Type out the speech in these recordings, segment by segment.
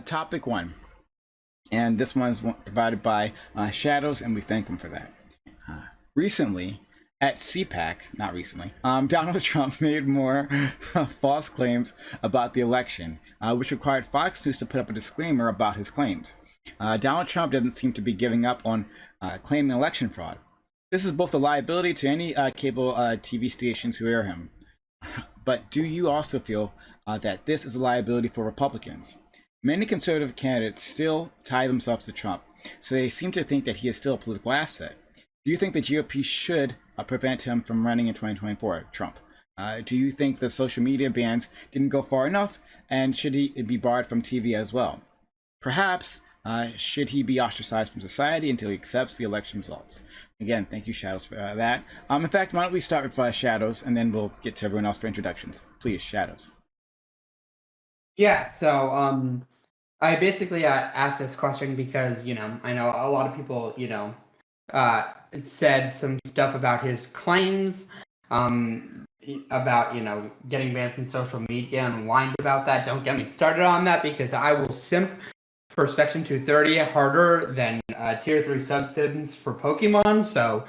topic 1. And this one's provided by Shadows, and we thank him for that. Recently, at CPAC, not recently, Donald Trump made more false claims about the election, which required Fox News to put up a disclaimer about his claims. Donald Trump doesn't seem to be giving up on claiming election fraud. This is both a liability to any cable TV stations who air him. But do you also feel that this is a liability for Republicans? Many conservative candidates still tie themselves to Trump, so they seem to think that he is still a political asset. Do you think the GOP should prevent him from running in 2024, Trump? Do you think the social media bans didn't go far enough, and should he be barred from TV as well? Perhaps, should he be ostracized from society until he accepts the election results? Again, thank you, Shadows, for that. In fact, why don't we start with Shadows, and then we'll get to everyone else for introductions. Please, Shadows. Yeah, so I basically asked this question because, I know a lot of people, said some stuff about his claims, about, getting banned from social media and whined about that. Don't get me started on that, because I will simp for Section 230 harder than Tier 3 substance for Pokemon, so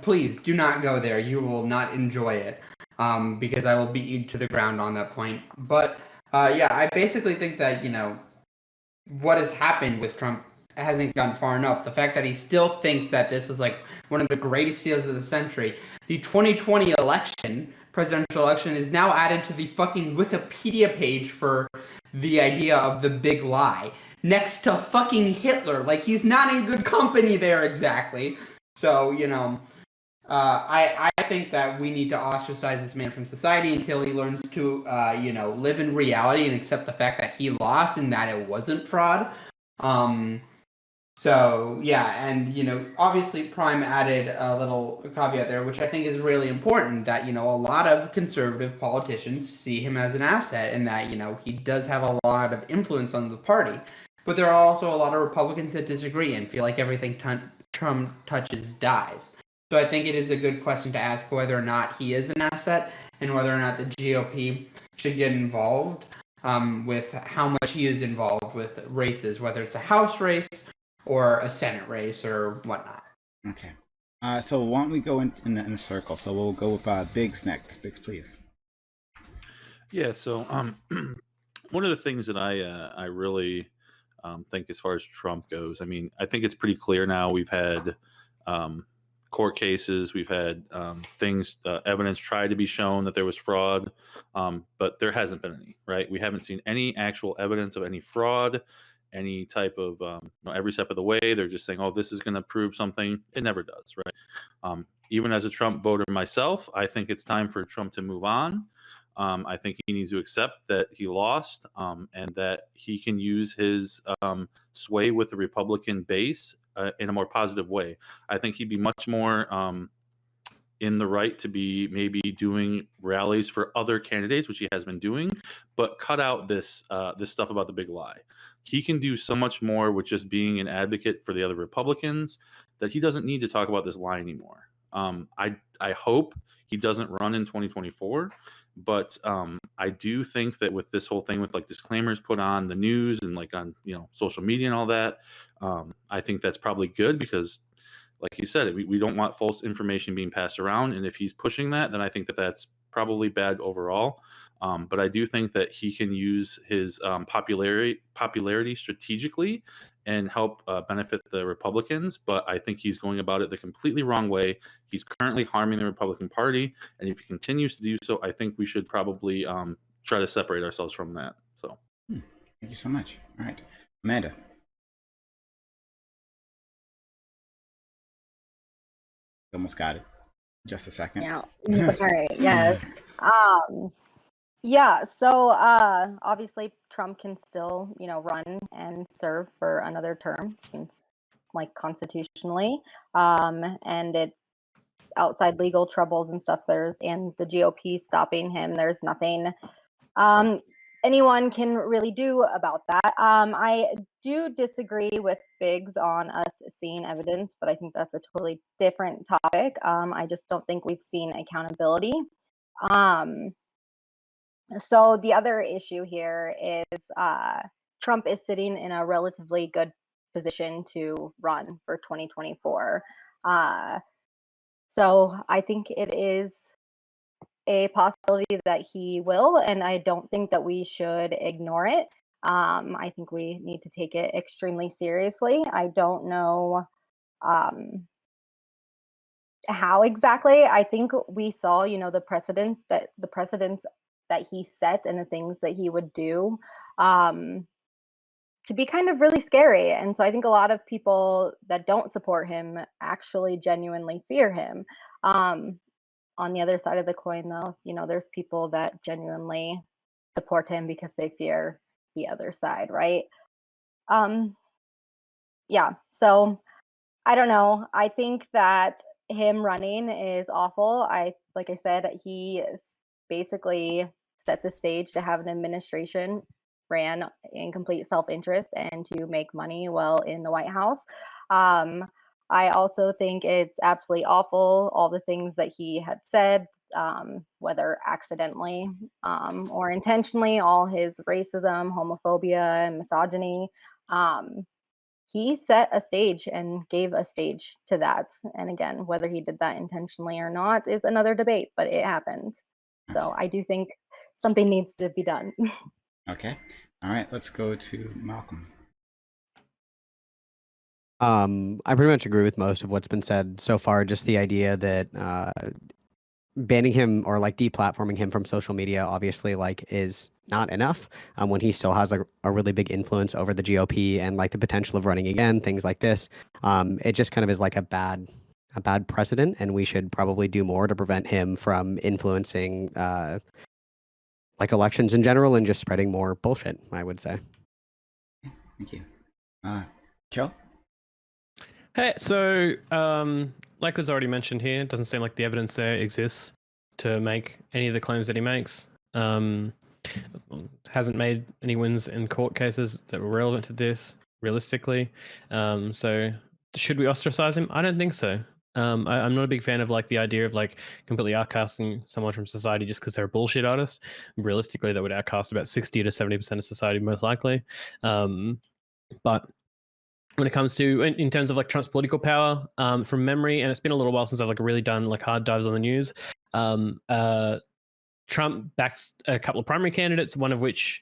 please do not go there. You will not enjoy it, because I will beat you to the ground on that point. But yeah, I basically think that, what has happened with Trump hasn't gone far enough. The fact that he still thinks that this is like one of the greatest deals of the century. The 2020 presidential election, is now added to the fucking Wikipedia page for the idea of the big lie, next to fucking Hitler. Like, he's not in good company there exactly. So, I think that we need to ostracize this man from society until he learns to, live in reality and accept the fact that he lost and that it wasn't fraud. So, yeah, and, obviously Prime added a little caveat there, which I think is really important, that, a lot of conservative politicians see him as an asset, and that, he does have a lot of influence on the party. But there are also a lot of Republicans that disagree and feel like everything Trump touches dies. So I think it is a good question to ask whether or not he is an asset, and whether or not the GOP should get involved with how much he is involved with races, whether it's a House race or a Senate race or whatnot. Okay. So why don't we go in a circle? So we'll go with Biggs next. Biggs, please. Yeah, so one of the things that I really think as far as Trump goes, I mean, I think it's pretty clear now. We've had court cases, we've had evidence tried to be shown that there was fraud, but there hasn't been any, right? We haven't seen any actual evidence of any fraud, any type of every step of the way. They're just saying, oh, this is going to prove something. It never does, right? Even as a Trump voter myself, I think it's time for Trump to move on. I think he needs to accept that he lost, and that he can use his sway with the Republican base in a more positive way. I think he'd be much more in the right to be maybe doing rallies for other candidates, which he has been doing, but cut out this stuff about the big lie. He can do so much more with just being an advocate for the other Republicans, that he doesn't need to talk about this lie anymore. I hope he doesn't run in 2024, but I do think that with this whole thing with like disclaimers put on the news and like on social media and all that, I think that's probably good, because like you said, we don't want false information being passed around, and if he's pushing that, then I think that that's probably bad overall. But I do think that he can use his popularity strategically and help benefit the Republicans. But I think he's going about it the completely wrong way. He's currently harming the Republican Party, and if he continues to do so, I think we should probably try to separate ourselves from that. So, thank you so much. All right, Amanda. Almost got it. Just a second. Yeah. All right. Yes. Yeah. So obviously Trump can still, run and serve for another term, seems like constitutionally. And it outside legal troubles and stuff there, and the GOP stopping him. There's nothing anyone can really do about that. I do disagree with Biggs on us seeing evidence, but I think that's a totally different topic. I just don't think we've seen accountability. So the other issue here is Trump is sitting in a relatively good position to run for 2024. So I think it is a possibility that he will, and I don't think that we should ignore it. I think we need to take it extremely seriously. I don't know how exactly. I think we saw, the precedents that he set and the things that he would do to be kind of really scary. And so I think a lot of people that don't support him actually genuinely fear him. On the other side of the coin, though, there's people that genuinely support him because they fear the other side, right? Yeah. So I don't know. I think that him running is awful. Like I said, he basically set the stage to have an administration ran in complete self-interest and to make money while in the White House. I also think it's absolutely awful, all the things that he had said, whether accidentally or intentionally, all his racism, homophobia, and misogyny. He set a stage and gave a stage to that. And again, whether he did that intentionally or not is another debate, but it happened. So I do think something needs to be done. Okay. All right. Let's go to Malcolm. I pretty much agree with most of what's been said so far. Just the idea that banning him or like deplatforming him from social media obviously like is not enough when he still has a really big influence over the GOP and like the potential of running again, things like this. It just kind of is like a bad precedent, and we should probably do more to prevent him from influencing like elections in general and just spreading more bullshit, I would say. Thank you. Kel? Hey, so like was already mentioned here, it doesn't seem like the evidence there exists to make any of the claims that he makes. Hasn't made any wins in court cases that were relevant to this realistically. So should we ostracize him? I don't think so. I'm not a big fan of like the idea of like completely outcasting someone from society just because they're a bullshit artist. Realistically, that would outcast about 60 to 70% of society most likely. But when it comes to in terms of like Trump's political power, from memory, and it's been a little while since I've like really done like hard dives on the news. Trump backs a couple of primary candidates, one of which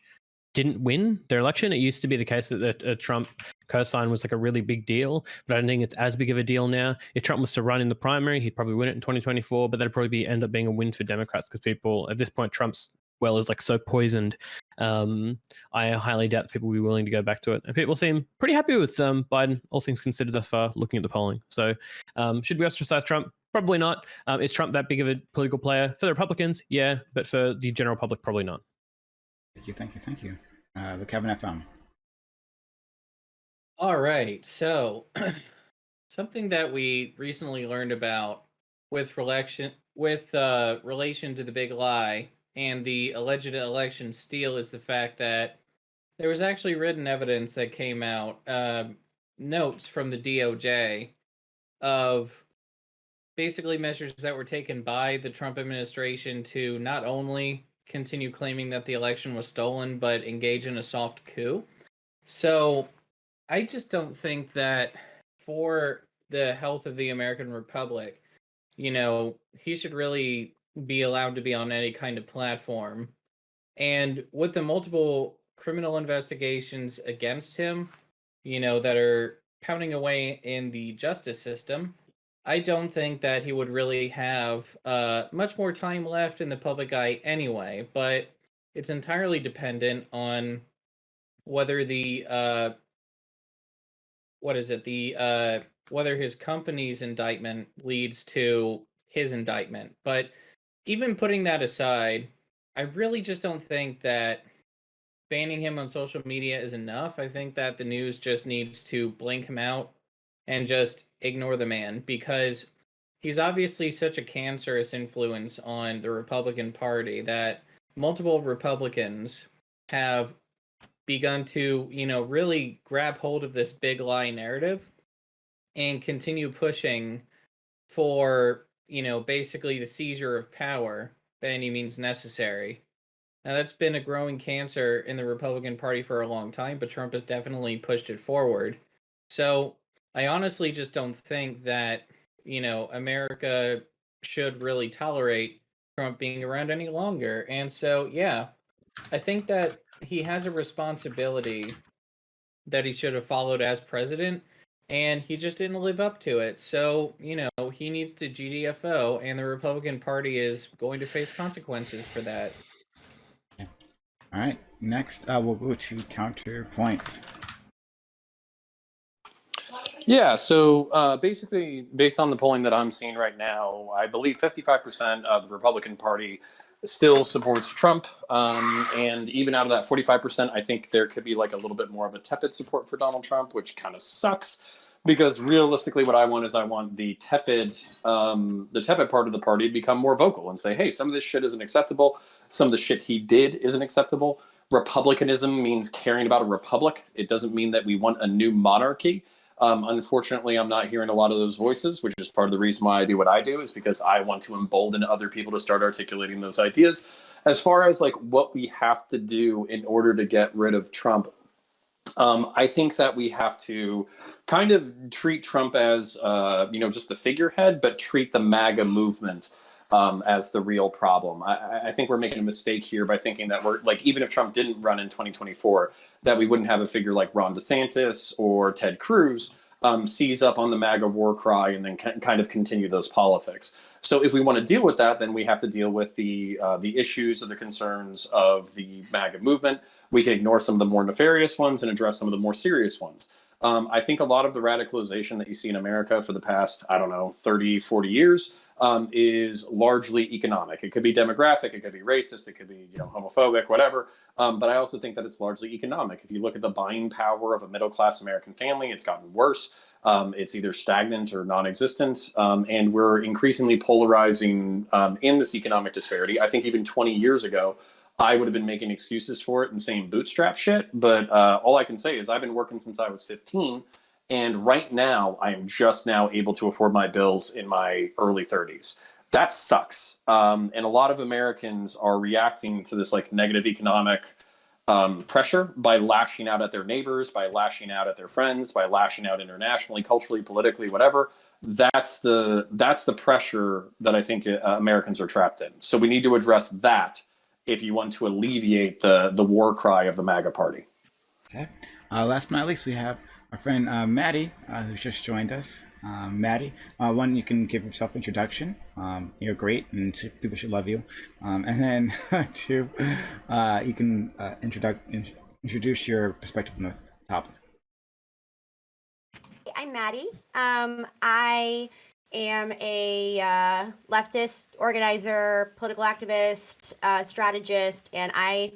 didn't win their election. It used to be the case that a Trump cosign was like a really big deal, but I don't think it's as big of a deal now. If Trump was to run in the primary, he'd probably win it in 2024, but that'd probably end up being a win for Democrats because people at this point, Trump's well is like so poisoned. I highly doubt that people will be willing to go back to it. And people seem pretty happy with Biden, all things considered thus far, looking at the polling. So should we ostracize Trump? Probably not. Is Trump that big of a political player? For the Republicans, yeah, but for the general public, probably not. Thank you. The Cabinet FM. All right, so something that we recently learned about with relation to the big lie and the alleged election steal is the fact that there was actually written evidence that came out, notes from the DOJ of basically measures that were taken by the Trump administration to not only continue claiming that the election was stolen, but engage in a soft coup. So I just don't think that for the health of the American Republic, he should really be allowed to be on any kind of platform. And with the multiple criminal investigations against him, that are pounding away in the justice system, I don't think that he would really have much more time left in the public eye anyway, but it's entirely dependent on whether the whether his company's indictment leads to his indictment. But even putting that aside, I really just don't think that banning him on social media is enough. I think that the news just needs to blink him out and just ignore the man, because he's obviously such a cancerous influence on the Republican Party that multiple Republicans have begun to, really grab hold of this big lie narrative and continue pushing for, basically the seizure of power by any means necessary. Now, that's been a growing cancer in the Republican Party for a long time, but Trump has definitely pushed it forward. So I honestly just don't think that, America should really tolerate Trump being around any longer. And so, yeah, I think that he has a responsibility that he should have followed as president, and he just didn't live up to it. So, he needs to GDFO, and the Republican Party is going to face consequences for that. All right, next we'll go to Counterpoints. Yeah, so basically, based on the polling that I'm seeing right now, I believe 55% of the Republican Party still supports Trump. And even out of that 45%, I think there could be like a little bit more of a tepid support for Donald Trump, which kind of sucks. Because realistically, what I want is I want the tepid part of the party to become more vocal and say, hey, some of this shit isn't acceptable. Some of the shit he did isn't acceptable. Republicanism means caring about a republic. It doesn't mean that we want a new monarchy. Unfortunately, I'm not hearing a lot of those voices, which is part of the reason why I do what I do, is because I want to embolden other people to start articulating those ideas. As far as like what we have to do in order to get rid of Trump, I think that we have to kind of treat Trump as, just the figurehead, but treat the MAGA movement as the real problem. I think we're making a mistake here by thinking that we're like, even if Trump didn't run in 2024, that we wouldn't have a figure like Ron DeSantis or Ted Cruz seize up on the MAGA war cry and then kind of continue those politics. So if we want to deal with that, then we have to deal with the issues or the concerns of the MAGA movement. We can ignore some of the more nefarious ones and address some of the more serious ones. I think a lot of the radicalization that you see in America for the past, 30, 40 years is largely economic. It could be demographic, it could be racist, it could be, homophobic, whatever. But I also think that it's largely economic. If you look at the buying power of a middle-class American family, it's gotten worse. It's either stagnant or non-existent. And we're increasingly polarizing in this economic disparity. I think even 20 years ago, I would have been making excuses for it and saying bootstrap shit. But all I can say is I've been working since I was 15. And right now, I am just now able to afford my bills in my early 30s. That sucks. And a lot of Americans are reacting to this like negative economic pressure by lashing out at their neighbors, by lashing out at their friends, by lashing out internationally, culturally, politically, whatever. That's the pressure that I think Americans are trapped in. So we need to address that if you want to alleviate the war cry of the MAGA party. Okay. Last but not least, we have our friend Maddie, who's just joined us. Maddie, one, you can give yourself introduction. You're great, and people should love you. And then two, you can introduce your perspective on the topic. I'm Maddie. I am a leftist organizer, political activist, strategist, and I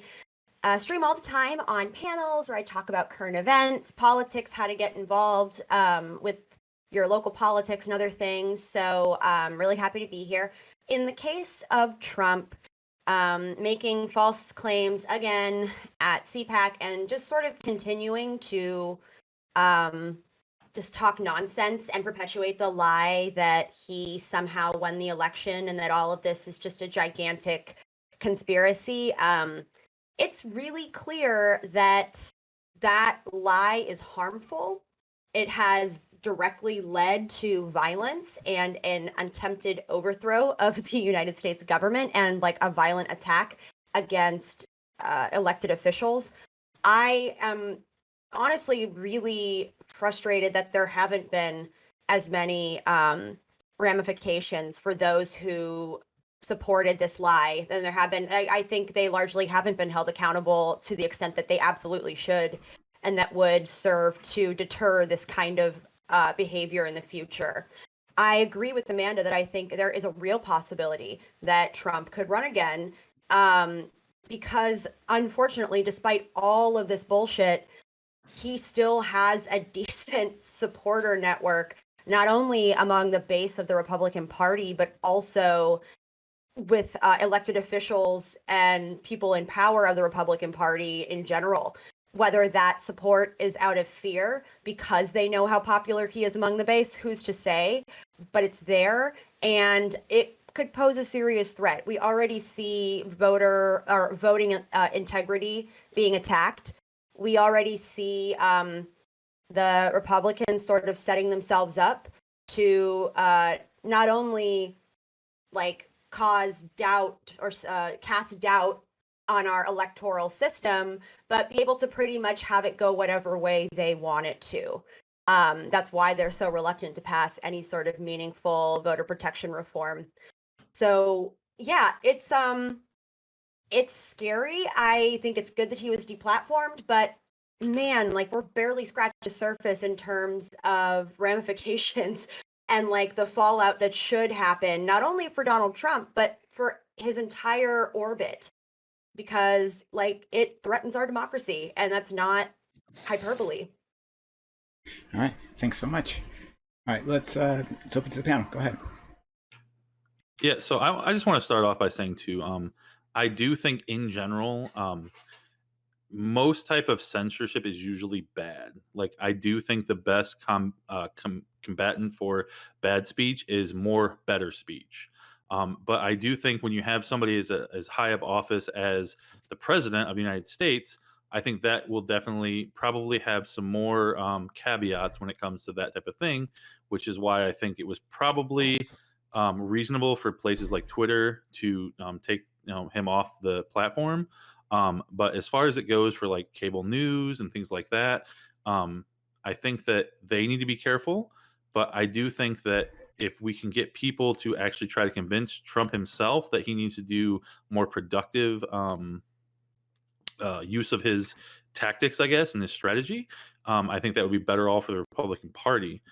stream all the time on panels where I talk about current events, politics, how to get involved with your local politics and other things. So I'm really happy to be here. In the case of Trump making false claims again at CPAC and just sort of continuing to just talk nonsense and perpetuate the lie that he somehow won the election and that all of this is just a gigantic conspiracy. It's really clear that that lie is harmful. It has directly led to violence and an attempted overthrow of the United States government and like a violent attack against elected officials. I am honestly really frustrated that there haven't been as many ramifications for those who supported this lie than there have been. I think they largely haven't been held accountable to the extent that they absolutely should, and that would serve to deter this kind of behavior in the future. I agree with Amanda that I think there is a real possibility that Trump could run again because unfortunately, despite all of this bullshit, he still has a decent supporter network, not only among the base of the Republican Party, but also with elected officials and people in power of the Republican Party in general. Whether that support is out of fear because they know how popular he is among the base, who's to say, but it's there. And it could pose a serious threat. We already see voting integrity being attacked. We already see the Republicans sort of setting themselves up to not only like cause doubt or cast doubt on our electoral system, but be able to pretty much have it go whatever way they want it to. That's why they're so reluctant to pass any sort of meaningful voter protection reform. So yeah, it's scary. I think it's good that he was deplatformed, but man, like we're barely scratched the surface in terms of ramifications and like the fallout that should happen, not only for Donald Trump, but for his entire orbit, because like it threatens our democracy, and that's not hyperbole. All right, thanks so much. All right, let's open to the panel. Go ahead. Yeah, so I just want to start off by saying too, I do think in general, most type of censorship is usually bad. Like I do think the best combatant for bad speech is more better speech. But I do think when you have somebody as high of office as the president of the United States, I think that will definitely probably have some more caveats when it comes to that type of thing, which is why I think it was probably reasonable for places like Twitter to take him off the platform. But as far as it goes for like cable news and things like that, I think that they need to be careful. But I do think that if we can get people to actually try to convince Trump himself that he needs to do more productive use of his tactics, I guess, and his strategy, I think that would be better all for the Republican Party.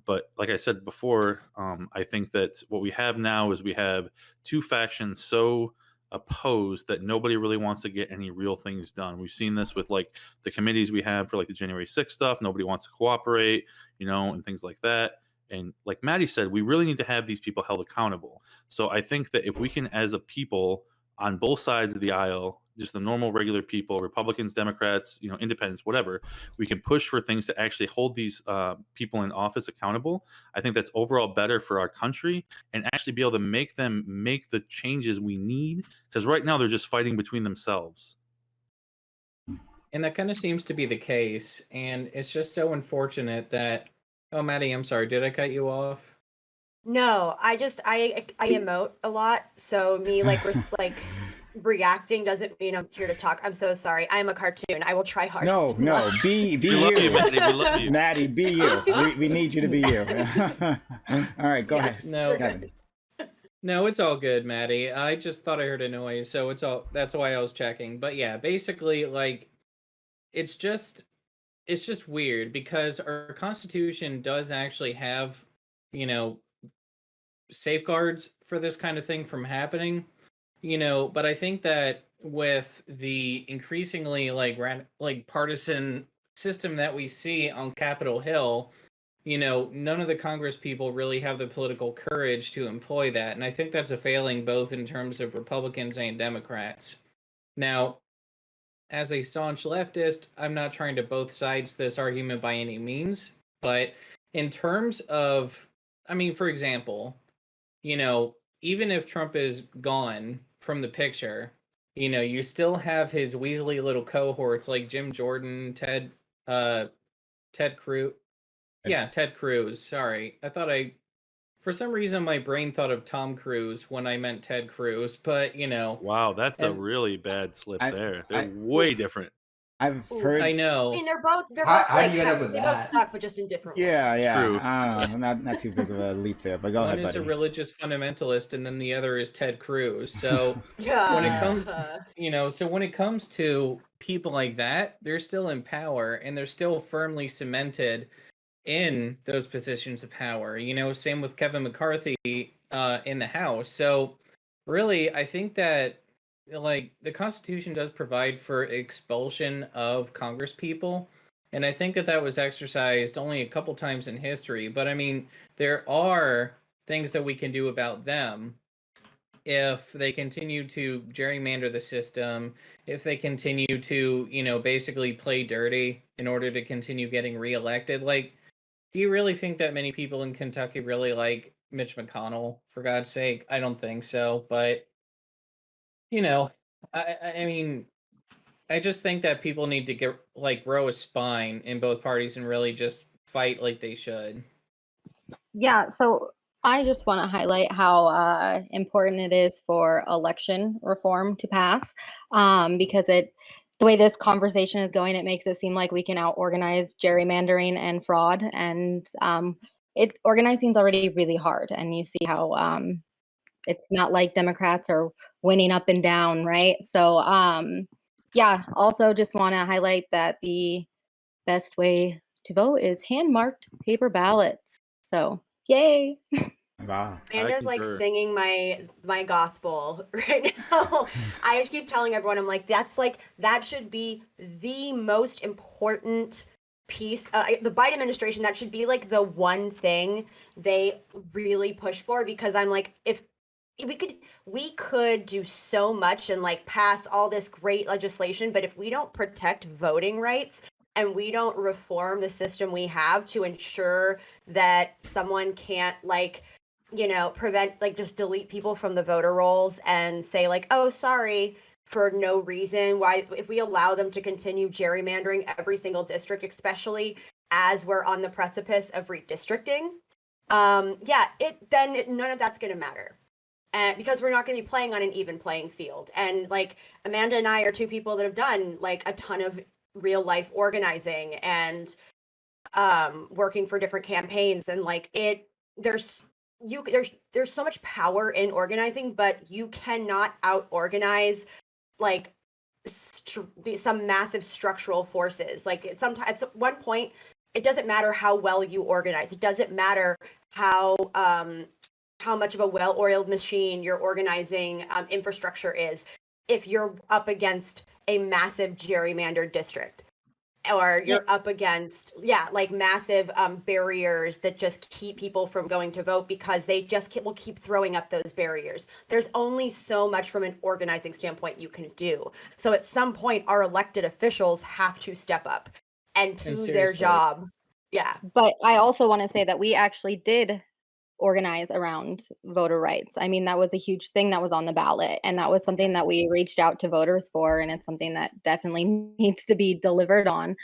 But like I said before, I think that what we have now is we have two factions so opposed that nobody really wants to get any real things done. We've seen this with like the committees we have for like the January 6th stuff. Nobody wants to cooperate, and things like that. And like Maddie said, we really need to have these people held accountable. So I think that if we can, as a people on both sides of the aisle, just the normal regular people, Republicans, Democrats, independents, whatever, we can push for things to actually hold these people in office accountable. I think that's overall better for our country and actually be able to make them make the changes we need, because right now they're just fighting between themselves. And that kind of seems to be the case. And it's just so unfortunate that, oh, Maddie, I'm sorry. Did I cut you off? No, I emote a lot, so me like reacting doesn't mean I'm here to talk. I'm so sorry. I'm a cartoon. I will try hard. No, be We love you, you. Maddie. We love you. Maddie, be you. We need you to be you. All right, go ahead. No, Kevin. no, it's all good, Maddie. I just thought I heard a noise, so that's why I was checking. But yeah, basically, like, it's just weird because our Constitution does actually have, safeguards for this kind of thing from happening, but I think that with the increasingly like partisan system that we see on Capitol Hill, none of the Congress people really have the political courage to employ that. And I think that's a failing both in terms of Republicans and Democrats. Now, as a staunch leftist, I'm not trying to both sides this argument by any means, but in terms of, for example, even if Trump is gone from the picture, you still have his Weasley little cohorts like Jim Jordan, Ted Cruz. Yeah, Ted Cruz. Sorry. For some reason, my brain thought of Tom Cruise when I meant Ted Cruz, but Wow, that's a really bad slip there. They're I- way different. I've heard. I know. I mean, they're both How like do you end up with they both that? suck, but just in different ways. Yeah. True. I don't know. Not too big of a leap there, but go One ahead, is a buddy. religious fundamentalist, and then the other is Ted Cruz. So Yeah. when it comes, so when it comes to people like that, they're still in power and they're still firmly cemented in those positions of power. Same with Kevin McCarthy in the House. So really, I think that like the Constitution does provide for expulsion of Congress people. And I think that was exercised only a couple times in history. But there are things that we can do about them if they continue to gerrymander the system, if they continue to, basically play dirty in order to continue getting reelected. Like, do you really think that many people in Kentucky really like Mitch McConnell, for God's sake. I don't think so, but you know, I mean, I just think that people need to get grow a spine in both parties and really just fight like they should. Yeah, so I just want to highlight how important it is for election reform to pass, because the way this conversation is going, it makes it seem like we can out-organize gerrymandering and fraud, and organizing is already really hard, and you see how it's not like Democrats are winning up and down, right? So yeah, also just want to highlight that the best way to vote is hand-marked paper ballots. So yay. Wow. Amanda's like concur. singing my gospel right now. I keep telling everyone, I'm like, that should be the most important piece. The Biden administration, that should be like the one thing they really push for, because I'm like, if we could do so much and like pass all this great legislation, but if we don't protect voting rights and we don't reform the system we have to ensure that someone can't prevent, just delete people from the voter rolls and say like, oh, sorry, for no reason, why, if we allow them to continue gerrymandering every single district, especially as we're on the precipice of redistricting, then none of that's going to matter. Because we're not going to be playing on an even playing field. And like Amanda and I are two people that have done like a ton of real life organizing and working for different campaigns, and like there's so much power in organizing, but you cannot out organize like some massive structural forces. Like sometimes at one point, it doesn't matter how well you organize. It doesn't matter how much of a well-oiled machine your organizing infrastructure is if you're up against a massive gerrymandered district, or you're up against massive barriers that just keep people from going to vote because they just will keep throwing up those barriers. There's only so much from an organizing standpoint you can do. So at some point, our elected officials have to step up and do their job. Yeah. But I also want to say that we actually did organize around voter rights. I mean, that was a huge thing that was on the ballot, and that was something that we reached out to voters for, and it's something that definitely needs to be delivered on.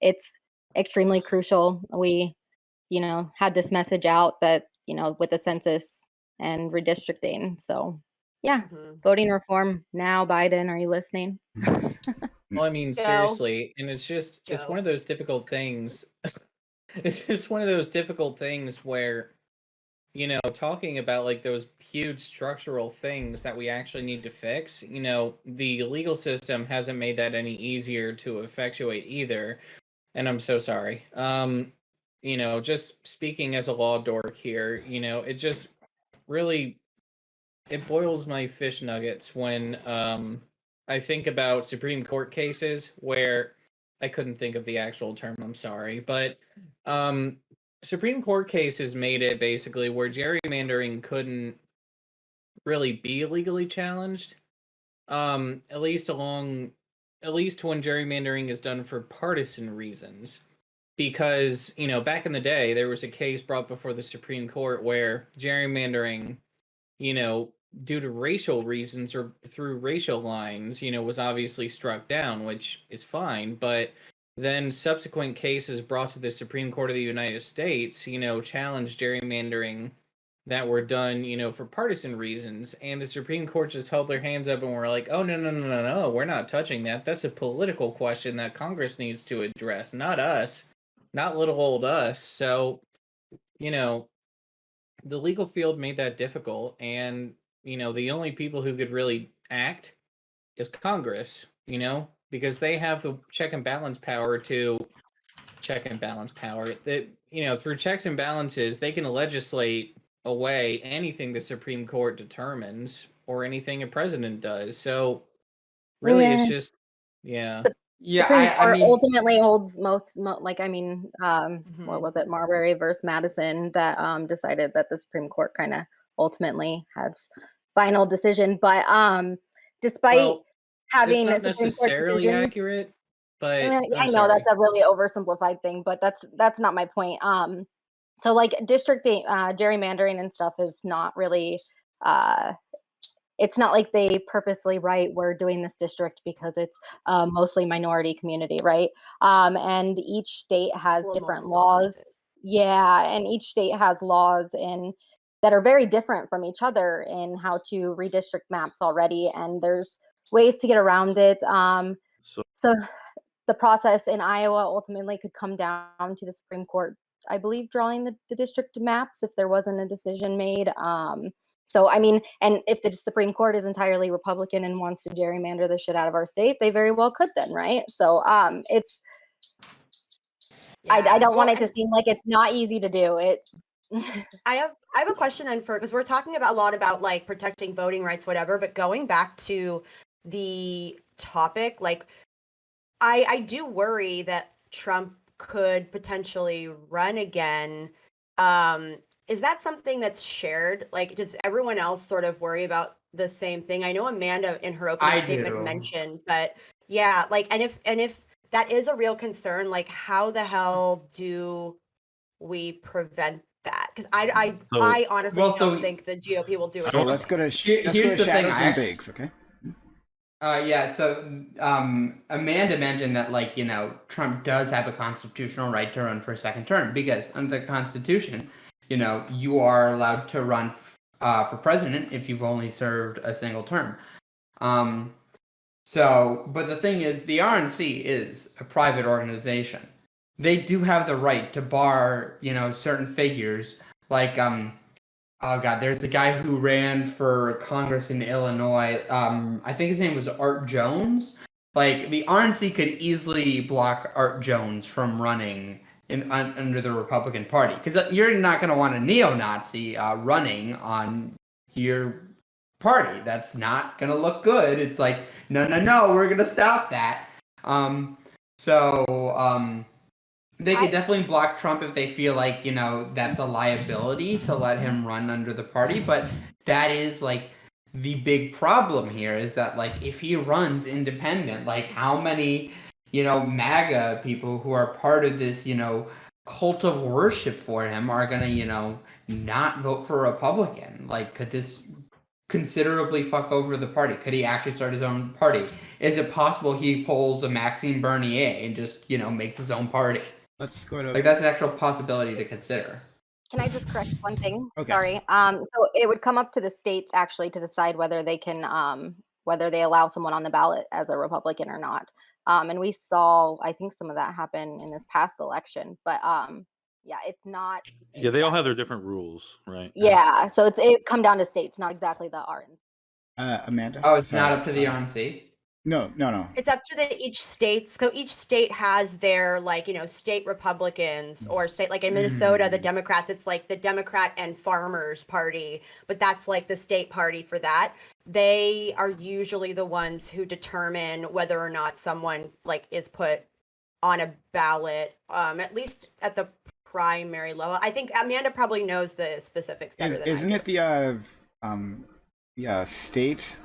It's extremely crucial. We, had this message out that, with the census and redistricting. So yeah, voting reform now. Biden, are you listening? Well, I mean, Joe. seriously, and it's Joe. one of those difficult things. It's just one of those difficult things where, talking about like those huge structural things that we actually need to fix, the legal system hasn't made that any easier to effectuate either. And I'm so sorry. Just speaking as a law dork here, it just really, it boils my fish nuggets when I think about Supreme Court cases where I couldn't think of the actual term, I'm sorry, but Supreme Court cases made it basically where gerrymandering couldn't really be legally challenged. At least when gerrymandering is done for partisan reasons. Because, back in the day, there was a case brought before the Supreme Court where gerrymandering, due to racial reasons or through racial lines, was obviously struck down, which is fine. But then subsequent cases brought to the Supreme Court of the United States, challenged gerrymandering that were done, for partisan reasons. And the Supreme Court just held their hands up and were like, oh, no, we're not touching that. That's a political question that Congress needs to address, not us, not little old us. So, the legal field made that difficult. And, the only people who could really act is Congress, because they have the check and balance power that, through checks and balances, they can legislate away anything the Supreme Court determines or anything a president does. So really, it's just, Yeah, Supreme I Court mean, ultimately holds what was it, Marbury versus Madison, that decided that the Supreme Court kind of ultimately has final decision. But despite having that's not Supreme Court necessarily decisions, accurate, but I know that's a really oversimplified thing, but that's not my point. So like district gerrymandering and stuff is not really it's not like they purposely write, we're doing this district because it's mostly minority community, right? And each state has different laws. Yeah, and each state has laws that are very different from each other in how to redistrict maps already, and there's ways to get around it. So the process in Iowa ultimately could come down to the Supreme Court, I believe, drawing the district maps if there wasn't a decision made. So, I mean, and if the Supreme Court is entirely Republican and wants to gerrymander the shit out of our state, they very well could then, right? So it's, I don't want it to seem like it's not easy to do it. I have a question then because we're talking about a lot about like protecting voting rights, whatever, but going back to the topic, like I do worry that Trump could potentially run again. Is that something that's shared? Like, does everyone else sort of worry about the same thing? I know Amanda in her opening statement mentioned, but yeah, like, and if that is a real concern, like, how the hell do we prevent that? Because I honestly don't think the GOP will do it. So let's go to Shadows and Biggs, okay? Yeah, so Amanda mentioned that, like, you know, Trump does have a constitutional right to run for a second term because under the Constitution, you know, you are allowed to run for president if you've only served a single term. But the thing is, the RNC is a private organization. They do have the right to bar, you know, certain figures like oh God, there's the guy who ran for Congress in Illinois. I think his name was Art Jones. Like, the RNC could easily block Art Jones from running under the Republican Party, because you're not going to want a neo-Nazi running on your party. That's not going to look good. It's like, no, we're going to stop that. They could definitely block Trump if they feel like, you know, that's a liability to let him run under the party. But that is, like, the big problem here is that, like, if he runs independent, like, how many, you know, MAGA people who are part of this, you know, cult of worship for him are going to, you know, not vote for Republican? Like, could this considerably fuck over the party? Could he actually start his own party? Is it possible he pulls a Maxime Bernier and just, you know, makes his own party? Let's go to... Like, that's an actual possibility to consider. Can I just correct one thing? Okay. Sorry. So it would come up to the states actually to decide whether they can, whether they allow someone on the ballot as a Republican or not. And we saw, I think, some of that happen in this past election. But yeah, it's not. Yeah, they all have their different rules, right? Yeah, so it come down to states, not exactly the RNC. Amanda? Oh, it's not up to the RNC? No. It's up to each state. So each state has their, like, you know, state Republicans or state, like in Minnesota, the Democrats, it's like the Democrat and Farmers Party, but that's like the state party for that. They are usually the ones who determine whether or not someone, like, is put on a ballot, at least at the primary level. I think Amanda probably knows the specifics better than Isn't I it do. the state,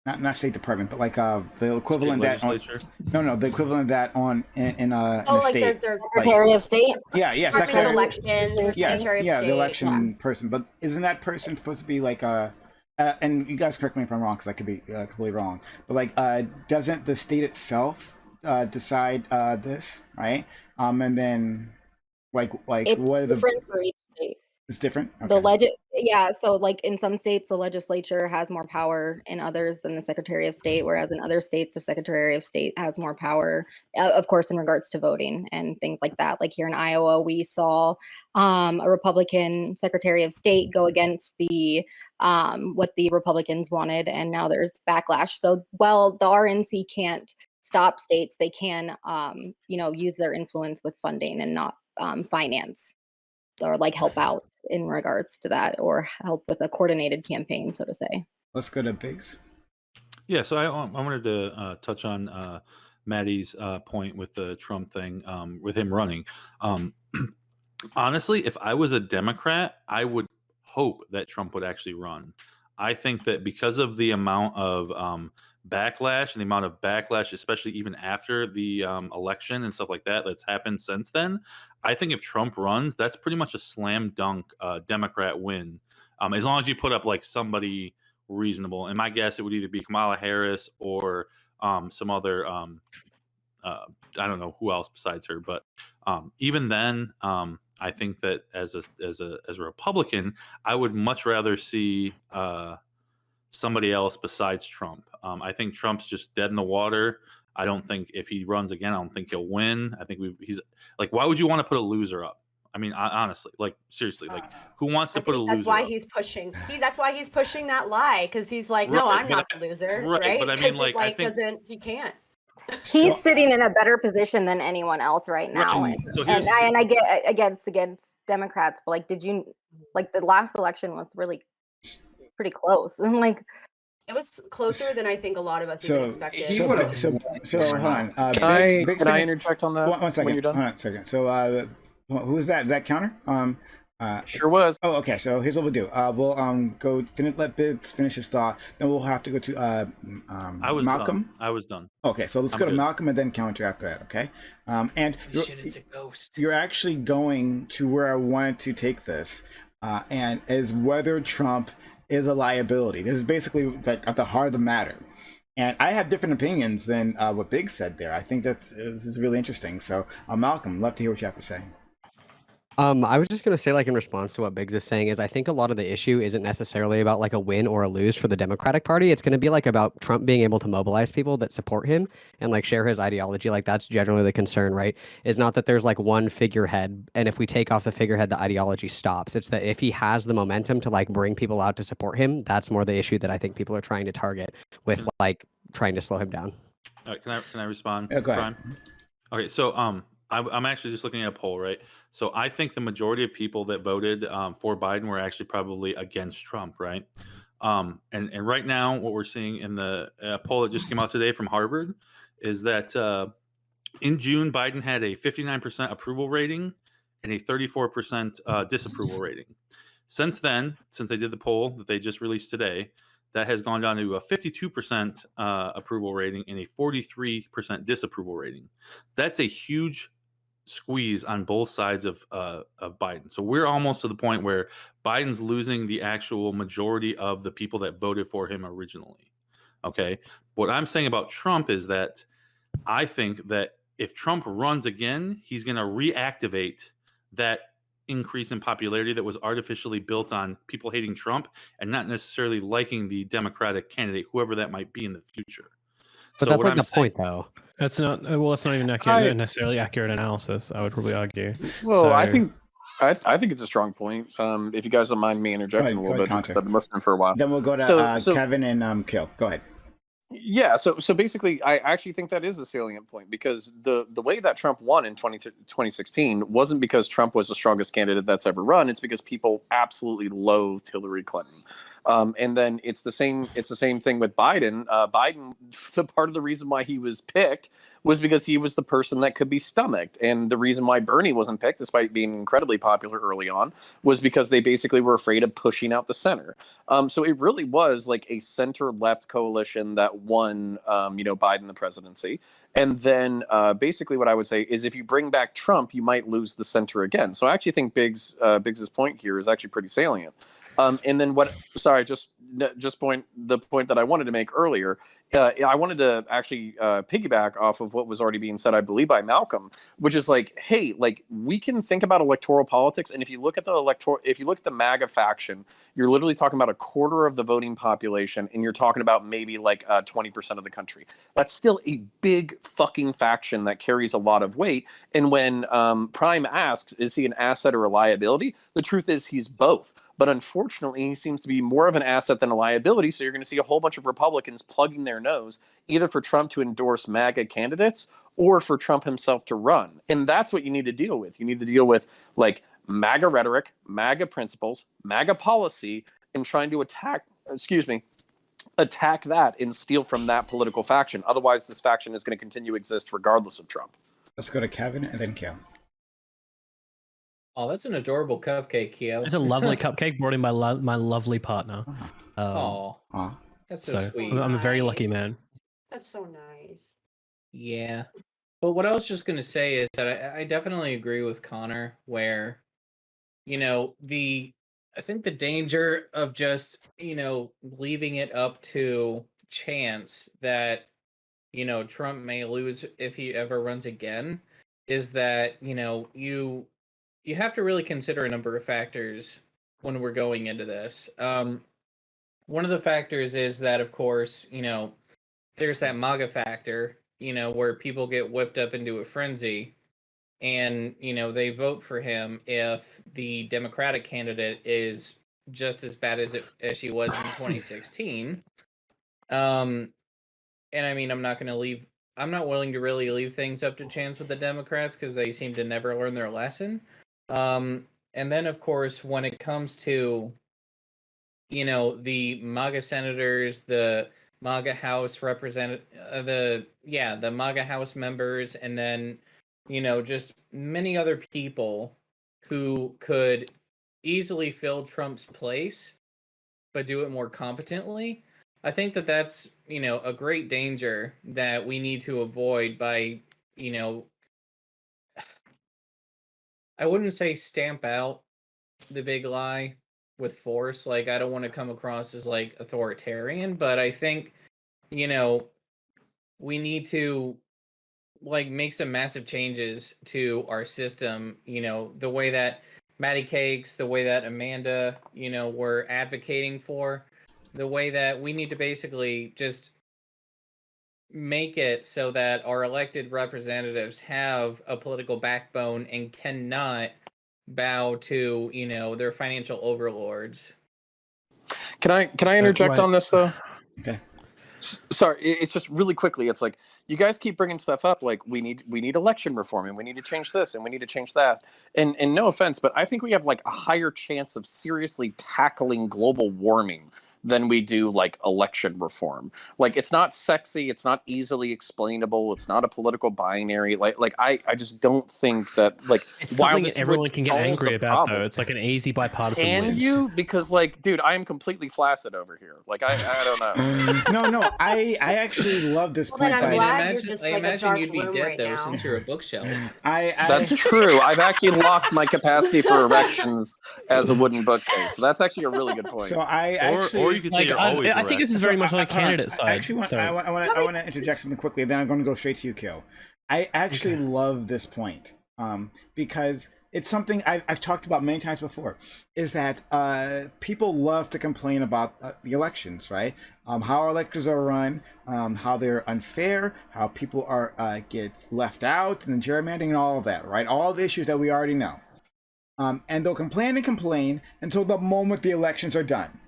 not State Department, but like the equivalent State that on, the equivalent of that on in the state. Their Secretary of State. Yeah, Department of Elections, or Secretary of State. The election person. But isn't that person supposed to be like and you guys correct me if I'm wrong because I could be completely wrong. But like, doesn't the state itself decide this, right? And then like It's what are the different for each state. It's different. Okay. So like in some states the legislature has more power in others than the Secretary of State, whereas in other states the Secretary of State has more power, of course, in regards to voting and things like that. Like here in Iowa, we saw a Republican Secretary of State go against the what the Republicans wanted, and now there's backlash. So while the RNC can't stop states, they can use their influence with funding and not finance or like help out in regards to that, or help with a coordinated campaign, so to say. Let's go to Biggs. Yeah, so I wanted to touch on Maddie's point with the Trump thing, with him running. Honestly, if I was a Democrat, I would hope that Trump would actually run. I think that because of the amount of backlash and the amount of backlash, especially even after the election and stuff like that, that's happened since then, I think if Trump runs, that's pretty much a slam dunk Democrat win. As long as you put up like somebody reasonable. And my guess, it would either be Kamala Harris or some other, I don't know who else besides her. But even then, I think that as a Republican, I would much rather see somebody else besides Trump. I think Trump's just dead in the water. I don't think if he runs again, I don't think he'll win. I think he's like, why would you want to put a loser up? I mean, honestly, like seriously, like who wants to put a loser? That's why up? he's pushing. That's why he's pushing that lie, because he's like, no, Right, I'm but not the loser, right, right? but I mean, like, I think- doesn't he can't. He's sitting in a better position than anyone else right now, Right. So and I get against Democrats, but like, did you like the last election was really pretty close, and like. It was closer than I think a lot of us So- even expected. He would've So hold on. Can I interject on that? One second. When you're done? Hold on a second. So who is that? Is that Counter? Sure was. Oh, okay. So here's what we'll do. We'll go let Biggs finish his thought. Then we'll have to go to I was Malcolm. done. I was done. Okay, so let's I'm go to good. Malcolm and then Counter after that. Okay. And It's a ghost. you're actually going to where I wanted to take this, and is whether Trump is a liability. This is basically like at the heart of the matter. And I have different opinions than what Biggs said there. I think this is really interesting. So Malcolm, love to hear what you have to say. I was just gonna say, like, in response to what Biggs is saying, is I think a lot of the issue isn't necessarily about like a win or a lose for the Democratic Party. It's gonna be like about Trump being able to mobilize people that support him and like share his ideology. Like that's generally the concern, right? Is not that there's like one figurehead, and if we take off the figurehead, the ideology stops. It's that if he has the momentum to like bring people out to support him, that's more the issue that I think people are trying to target with like trying to slow him down. Can I respond? Yeah, go ahead. Prime? Okay, so I'm actually just looking at a poll, right? So I think the majority of people that voted for Biden were actually probably against Trump, right? And right now, what we're seeing in the poll that just came out today from Harvard is that in June, Biden had a 59% approval rating and a 34% disapproval rating. Since then, since they did the poll that they just released today, that has gone down to a 52% approval rating and a 43% disapproval rating. That's a huge squeeze on both sides of Biden. So we're almost to the point where Biden's losing the actual majority of the people that voted for him originally. Okay. What I'm saying about Trump is that I think that if Trump runs again, he's going to reactivate that increase in popularity that was artificially built on people hating Trump and not necessarily liking the Democratic candidate, whoever that might be in the future. But So that's what like I'm the saying- point, though. That's not well. It's not even accurate, necessarily accurate analysis. I would probably argue. Well, So- I think it's a strong point. If you guys don't mind me interjecting a little bit, just because I've been listening for a while. Then we'll go to So- Kevin and Kill. Go ahead. Yeah, so basically, I actually think that is a salient point because the way that Trump won in 2016 wasn't because Trump was the strongest candidate that's ever run. It's because people absolutely loathed Hillary Clinton. And then it's the same thing with Biden. Biden, the part of the reason why he was picked was because he was the person that could be stomached. And the reason why Bernie wasn't picked, despite being incredibly popular early on, was because they basically were afraid of pushing out the center. So it really was like a center-left coalition that won, Biden the presidency. And then basically what I would say is if you bring back Trump, you might lose the center again. So I actually think Biggs's point here is actually pretty salient. And then the point that I wanted to make earlier, I wanted to actually piggyback off of what was already being said, I believe, by Malcolm, which is like, hey, like we can think about electoral politics, and if you look at the MAGA faction, you're literally talking about a quarter of the voting population, and you're talking about maybe like 20% of the country. That's still a big fucking faction that carries a lot of weight. And when Prime asks, is he an asset or a liability? The truth is he's both. But unfortunately, he seems to be more of an asset than a liability. So you're going to see a whole bunch of Republicans plugging their nose either for Trump to endorse MAGA candidates or for Trump himself to run. And that's what you need to deal with. You need to deal with like MAGA rhetoric, MAGA principles, MAGA policy, and trying to attack that and steal from that political faction. Otherwise, this faction is going to continue to exist regardless of Trump. Let's go to Kevin and then Kill. Oh, that's an adorable cupcake, Keo. It's a lovely cupcake brought in by my lovely partner. Oh, Aw. that's so sweet. I'm a very lucky man. That's so nice. Yeah. But what I was just going to say is that I definitely agree with Connor where, I think the danger of just, leaving it up to chance that, Trump may lose if he ever runs again is that, you have to really consider a number of factors when we're going into this. One of the factors is that, of course, there's that MAGA factor, where people get whipped up into a frenzy and, they vote for him if the Democratic candidate is just as bad as she was in 2016. And I mean, I'm not willing to really leave things up to chance with the Democrats because they seem to never learn their lesson. And then, of course, when it comes to, the MAGA senators, the MAGA House the MAGA House members, and then, just many other people who could easily fill Trump's place, but do it more competently. I think that that's, a great danger that we need to avoid by, I wouldn't say stamp out the big lie with force. Like, I don't want to come across as like authoritarian, but I think, we need to like make some massive changes to our system, the way that Matty Cakes, the way that Amanda, were advocating for, the way that we need to basically just make it so that our elected representatives have a political backbone and cannot bow to, their financial overlords. Can I interject on this though? Okay. Sorry, it's just really quickly. It's like you guys keep bringing stuff up, like we need election reform, and we need to change this, and we need to change that. And no offense, but I think we have like a higher chance of seriously tackling global warming than we do like election reform. Like it's not sexy, it's not easily explainable, it's not a political binary. Like I just don't think that like it's something that everyone can get angry about though. It's like an easy bipartisan Can win. you? Because like, dude, I am completely flaccid over here. Like I don't know. No, I actually love this Well, point. then I'm by- glad you're just I like a imagine dark you'd be room dead right though, now. since you're a bookshelf. That's true. I've actually lost my capacity for erections as a wooden bookcase. So that's actually a really good point. So I actually, or you could say you're always I think this is very much on the candidate side. I actually want, I want to interject something quickly. Then I'm going to go straight to you, Kill. I actually love this point because it's something I've talked about many times before. Is that people love to complain about the elections, right? How our elections are run, how they're unfair, how people are get left out, and the gerrymandering and all of that, right? All the issues that we already know. And they'll complain and complain until the moment the elections are done.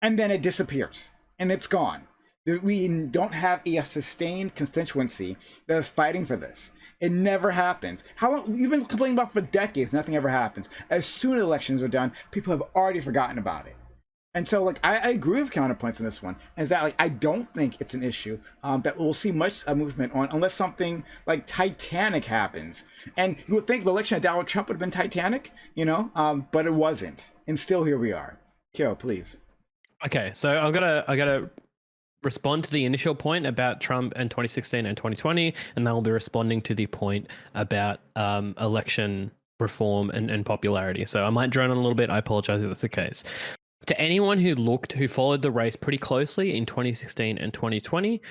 And then it disappears and it's gone. We don't have a sustained constituency that is fighting for this. It never happens. How long you've been complaining about for decades? Nothing ever happens. As soon as elections are done, people have already forgotten about it. And so, like, I agree with Counterpoints on this one. Is that like I don't think it's an issue that we'll see much movement on unless something like Titanic happens. And you would think the election of Donald Trump would have been Titanic, but it wasn't. And still here we are. Kyo, please. Okay, so I gotta respond to the initial point about Trump and 2016 and 2020, and then I'll be responding to the point about election reform and popularity. So I might drone on a little bit. I apologize if that's the case. To anyone who followed the race pretty closely in 2016 and 2020,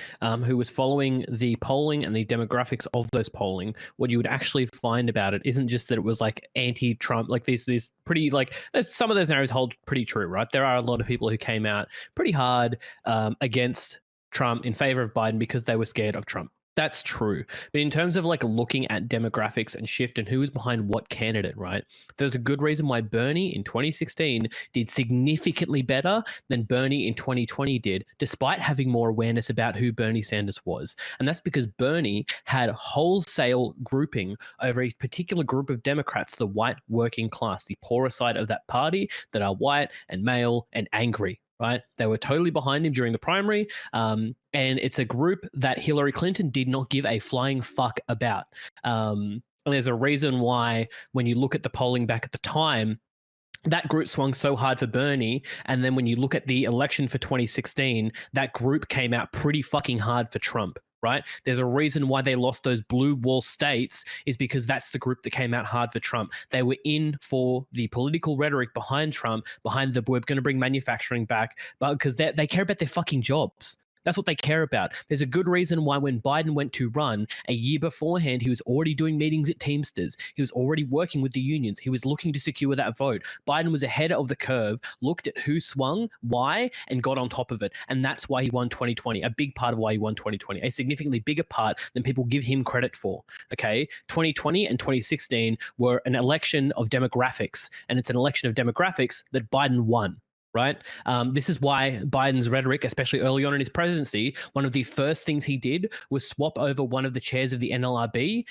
who was following the polling and the demographics of those polling, what you would actually find about it isn't just that it was like anti-Trump, like these pretty like some of those narratives hold pretty true, right? There are a lot of people who came out pretty hard against Trump in favor of Biden because they were scared of Trump. That's true. But in terms of like looking at demographics and shift and who was behind what candidate, right? There's a good reason why Bernie in 2016 did significantly better than Bernie in 2020 did, despite having more awareness about who Bernie Sanders was. And that's because Bernie had wholesale grouping over a particular group of Democrats, the white working class, the poorer side of that party that are white and male and angry. Right? They were totally behind him during the primary. And it's a group that Hillary Clinton did not give a flying fuck about. And there's a reason why when you look at the polling back at the time, that group swung so hard for Bernie. And then when you look at the election for 2016, that group came out pretty fucking hard for Trump. Right? There's a reason why they lost those blue wall states is because that's the group that came out hard for Trump. They were in for the political rhetoric behind Trump, behind the we're going to bring manufacturing back, but because they care about their fucking jobs. That's what they care about. There's a good reason why when Biden went to run a year beforehand, he was already doing meetings at Teamsters. He was already working with the unions. He was looking to secure that vote. Biden was ahead of the curve, looked at who swung, why, and got on top of it. And that's why he won 2020, a big part of why he won 2020, a significantly bigger part than people give him credit for. Okay, 2020 and 2016 were an election of demographics, and it's an election of demographics that Biden won. Right. This is why Biden's rhetoric, especially early on in his presidency, one of the first things he did was swap over one of the chairs of the NLRB,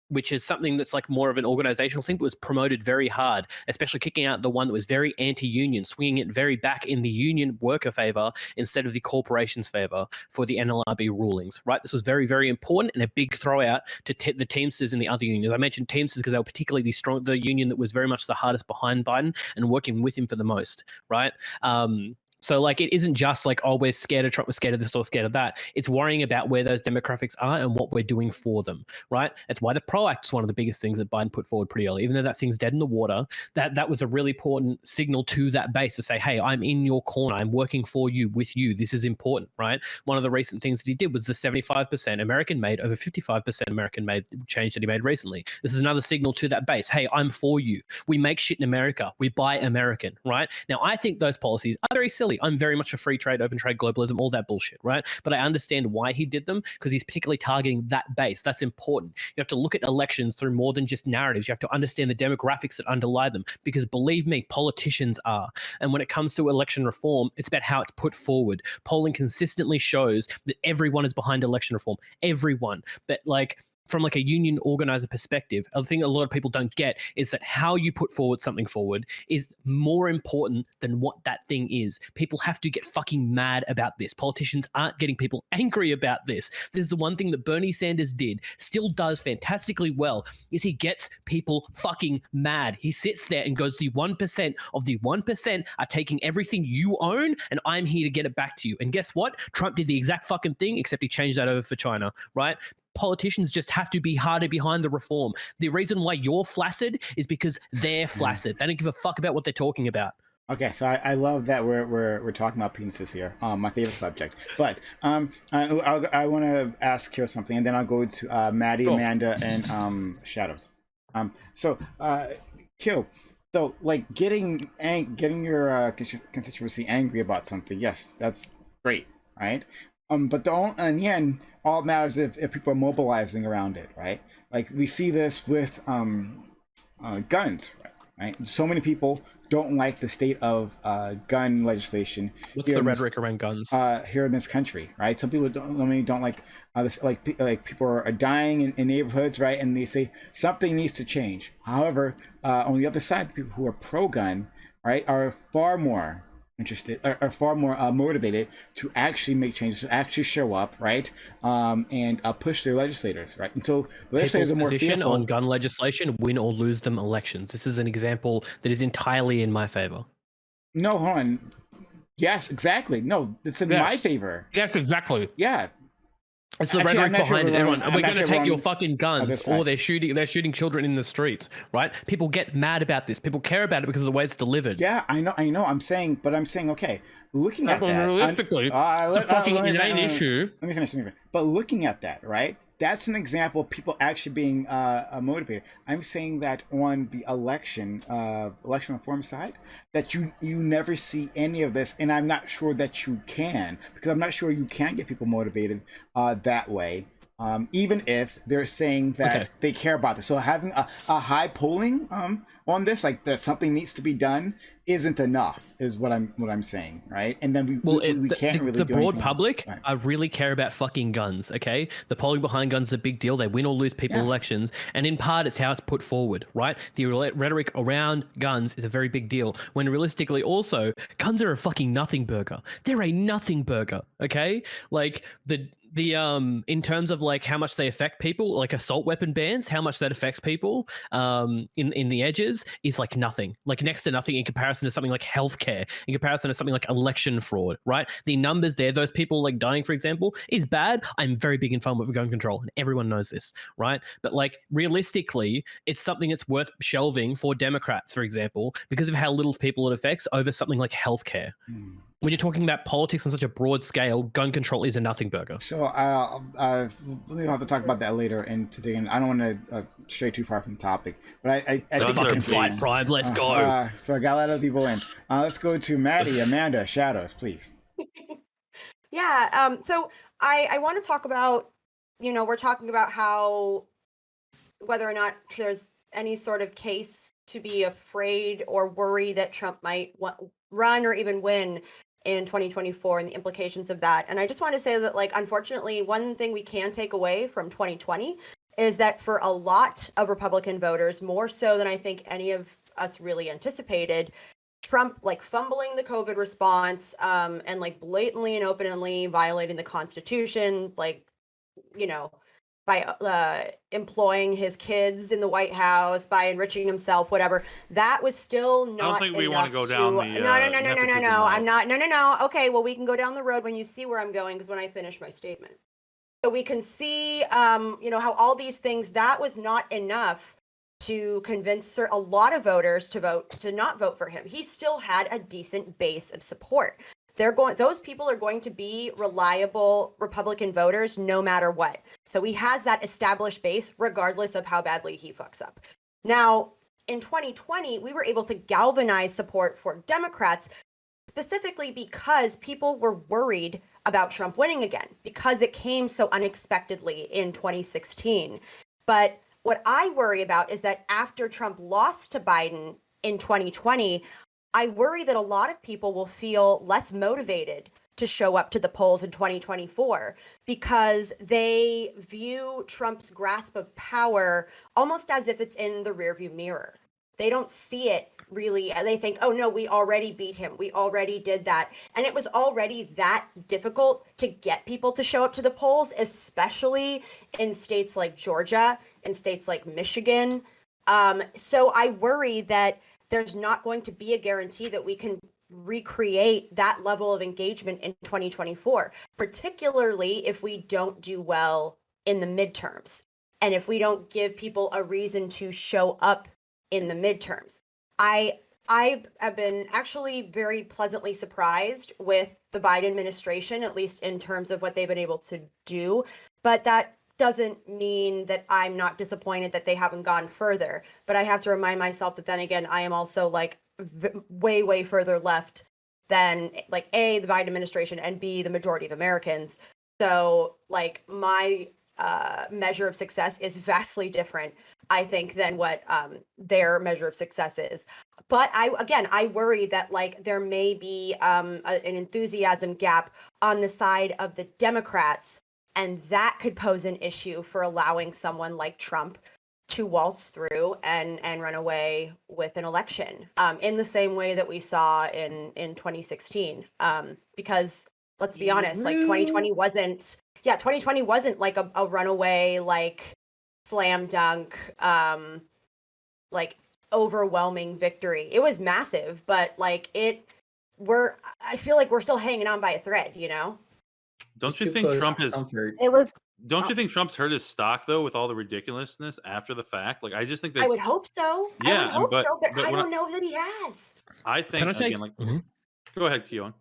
which is something that's like more of an organizational thing, but was promoted very hard, especially kicking out the one that was very anti-union, swinging it very back in the union worker favor instead of the corporation's favor for the NLRB rulings, right? This was very, very important and a big throw out to the Teamsters and the other unions. I mentioned Teamsters because they were particularly the union that was very much the hardest behind Biden and working with him for the most, right? So like it isn't just like, oh, we're scared of Trump, we're scared of this or scared of that. It's worrying about where those demographics are and what we're doing for them, right? That's why the PRO Act is one of the biggest things that Biden put forward pretty early. Even though that thing's dead in the water, that was a really important signal to that base to say, hey, I'm in your corner. I'm working for you, with you. This is important, right? One of the recent things that he did was the 75% American-made over 55% American-made change that he made recently. This is another signal to that base. Hey, I'm for you. We make shit in America. We buy American, right? Now, I think those policies are very silly. I'm very much for free trade, open trade, globalism, all that bullshit, right? But I understand why he did them because he's particularly targeting that base. That's important. You have to look at elections through more than just narratives. You have to understand the demographics that underlie them because believe me, politicians are. And when it comes to election reform, it's about how it's put forward. Polling consistently shows that everyone is behind election reform. Everyone. But like, from like a union organizer perspective, the thing a lot of people don't get is that how you put something forward is more important than what that thing is. People have to get fucking mad about this. Politicians aren't getting people angry about this. This is the one thing that Bernie Sanders still does fantastically well, is he gets people fucking mad. He sits there and goes, the 1% of the 1% are taking everything you own and I'm here to get it back to you. And guess what? Trump did the exact fucking thing, except he changed that over for China, right? Politicians just have to be harder behind the reform. The reason why you're flaccid is because they're flaccid. They don't give a fuck about what they're talking about. Okay, so I love that we're talking about penises here. My favorite subject. But I want to ask Q something, and then I'll go to Maddie, Cool. Amanda, and Shadows. So Q, so like getting your constituency angry about something, yes, that's great, right? But in the end, all it matters if people are mobilizing around it, right? Like we see this with guns, right? So many people don't like the state of gun legislation. What's the rhetoric around guns? Here in this country, right? Some people don't like this, like people are dying in neighborhoods, right? And they say something needs to change. However, on the other side, the people who are pro-gun, right, are far more interested, are far more motivated to actually make changes, to actually show up, right, and push their legislators, right? And so the legislators are more position fearful on gun legislation, win or lose them elections. This is an example that is entirely in my favor. No, hold on. Yes, exactly. No, it's in my favor. Yes, exactly. Yeah. It's the Actually, rhetoric behind it. Everyone, we're going to take your fucking guns, or they're shooting children in the streets, right? People get mad about this. People care about it because of the way it's delivered. Yeah, I know. I'm saying, okay, looking at that, realistically, it's a fucking inane issue. Let me finish. But looking at that, right? That's an example of people actually being motivated. I'm saying that on the election reform side, that you never see any of this, and I'm not sure that you can, because I'm not sure you can get people motivated that way. Even if they're saying that they care about this. So having a high polling on this, like that something needs to be done, isn't enough, is what I'm saying, right? And then we can't really the do broad anything public. else. Right. I really care about fucking guns. Okay, the polling behind guns is a big deal. They win or lose people elections, and in part, it's how it's put forward, right? The rhetoric around guns is a very big deal. When realistically, also, guns are a fucking nothing burger. They're a nothing burger. Okay, like the in terms of like how much they affect people, like assault weapon bans, how much that affects people in the edges is like nothing, like next to nothing in comparison to something like healthcare, in comparison to something like election fraud, right? The numbers there, those people like dying, for example, is bad. I'm very big in fun with gun control, and everyone knows this, right? But like realistically, it's something that's worth shelving for Democrats, for example, because of how little people it affects over something like healthcare. When you're talking about politics on such a broad scale, gun control is a nothing burger. So we'll have to talk about that later in today, and I don't want to stray too far from the topic, but I let's fucking fight, Prime. Let's go. So I got a lot of people in. Let's go to Maddie, Amanda, Shadows, please. Yeah. So I want to talk about, we're talking about how whether or not there's any sort of case to be afraid or worry that Trump might run or even win in 2024 and the implications of that. And I just want to say that, like, unfortunately, one thing we can take away from 2020 is that for a lot of Republican voters, more so than I think any of us really anticipated, Trump like fumbling the COVID response and like blatantly and openly violating the Constitution, like, by employing his kids in the White House, by enriching himself, whatever, that was still not. I don't think we want to go down the. No. I'm not. No. Okay, well, we can go down the road when you see where I'm going, because when I finish my statement, so we can see, how all these things, that was not enough to convince a lot of voters to not vote for him. He still had a decent base of support. Those people are going to be reliable Republican voters no matter what. So he has that established base regardless of how badly he fucks up. Now, in 2020, we were able to galvanize support for Democrats specifically because people were worried about Trump winning again, because it came so unexpectedly in 2016. But what I worry about is that after Trump lost to Biden in 2020, I worry that a lot of people will feel less motivated to show up to the polls in 2024 because they view Trump's grasp of power almost as if it's in the rearview mirror. They don't see it really. They think, oh no, we already beat him. We already did that. And it was already that difficult to get people to show up to the polls, especially in states like Georgia, in states like Michigan. So I worry that there's not going to be a guarantee that we can recreate that level of engagement in 2024, particularly if we don't do well in the midterms and if we don't give people a reason to show up in the midterms. I have been actually very pleasantly surprised with the Biden administration, at least in terms of what they've been able to do, but that doesn't mean that I'm not disappointed that they haven't gone further. But I have to remind myself that then again, I am also like way further left than like A, the Biden administration, and B, the majority of Americans. So like my measure of success is vastly different, I think, than what their measure of success is. But I worry that like there may be an enthusiasm gap on the side of the Democrats, and that could pose an issue for allowing someone like Trump to waltz through and run away with an election in the same way that we saw in 2016. Because let's be honest, like 2020 wasn't like a runaway, like slam dunk, like overwhelming victory. It was massive, but like I feel like we're still hanging on by a thread, Don't you think Trump is? It was. Don't you think Trump's hurt his stock though with all the ridiculousness after the fact? Like I just think that I would hope so. Yeah, I would hope but so, but I don't know that he has. I think Can I take- again, like, go ahead, Keon.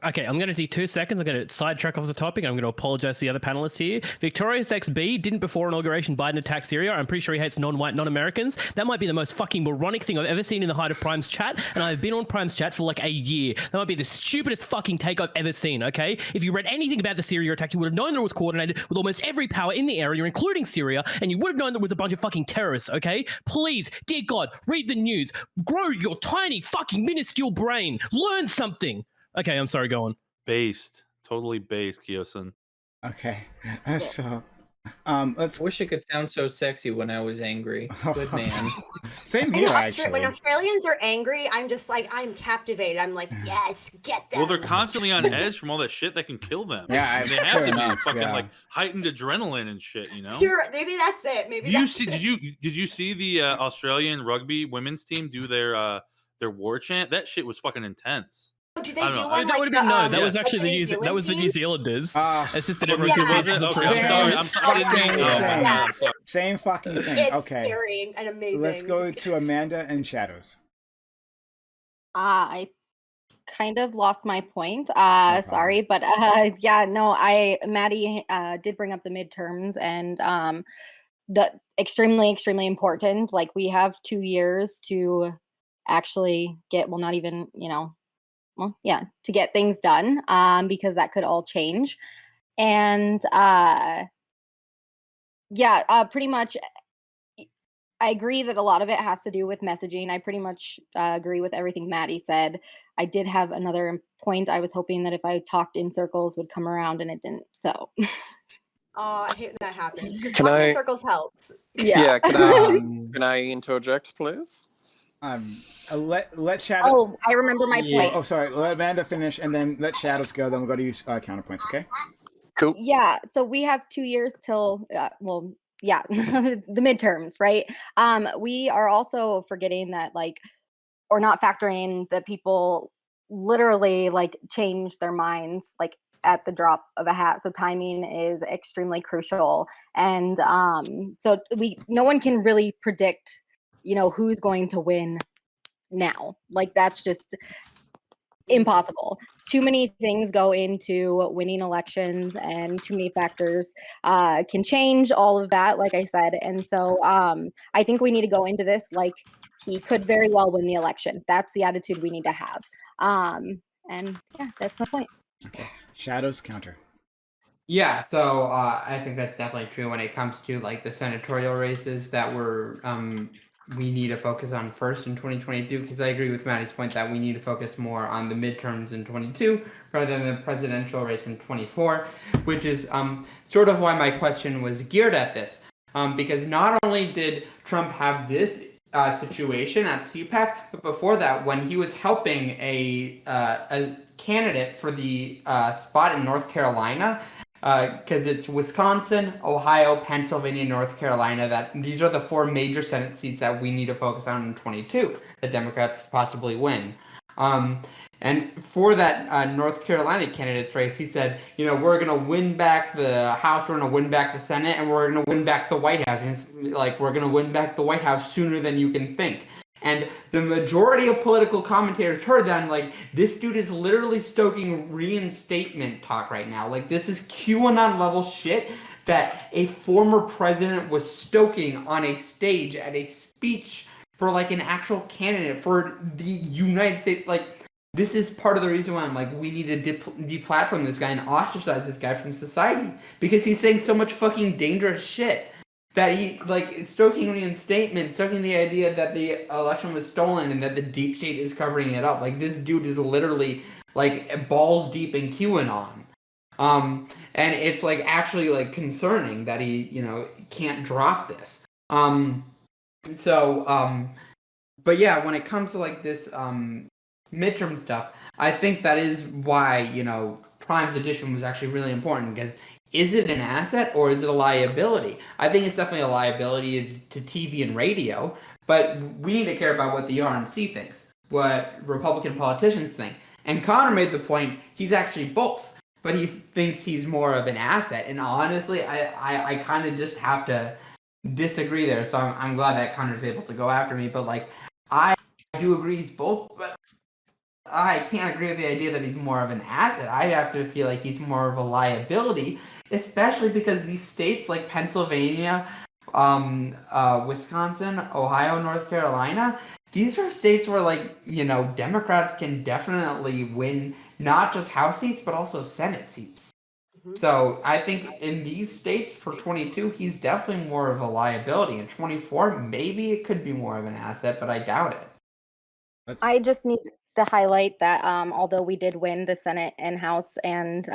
Okay, I'm going to do 2 seconds. I'm going to sidetrack off the topic. I'm going to apologize to the other panelists here. Victorious XB didn't before inauguration Biden attack Syria. I'm pretty sure he hates non-white, non-Americans. That might be the most fucking moronic thing I've ever seen in the height of Prime's chat, and I've been on Prime's chat for like a year. That might be the stupidest fucking take I've ever seen, okay? If you read anything about the Syria attack, you would have known that it was coordinated with almost every power in the area, including Syria, and you would have known there was a bunch of fucking terrorists, okay? Please, dear God, read the news. Grow your tiny fucking minuscule brain. Learn something. Okay, I'm sorry, go on. Totally based, Kyosin. Okay, so Let's. I wish it could sound so sexy when I was angry. Good man. Same I here, know, actually. when Australians are angry, I'm just like, I'm captivated. I'm like, yes, get them. Well, they're constantly on edge from all that shit that can kill them. Yeah, And they have fair to enough, be fucking yeah. like heightened adrenaline and shit, you know? Maybe that's it. Maybe Do you that's see? it. Did you see the Australian rugby women's team do their war chant? That shit was fucking intense. Do I they don't do know. one that like would have the been that was yes. actually like the that was the New Zealanders. It's just that Oh, everyone was converts it? to the Okay, French. I'm sorry. Same Oh, thing. my Yeah, bad. Fuck. Same fucking thing. It's Okay. scary and amazing. Let's go to Amanda and Shadows. I kind of lost my point. problem. Sorry, but yeah, no, Maddie did bring up the midterms and the extremely important. Like we have 2 years to actually get, well, not even, well, yeah, to get things done, because that could all change. And yeah, pretty much I agree that a lot of it has to do with messaging. I pretty much agree with everything Maddie said. I did have another point. I was hoping that if I talked in circles would come around, and it didn't. So Oh, I hate when that happens because Can talking I- in circles helps. Yeah, can I interject, please? Let Shadows. Oh, I remember my point. Oh, sorry. Let Amanda finish, and then let Shadows go. Then we'll go to use counterpoints. Okay. Cool. Yeah, so we have 2 years till well, yeah, the midterms, right? We are also forgetting that, like, or not factoring that people literally like change their minds like at the drop of a hat. So timing is extremely crucial, and so no one can really predict, who's going to win now. Like that's just impossible. Too many things go into winning elections, and too many factors can change all of that, like I said. And so I think we need to go into this like he could very well win the election. That's the attitude we need to have. And yeah, that's my point. Okay. Shadows counter. Yeah, so I think that's definitely true when it comes to like the senatorial races that we need to focus on first in 2022, because I agree with Maddie's point that we need to focus more on the midterms in 22 rather than the presidential race in 24, which is sort of why my question was geared at this, because not only did Trump have this situation at CPAC, but before that, when he was helping a candidate for the spot in North Carolina, because it's Wisconsin, Ohio, Pennsylvania, North Carolina, these are the 4 major Senate seats that we need to focus on in 22 that Democrats could possibly win. And for that North Carolina candidate's race, he said, we're going to win back the House, we're going to win back the Senate, and we're going to win back the White House. And it's like, we're going to win back the White House sooner than you can think. And the majority of political commentators heard that and like, this dude is literally stoking reinstatement talk right now. Like, this is QAnon level shit that a former president was stoking on a stage at a speech for like an actual candidate for the United States. Like, this is part of the reason why I'm like, we need to deplatform this guy and ostracize this guy from society, because he's saying so much fucking dangerous shit. That he, like, stoking reinstatement, stoking the idea that the election was stolen and that the deep state is covering it up. Like, this dude is literally, like, balls deep in QAnon. And it's, like, actually, like, concerning that he, can't drop this. But yeah, when it comes to, like, this midterm stuff, I think that is why, Prime's edition was actually really important, because is it an asset or is it a liability? I think it's definitely a liability to TV and radio, but we need to care about what the RNC thinks, what Republican politicians think. And Connor made the point, he's actually both, but he thinks he's more of an asset. And honestly, I kind of just have to disagree there. So I'm glad that Connor's able to go after me, but like, I do agree he's both, but I can't agree with the idea that he's more of an asset. I have to feel like he's more of a liability, especially because these states like Pennsylvania, Wisconsin, Ohio, North Carolina, these are states where, like, Democrats can definitely win not just House seats, but also Senate seats. Mm-hmm. So I think in these states for 22, he's definitely more of a liability. In 24, maybe it could be more of an asset, but I doubt it. I just need to highlight that although we did win the Senate and House and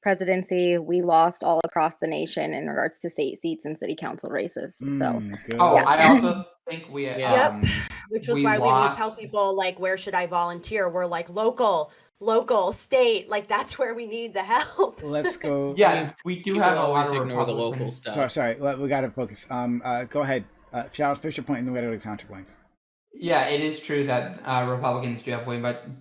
presidency, we lost all across the nation in regards to state seats and city council races. So, Good. Oh, Yeah. I also think we Yep. Which was we why we didn't tell lost- people like where should I volunteer. We're like local, state. Like that's where we need the help. Let's go. Yeah, we do People have a lot always of ignore the Republican- local stuff. Sorry. We got to focus. Go ahead. Shout out Fisher Point and then we got to go to Counterpoints. Yeah, it is true that Republicans do have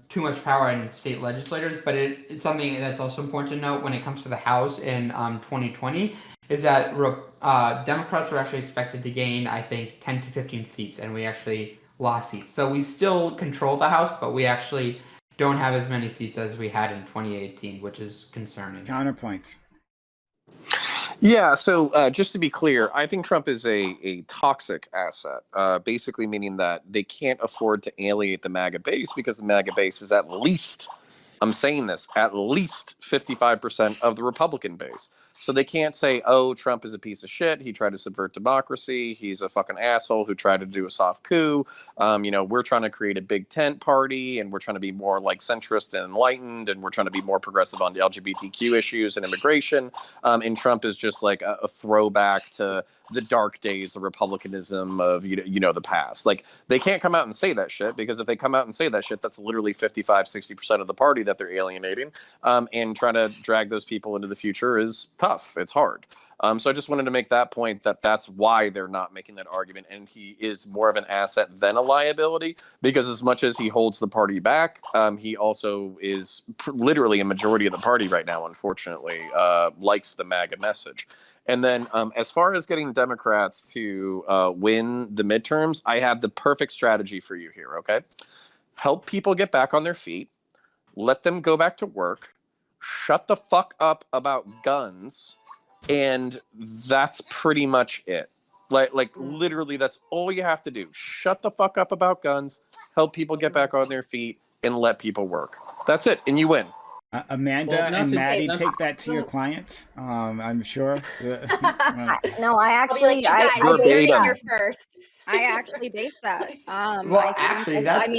too much power in state legislators, but it's something that's also important to note when it comes to the House in 2020 is that Democrats were actually expected to gain, I think, 10 to 15 seats, and we actually lost seats. So we still control the House, but we actually don't have as many seats as we had in 2018, which is concerning. Counterpoints. Yeah, so just to be clear, I think Trump is a toxic asset, basically meaning that they can't afford to alienate the MAGA base because the MAGA base is at least, I'm saying this, at least 55% of the Republican base. So they can't say, oh, Trump is a piece of shit. He tried to subvert democracy. He's a fucking asshole who tried to do a soft coup. We're trying to create a big tent party and we're trying to be more like centrist and enlightened and we're trying to be more progressive on the LGBTQ issues and immigration. And Trump is just like a throwback to the dark days of republicanism of, the past. Like they can't come out and say that shit because if they come out and say that shit, that's literally 55-60% of the party that they're alienating. And trying to drag those people into the future is tough. It's hard. So I just wanted to make that point that that's why they're not making that argument. And he is more of an asset than a liability because as much as he holds the party back, he also is literally a majority of the party right now, unfortunately, likes the MAGA message. And then as far as getting Democrats to win the midterms, I have the perfect strategy for you here, okay? Help people get back on their feet. Let them go back to work. Shut the fuck up about guns, and that's pretty much it. Like literally, that's all you have to do. Shut the fuck up about guns, help people get back on their feet, and let people work. That's it, and you win. Amanda and Maddie, take that to your clients. I'm sure. No, I I'll be like, actually, you guys, I you're Verbatim. getting here first. I actually base that. Well, actually, that's.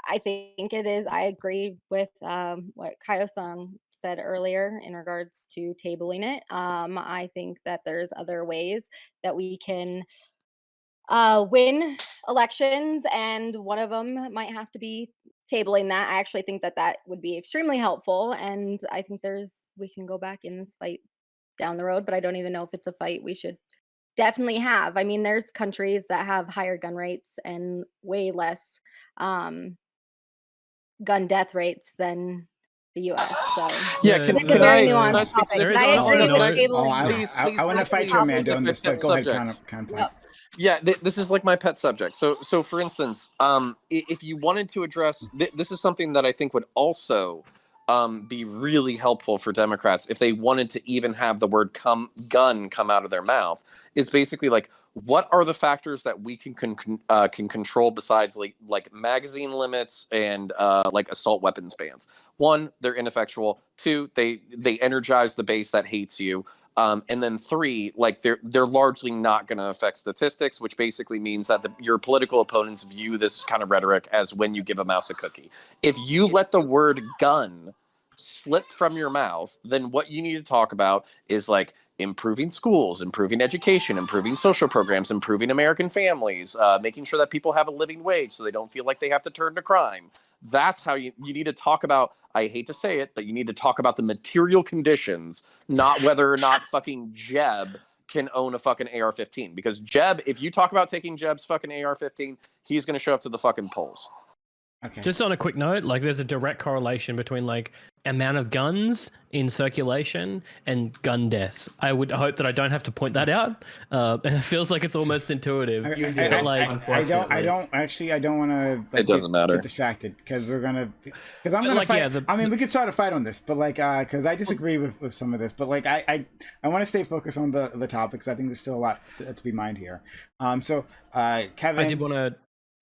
I think it is. I agree with what Kaio-san said earlier in regards to tabling it. I think that there's other ways that we can win elections, and one of them might have to be tabling that. I actually think that that would be extremely helpful, and I think we can go back in this fight down the road, but I don't even know if it's a fight we should definitely have. I mean, there's countries that have higher gun rates and way less gun death rates than the U.S. So Yeah, it's a very nuanced speak to topic. this? But I agree with tabling. I want to fight you, Amanda, on this, but go ahead, Counterpoint. Yep. Yeah, this is like my pet subject. So for instance, if you wanted to address, this is something that I think would also be really helpful for Democrats if they wanted to even have the word gun come out of their mouth, is basically like, what are the factors that we can control besides like magazine limits and like assault weapons bans? One, they're ineffectual. Two, they energize the base that hates you. And then three, like they're largely not going to affect statistics, which basically means that your political opponents view this kind of rhetoric as when you give a mouse a cookie. If you let the word gun slip from your mouth, then what you need to talk about is like improving schools, improving education, improving social programs, improving American families, making sure that people have a living wage so they don't feel like they have to turn to crime. That's how you need to talk about, I hate to say it, but you need to talk about the material conditions, not whether or not fucking Jeb can own a fucking AR-15. Because Jeb, if you talk about taking Jeb's fucking AR-15, he's going to show up to the fucking polls. Okay. Just on a quick note, like there's a direct correlation between like amount of guns in circulation and gun deaths. I would hope that I don't have to point that out. It feels like it's almost intuitive. I don't want to. It doesn't matter. Get distracted because I'm gonna fight. Yeah, I mean, we could start a fight on this, but because I disagree with some of this, but I want to stay focused on the topics. I think there's still a lot to be mined here. Kevin, I did want to.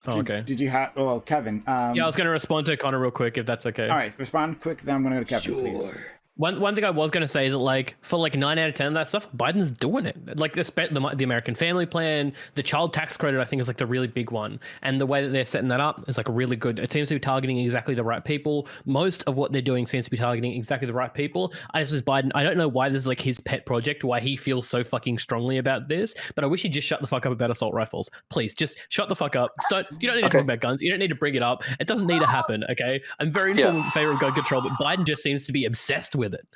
Oh, okay. Did you have? Well, Kevin. Yeah, I was going to respond to Connor real quick, if that's okay. All right, respond quick. Then I'm going to go to Kevin, please. One thing I was going to say is that, like, for like 9 out of 10 of that stuff, Biden's doing it. Like the American Family Plan, the child tax credit, I think is like the really big one, and the way that they're setting that up is like really good. It seems to be targeting exactly the right people. Most of what they're doing seems to be targeting exactly the right people. As Biden, I don't know why this is like his pet project, why he feels so fucking strongly about this, but I wish he'd just shut the fuck up about assault rifles. Please, just shut the fuck up. You don't need to talk about guns. You don't need to bring it up. It doesn't need to happen. Okay, I'm very in favor of gun control, but Biden just seems to be obsessed with it.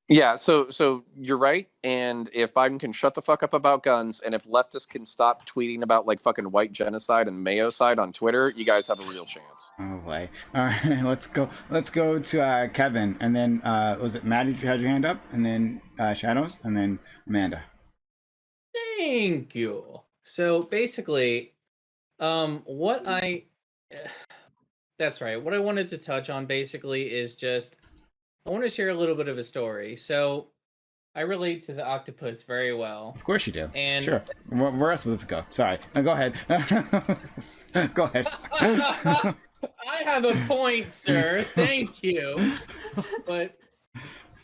Yeah, so you're right, and if Biden can shut the fuck up about guns, and if leftists can stop tweeting about like fucking white genocide and Mayocide on Twitter, you guys have a real chance. Oh boy! All right, let's go to Kevin, and then was it Maddie? You had your hand up, and then Shadows, and then Amanda. Thank you. So basically, that's right. What I wanted to touch on basically is just I want to share a little bit of a story. So I relate to the octopus very well. Of course you do. And sure. Where else would this go? Sorry. No, go ahead. Go ahead. I have a point, sir. Thank you. But,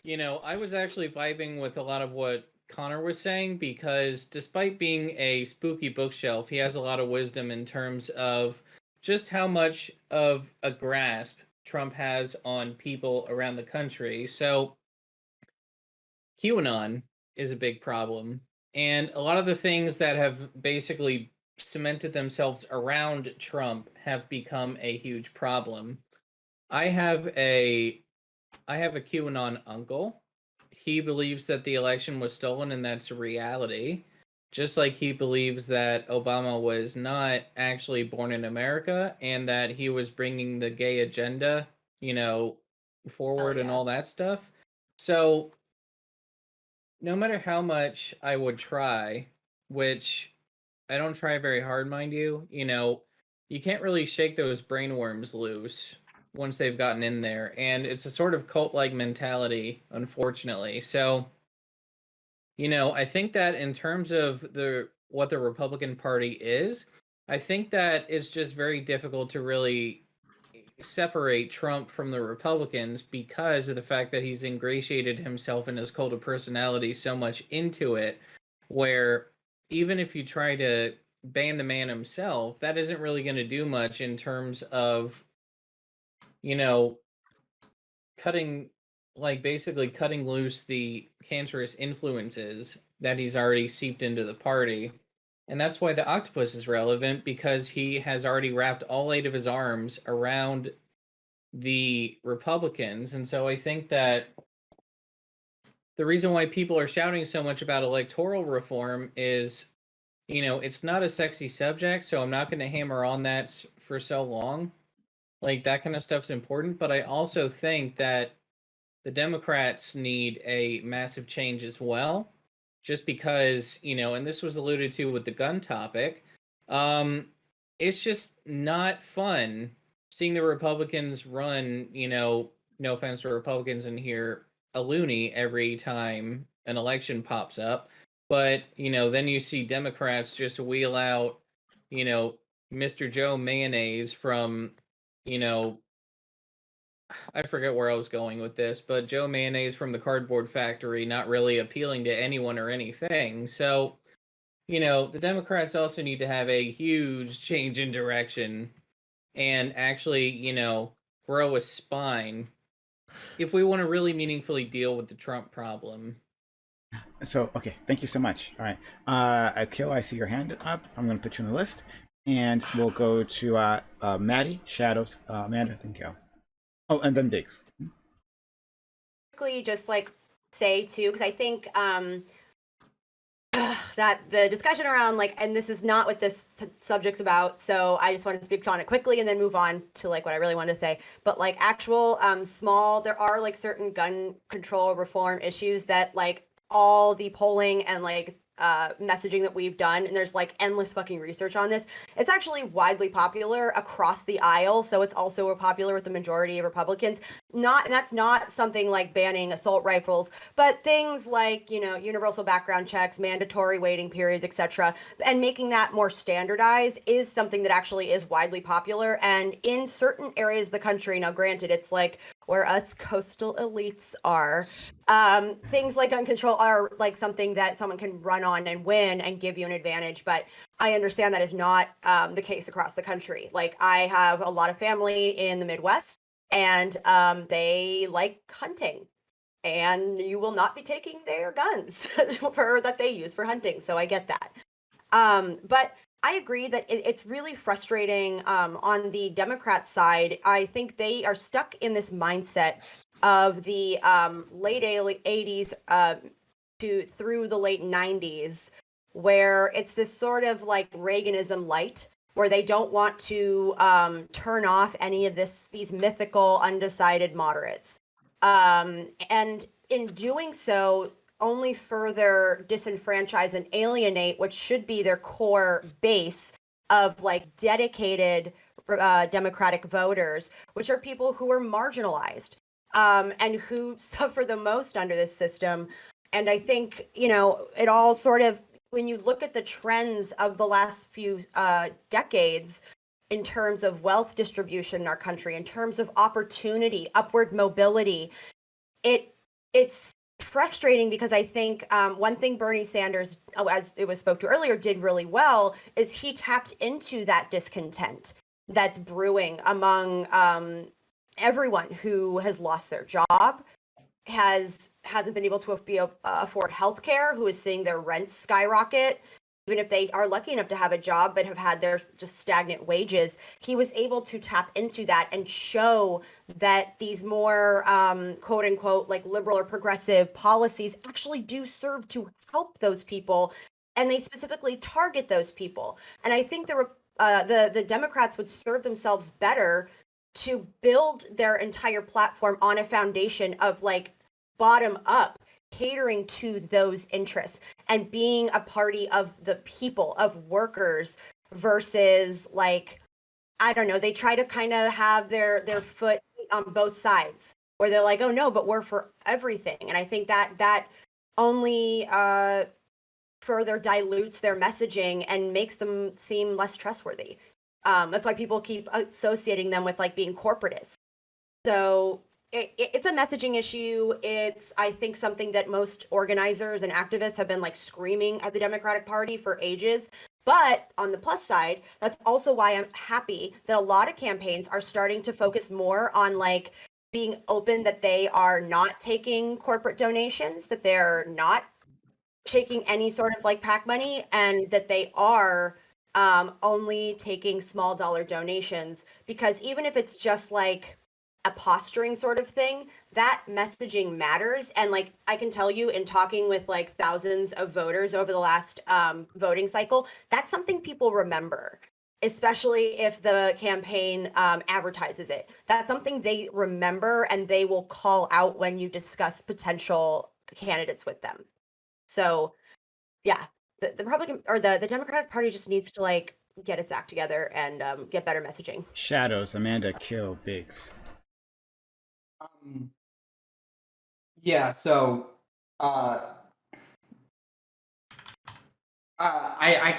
I was actually vibing with a lot of what Connor was saying, because despite being a spooky bookshelf, he has a lot of wisdom in terms of just how much of a grasp Trump has on people around the country. So QAnon is a big problem. And a lot of the things that have basically cemented themselves around Trump have become a huge problem. I have a QAnon uncle. He believes that the election was stolen, and that's a reality. Just like he believes that Obama was not actually born in America, and that he was bringing the gay agenda, forward and all that stuff. So no matter how much I would try, which I don't try very hard, mind you, you can't really shake those brainworms loose once they've gotten in there. And it's a sort of cult-like mentality, unfortunately. So, I think that in terms of what the Republican Party is, I think that it's just very difficult to really separate Trump from the Republicans because of the fact that he's ingratiated himself and his cult of personality so much into it, where even if you try to ban the man himself, that isn't really going to do much in terms of, basically cutting loose the cancerous influences that he's already seeped into the party. And that's why the octopus is relevant, because he has already wrapped all 8 of his arms around the Republicans. And so I think that the reason why people are shouting so much about electoral reform is, it's not a sexy subject, so I'm not going to hammer on that for so long. Like, that kind of stuff's important. But I also think that the Democrats need a massive change as well. Just because, and this was alluded to with the gun topic, it's just not fun seeing the Republicans run, no offense to Republicans in here, a loony every time an election pops up. But, then you see Democrats just wheel out, Mr. Joe Mayonnaise from, I forget where I was going with this, but Joe Mayonnaise from the cardboard factory, not really appealing to anyone or anything. So, the Democrats also need to have a huge change in direction and actually, grow a spine if we want to really meaningfully deal with the Trump problem. So, okay, thank you so much. All right. Akil, I see your hand up. I'm going to put you on the list. And we'll go to Maddie, Shadows, Amanda, thank you. Oh, and then Biggs. Quickly, just say too, because I think that the discussion around and this is not what this subject's about, so I just want to speak on it quickly and then move on to what I really want to say. But actual small, there are certain gun control reform issues that all the polling and messaging that we've done, and there's endless fucking research on this. It's actually widely popular across the aisle, so it's also popular with the majority of Republicans. And that's not something like banning assault rifles, but things like universal background checks, mandatory waiting periods, etc., and making that more standardized is something that actually is widely popular. And in certain areas of the country, now granted, it's where us coastal elites are. Things like gun control are like something that someone can run on and win and give you an advantage. But I understand that is not the case across the country. Like, I have a lot of family in the Midwest, and they like hunting. And you will not be taking their guns that they use for hunting. So I get that. But I agree that it's really frustrating on the Democrat side. I think they are stuck in this mindset of the late 80s through the late 90s, where it's this sort of like Reaganism light, where they don't want to turn off any of these mythical undecided moderates. And in doing so, only further disenfranchise and alienate what should be their core base of like dedicated Democratic voters, which are people who are marginalized and who suffer the most under this system. And I think, it all sort of, when you look at the trends of the last few decades, in terms of wealth distribution in our country, in terms of opportunity, upward mobility, it's frustrating, because I think one thing Bernie Sanders, as it was spoke to earlier, did really well is he tapped into that discontent that's brewing among everyone who has lost their job, hasn't been able to afford healthcare, who is seeing their rents skyrocket, even if they are lucky enough to have a job but have had their just stagnant wages. He was able to tap into that and show that these more quote unquote like liberal or progressive policies actually do serve to help those people, and they specifically target those people. And I think the Democrats would serve themselves better to build their entire platform on a foundation of like bottom up, catering to those interests and being a party of the people, of workers, versus like, I don't know, they try to kind of have their foot on both sides, where they're like, oh no, but we're for everything. And I think that only further dilutes their messaging and makes them seem less trustworthy. That's why people keep associating them with like being corporatist. So it's a messaging issue. It's, I think, something that most organizers and activists have been like screaming at the Democratic Party for ages. But on the plus side, that's also why I'm happy that a lot of campaigns are starting to focus more on like being open, that they are not taking corporate donations, that they're not taking any sort of like PAC money, and that they are only taking small dollar donations. Because even if it's just like a posturing sort of thing, that messaging matters. And like, I can tell you, in talking with like thousands of voters over the last voting cycle, that's something people remember, especially if the campaign advertises it. That's something they remember, and they will call out when you discuss potential candidates with them. So yeah, the Republican or the Democratic Party just needs to like get its act together and get better messaging. Shadows, Amanda, kill Biggs. Yeah, so I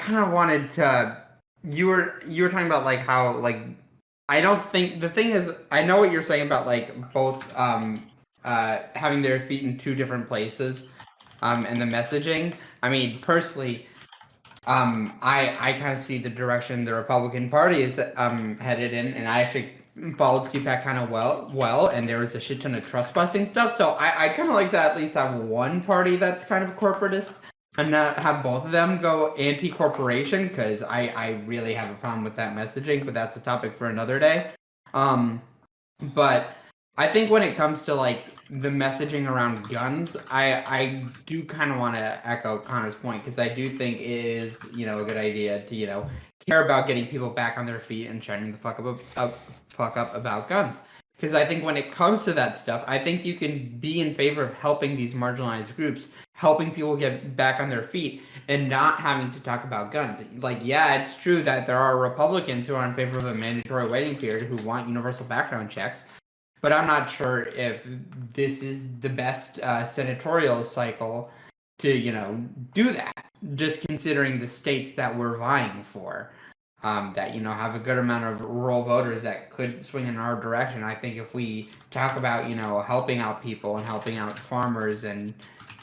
kind of wanted to, you were talking about like how like, I don't think, the thing is, I know what you're saying about like both having their feet in two different places and the messaging. I mean, personally, I kind of see the direction the Republican Party is headed in, and I actually followed CPAC kind of well, and there was a shit ton of trust busting stuff. So I kind of like to at least have one party that's kind of corporatist, and not have both of them go anti-corporation, because I really have a problem with that messaging, but that's a topic for another day. But I think when it comes to like the messaging around guns, I do kind of want to echo Connor's point, because I do think it is, a good idea to, care about getting people back on their feet and shutting the fuck up about guns. Because I think when it comes to that stuff, I think you can be in favor of helping these marginalized groups, helping people get back on their feet, and not having to talk about guns. Like, yeah, it's true that there are Republicans who are in favor of a mandatory waiting period, who want universal background checks. But I'm not sure if this is the best senatorial cycle to, do that, just considering the states that we're vying for. that have a good amount of rural voters that could swing in our direction. I think if we talk about helping out people and helping out farmers and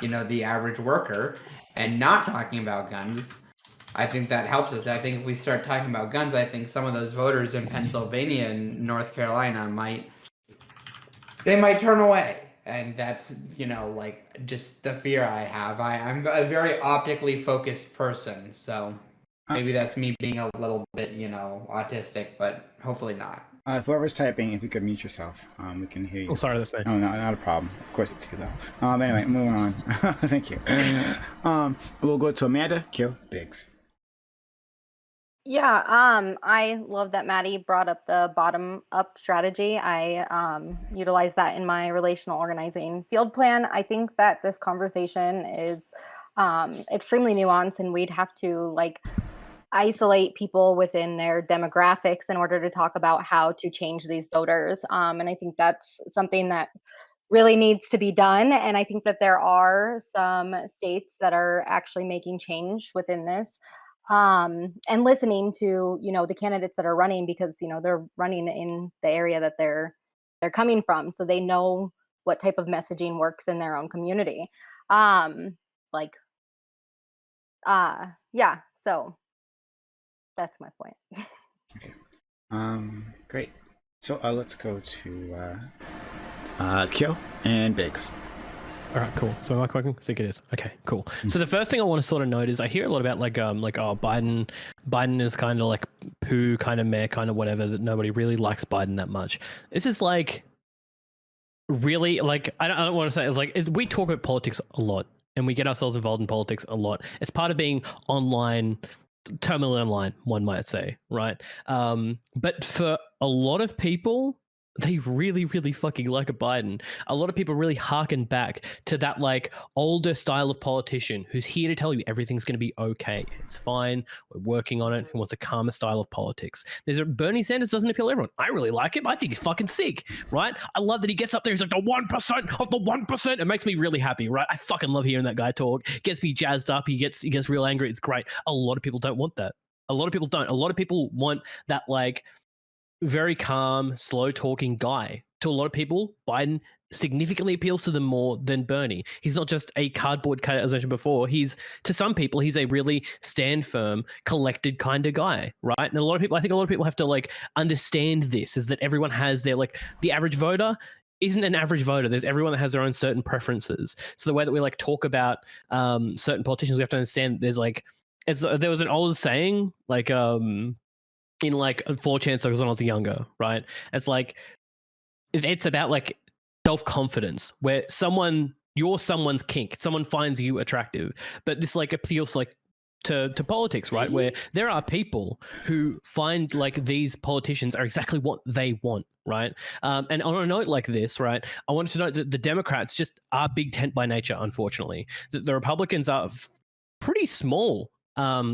the average worker, and not talking about guns, I think that helps us. I think if we start talking about guns, I think some of those voters in Pennsylvania and North Carolina might turn away. And that's, like just the fear I have. I'm a very optically focused person. So maybe that's me being a little bit, autistic, but hopefully not. Whoever's typing, if you could mute yourself, we can hear you. Oh, sorry, that's me. Oh, no, not a problem. Of course it's you, though. Anyway, moving on. Thank you. We'll go to Amanda, Kill, Biggs. Yeah, I love that Maddie brought up the bottom-up strategy. I utilize that in my relational organizing field plan. I think that this conversation is extremely nuanced, and we'd have to isolate people within their demographics in order to talk about how to change these voters. And I think that's something that really needs to be done. And I think that there are some states that are actually making change within this. And listening to the candidates that are running, because they're running in the area that they're coming from, so they know what type of messaging works in their own community. Yeah, so that's my point. Okay. Great. So let's go to Kyo and Biggs. All right, cool. So am I quoting? I think it is. Okay, cool. So the first thing I want to sort of note is I hear a lot about Biden is kind of like poo, kind of meh, kind of whatever, that nobody really likes Biden that much. This is really I don't want to say we talk about politics a lot and we get ourselves involved in politics a lot. It's part of being online, terminally online, one might say, right? But for a lot of people, they really, really fucking like a Biden. A lot of people really harken back to that older style of politician who's here to tell you everything's going to be okay. It's fine. We're working on it. Who wants a calmer style of politics? Bernie Sanders doesn't appeal to everyone. I really like him. I think he's fucking sick, right? I love that he gets up there. He's like the 1% of the 1%. It makes me really happy, right? I fucking love hearing that guy talk. Gets me jazzed up. He gets real angry. It's great. A lot of people don't want that. A lot of people don't. A lot of people want that very calm, slow-talking guy. To a lot of people, Biden significantly appeals to them more than Bernie. He's not just a cardboard cutter, as I mentioned before. To some people, he's a really stand firm, collected kind of guy, right? And I think a lot of people have to understand this, is that everyone has their the average voter isn't an average voter. There's everyone that has their own certain preferences. So the way that we talk about certain politicians, we have to understand there's there was an old saying in 4chan circles when I was younger, right? It's it's about self-confidence, where you're someone's kink, someone finds you attractive, but this appeals to politics, right? Where there are people who find these politicians are exactly what they want, right? And on a note like this, right, I wanted to note that the Democrats just are big tent by nature, unfortunately. The Republicans are pretty small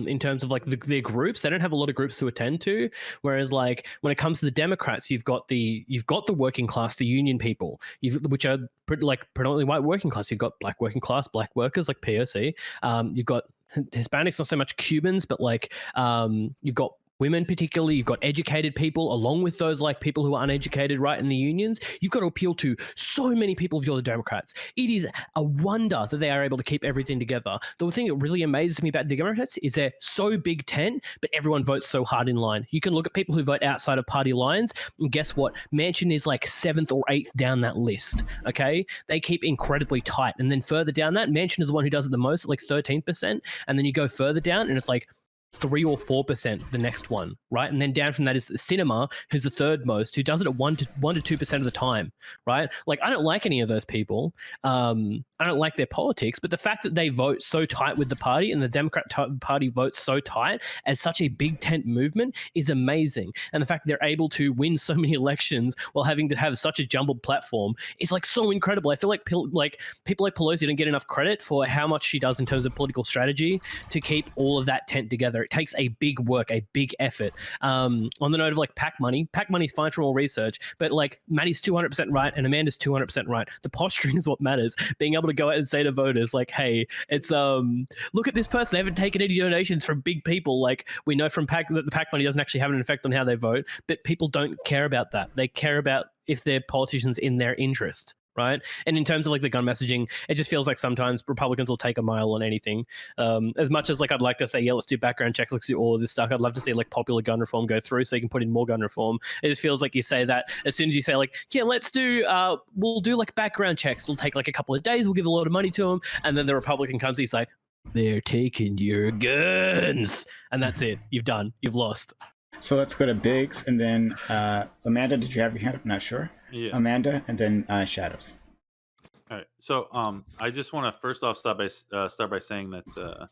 in terms of their groups. They don't have a lot of groups to attend to, whereas when it comes to the Democrats, you've got the working class, the union people, which are predominantly white working class. You've got black working class, black workers like POC. You've got Hispanics, not so much Cubans, but you've got women particularly, you've got educated people along with those people who are uneducated, right, in the unions. You've got to appeal to so many people if you're the Democrats. It is a wonder that they are able to keep everything together. The thing that really amazes me about the Democrats is they're so big tent, but everyone votes so hard in line. You can look at people who vote outside of party lines, and guess what? Manchin is 7th or 8th down that list, okay? They keep incredibly tight. And then further down that, Manchin is the one who does it the most, 13%. And then you go further down, and it's 3 or 4% the next one, right? And then down from that is Cinema, who's the third most, who does it at 1 to 2% of the time, right? I don't like any of those people. I don't like their politics, but the fact that they vote so tight with the party and the Democrat Party votes so tight as such a big tent movement is amazing. And the fact that they're able to win so many elections while having to have such a jumbled platform is so incredible. I feel people like Pelosi don't get enough credit for how much she does in terms of political strategy to keep all of that tent together. It takes a big work, a big effort. On the note of PAC money is fine from all research, but Maddie's 200% right and Amanda's 200% right. The posturing is what matters. Being able to go out and say to voters, like, hey, it's look at this person. They haven't taken any donations from big people. Like, we know from PAC that the PAC money doesn't actually have an effect on how they vote, but people don't care about that. They care about if they're politicians in their interest. Right. And in terms of like the gun messaging, it just feels like sometimes Republicans will take a mile on anything. As much as like I'd like to say, yeah, let's do background checks, let's do all of this stuff. I'd love to see like popular gun reform go through so you can put in more gun reform. It just feels like you say that as soon as you say like, yeah, let's do, we'll do like background checks. It'll take like a couple of days. We'll give a lot of money to them. And then the Republican comes, he's like, they're taking your guns. And that's it. You've done. You've lost. So let's go to Biggs, and then Amanda, did you have your hand up? I'm not sure. Yeah. Amanda, and then Shadows. All right. So I just want to first off start by saying that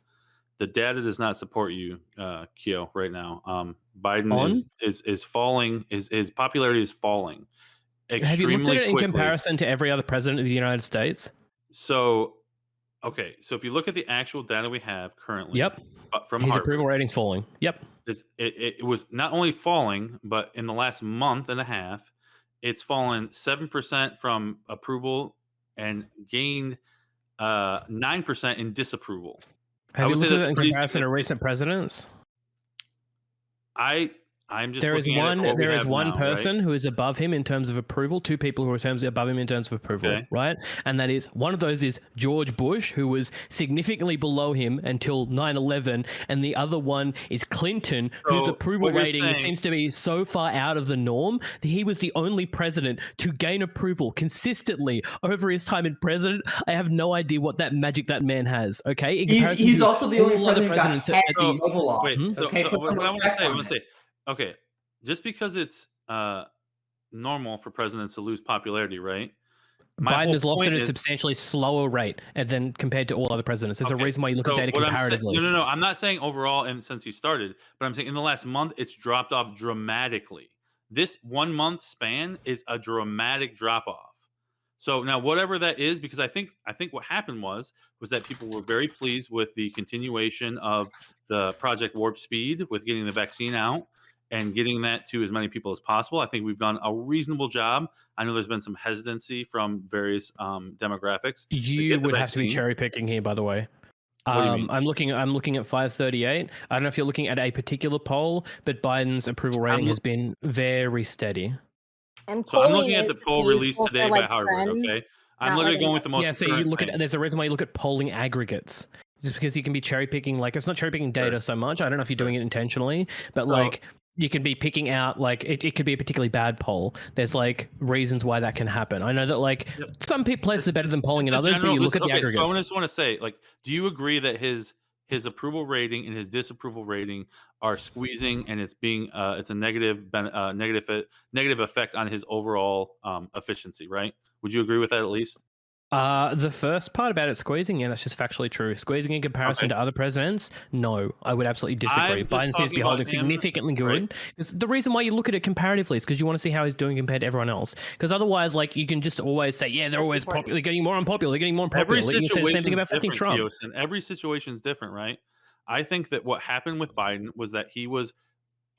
the data does not support you, Keo, right now. Biden is falling. His popularity is falling. Have you looked at it in quickly. comparison to every other president of the United States? So, okay. So if you look at the actual data we have currently, Yep. From his Harvard, approval rating's falling. Yep. It was not only falling, but in the last month and a half, it's fallen 7% from approval and gained 9% in disapproval. Have you looked at it in comparison to recent presidents? I'm just there is one now, person right? who is above him in terms of approval, two people who are above him in terms of approval, Okay. right? And that is, one of those is George Bush, who was significantly below him until 9/11, and the other one is Clinton, whose So, approval what you're rating saying- seems to be so far out of the norm that he was the only president to gain approval consistently over his time in president. I have no idea what that magic that man has, okay? In comparison He's to also the only all other president who got presidents head at the- global law. Wait, so Okay, put what some I want to respect say, on it. okay, just because it's normal for presidents to lose popularity, right? My Biden whole has lost point at a is- substantially slower rate than compared to all other presidents. There's a Okay, reason why you look at so data what I'm saying- comparatively. No. I'm not saying overall, and since you started, but I'm saying in the last month, it's dropped off dramatically. This 1 month span is a dramatic drop off. So now, whatever that is, because I think what happened was that people were very pleased with the continuation of the Project Warp Speed with getting the vaccine out and getting that to as many people as possible. I think we've done a reasonable job. I know there's been some hesitancy from various demographics. You would have to be cherry picking here, by the way. What do you mean? I'm looking at 538. I don't know if you're looking at a particular poll, but Biden's approval rating has been very steady. And So I'm polling looking at the is poll released useful today for, by like, Harvard. trends, Okay, I'm not literally like going with the most. Yeah, so you current look thing. at there's a reason why you look at polling aggregates. Just because you can be cherry picking, like it's not cherry picking data so much. I don't know if you're doing it intentionally, but like you can be picking out like it could be a particularly bad poll. There's like reasons why that can happen. I know that like some places are better than polling in others, but you look at the aggregates. So I just want to say, like, do you agree that his approval rating and his disapproval rating are squeezing, and it's being it's a negative effect on his overall efficiency, right? Would you agree with that at least? The first part about it squeezing, yeah, that's just factually true. Squeezing in comparison to other presidents, no, I would absolutely disagree. I'm just Biden seems to be talking holding about him, significantly good. right? The reason why you look at it comparatively is because you want to see how he's doing compared to everyone else. Because otherwise, like, you can just always say, yeah, they're always popular, they're getting more unpopular, they're getting more unpopular. Every You can say the same situation thing is about fucking different, Trump. Keosin. Every situation is different, right? I think that what happened with Biden was that he was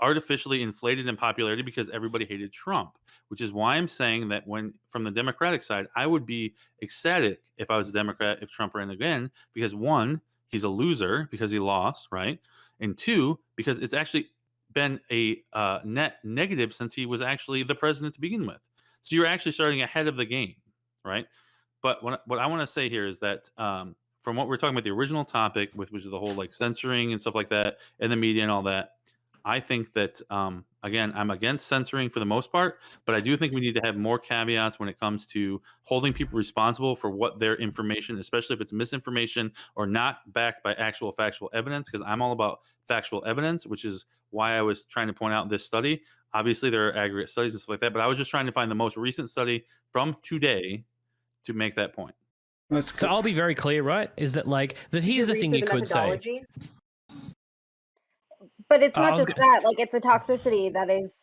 artificially inflated in popularity because everybody hated Trump, which is why I'm saying that when from the Democratic side, I would be ecstatic if I was a Democrat if Trump ran again, because one, he's a loser because he lost, right? And two, because it's actually been a net negative since he was actually the president to begin with. So you're actually starting ahead of the game, right? But what I want to say here is that from what we're talking about, the original topic, which is the whole like censoring and stuff like that, and the media and all that, I think that, again, I'm against censoring for the most part, but I do think we need to have more caveats when it comes to holding people responsible for what their information, especially if it's misinformation or not backed by actual factual evidence, because I'm all about factual evidence, which is why I was trying to point out this study. Obviously, there are aggregate studies and stuff like that, but I was just trying to find the most recent study from today to make that point. So I'll be very clear, right? Is that like that? Here's the thing you could say. But it's not just that, like it's a toxicity that is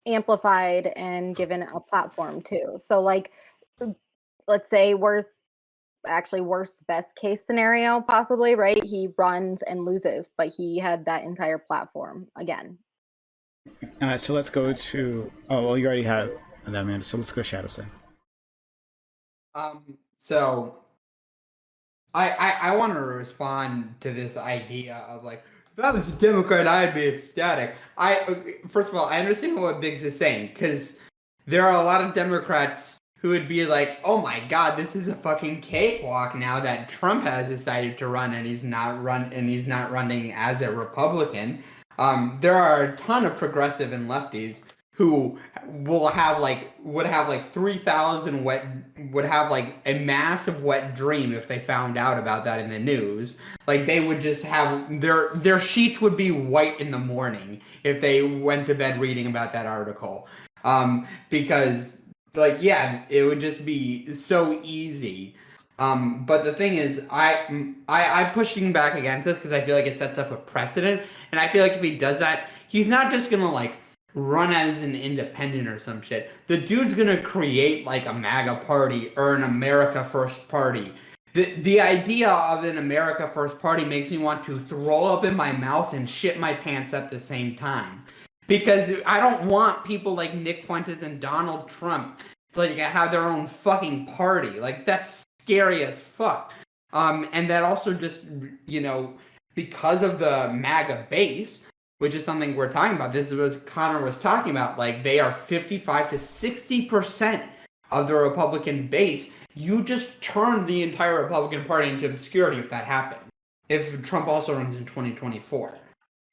amplified and given a platform too. So like, let's say worst best case scenario possibly, right? He runs and loses, but he had that entire platform again. So let's go to, oh, well, you already have that, man. So let's go Shadows then. So I want to respond to this idea of like, if I was a Democrat, I'd be ecstatic. First of all, I understand what Biggs is saying, because there are a lot of Democrats who would be like, oh my God, this is a fucking cakewalk now that Trump has decided to run and he's not running as a Republican. There are a ton of progressive and lefties who would have like 3,000 would have like a massive wet dream if they found out about that in the news. Like they would just have their sheets would be white in the morning if they went to bed reading about that article. Because like, yeah, it would just be so easy. But the thing is, I'm pushing back against this because I feel like it sets up a precedent, and I feel like if he does that, he's not just gonna like run as an independent or some shit. The dude's gonna create like a MAGA party or an America First party. The idea of an America First party makes me want to throw up in my mouth and shit my pants at the same time. Because I don't want people like Nick Fuentes and Donald Trump to like have their own fucking party. Like that's scary as fuck. And that also just, you know, because of the MAGA base, which is something we're talking about. This is what Connor was talking about. Like they are 55 to 60% of the Republican base. You just turn the entire Republican Party into obscurity if that happened. If Trump also runs in 2024.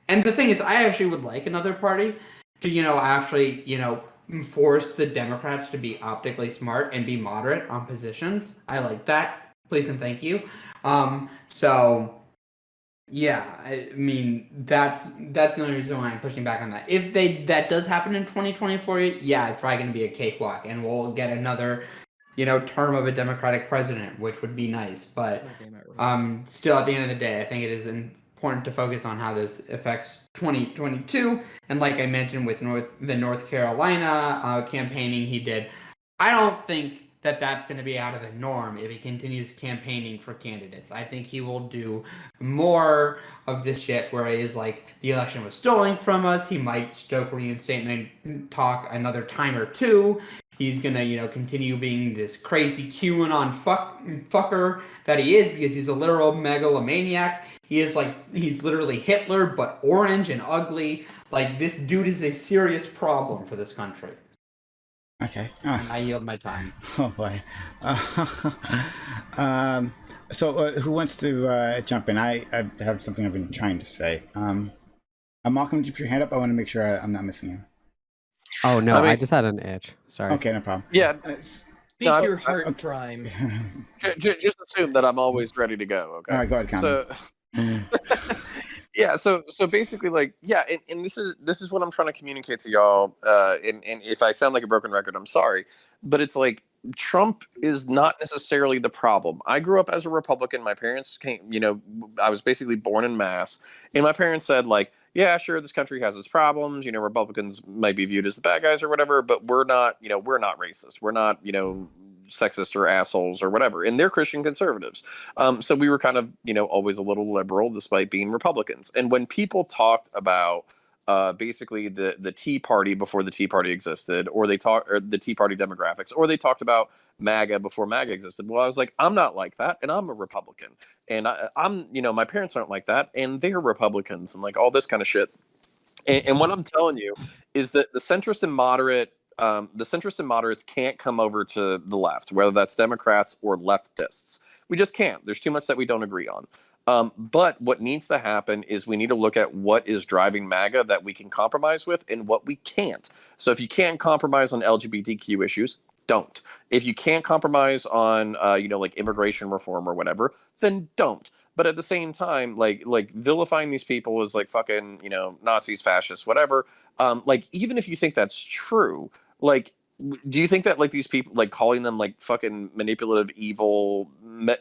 And the thing is, I actually would like another party to, you know, actually, you know, force the Democrats to be optically smart and be moderate on positions. I like that. Please and thank you. So yeah, I mean that's the only reason why I'm pushing back on that. If that does happen in 2024, yeah, it's probably going to be a cakewalk, and we'll get another, you know, term of a Democratic president, which would be nice. But still, at the end of the day, I think it is important to focus on how this affects 2022. And like I mentioned with the North Carolina campaigning he did, I don't think that that's going to be out of the norm if he continues campaigning for candidates. I think he will do more of this shit where he is like, the election was stolen from us. He might stoke reinstatement talk another time or two. He's going to, you know, continue being this crazy QAnon fucker that he is, because he's a literal megalomaniac. He is like, he's literally Hitler, but orange and ugly. Like, this dude is a serious problem for this country. Okay. I yield my time. Oh boy. So who wants to jump in? I have something I've been trying to say. Malcolm, keep your hand up. I want to make sure I'm not missing you. Oh no, I just had an itch. Sorry. Okay, no problem. Yeah. Speak your heart, Prime. Just assume that I'm always ready to go. Okay. All right, go ahead, Connor. Yeah, so basically, like, yeah, and this is what I'm trying to communicate to y'all. And if I sound like a broken record, I'm sorry, but it's like Trump is not necessarily the problem. I grew up as a Republican. My parents came, you know, I was basically born in Mass, and my parents said, like, yeah, sure, this country has its problems. You know, Republicans might be viewed as the bad guys or whatever, but we're not, you know, we're not racist. We're not, you know, sexist or assholes or whatever, and they're Christian conservatives. So we were kind of, you know, always a little liberal despite being Republicans. And when people talked about basically the Tea Party before the Tea Party existed, or the Tea Party demographics, or they talked about MAGA before MAGA existed, well, I was like, I'm not like that, and I'm a Republican, and I'm, you know, my parents aren't like that, and they're Republicans, and like all this kind of shit. And what I'm telling you is that the centrist and moderates can't come over to the left, whether that's Democrats or leftists. We just can't. There's too much that we don't agree on. But what needs to happen is we need to look at what is driving MAGA that we can compromise with and what we can't. So if you can't compromise on LGBTQ issues, don't. If you can't compromise on, you know, like immigration reform or whatever, then don't. But at the same time, like vilifying these people as like fucking, you know, Nazis, fascists, whatever. Like, even if you think that's true, like, do you think that like these people, like calling them like fucking manipulative, evil,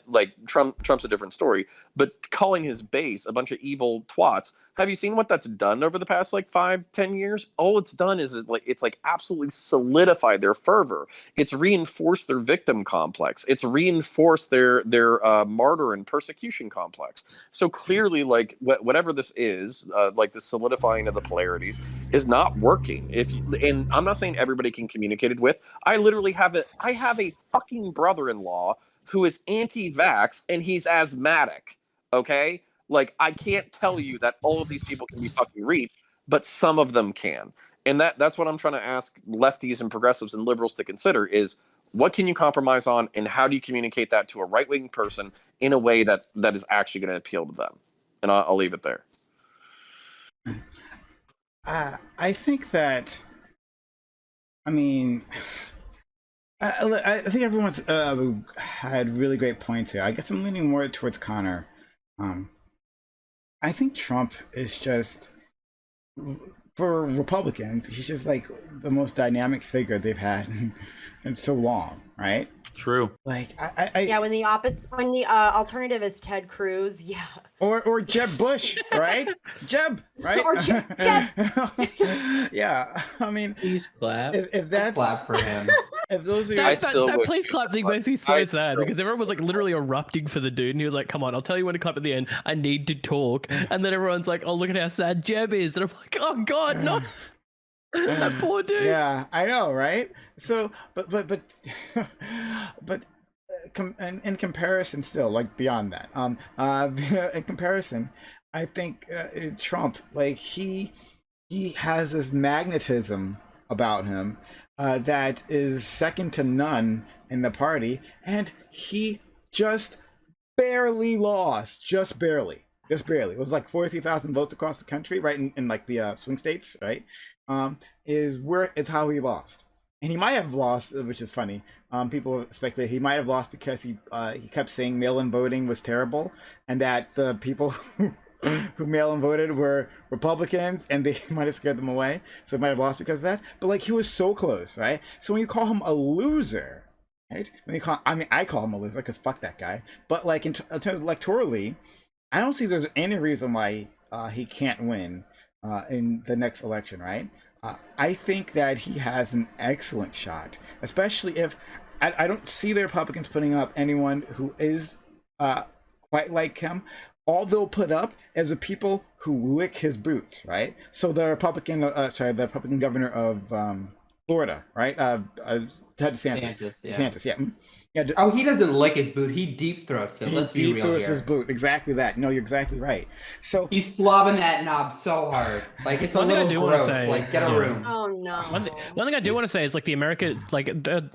like Trump's a different story, but calling his base a bunch of evil twats? Have you seen what that's done over the past like 5-10 years? All it's done is it's absolutely solidified their fervor. It's reinforced their victim complex. It's reinforced their martyr and persecution complex. So clearly, like whatever this is, like the solidifying of the polarities is not working. And I'm not saying everybody can communicate it with. I literally have a fucking brother-in-law who is anti-vax and he's asthmatic. Okay, like I can't tell you that all of these people can be fucking reached, but some of them can. And that's what I'm trying to ask lefties and progressives and liberals to consider is what can you compromise on, and how do you communicate that to a right-wing person in a way that is actually going to appeal to them? And I'll leave it there. I think that, I mean, I think everyone's had really great points here. I guess I'm leaning more towards Connor. I think Trump is just, for Republicans, he's just like the most dynamic figure they've had in so long, right? True. Like yeah, when the alternative is Ted Cruz, yeah. Or Jeb Bush, right? Jeb, right? Or Jeb. Yeah, I mean, Please clap. If that's Clap for him. if those are That please clap thing makes me so sad because everyone was like literally erupting for the dude, and he was like, "Come on, I'll tell you when to clap at the end. I need to talk." And then everyone's like, "Oh, look at how sad Jeb is," and I'm like, "Oh God, no." That poor dude. Yeah, I know, right? So, but in comparison, still, like beyond that, in comparison, I think Trump, like he has this magnetism about him that is second to none in the party, and he just barely lost, just barely. It was like 43,000 votes across the country, right? In like the swing states, right? Is how he lost. And he might have lost, which is funny. People speculate he might have lost because he kept saying mail-in voting was terrible, and that the people who mail-in voted were Republicans, and they might have scared them away. So he might have lost because of that. But like he was so close, right? So when you call him a loser, right? I call him a loser because fuck that guy. But like in terms of electorally, I don't see there's any reason why he can't win in the next election, right? I think that he has an excellent shot, especially if I don't see the Republicans putting up anyone who is quite like him. All they'll put up is the people who lick his boots, right? So the Republican governor of Florida, right? Ted DeSantis. DeSantis, yeah. Oh, he doesn't lick his boot. He deep throats it. Let's be real here. Deep throats his boot. Exactly that. No, you're exactly right. So he's slobbing that knob so hard, like it's a little gross. Like get a room. Oh no. One thing I do want to say is like the America, like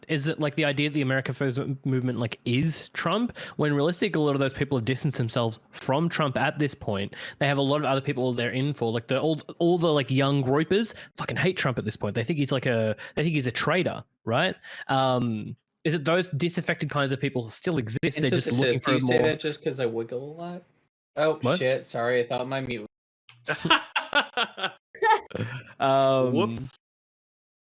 is it like the idea that the America First movement like is Trump? When realistically, a lot of those people have distanced themselves from Trump at this point. They have a lot of other people they're in for, like all the like young groupers fucking hate Trump at this point. They think he's a traitor, right? Is it those disaffected kinds of people still exist? They're just looking for more. Do you say that just because I wiggle a lot? Oh what? Shit! Sorry, I thought my mute. Whoops.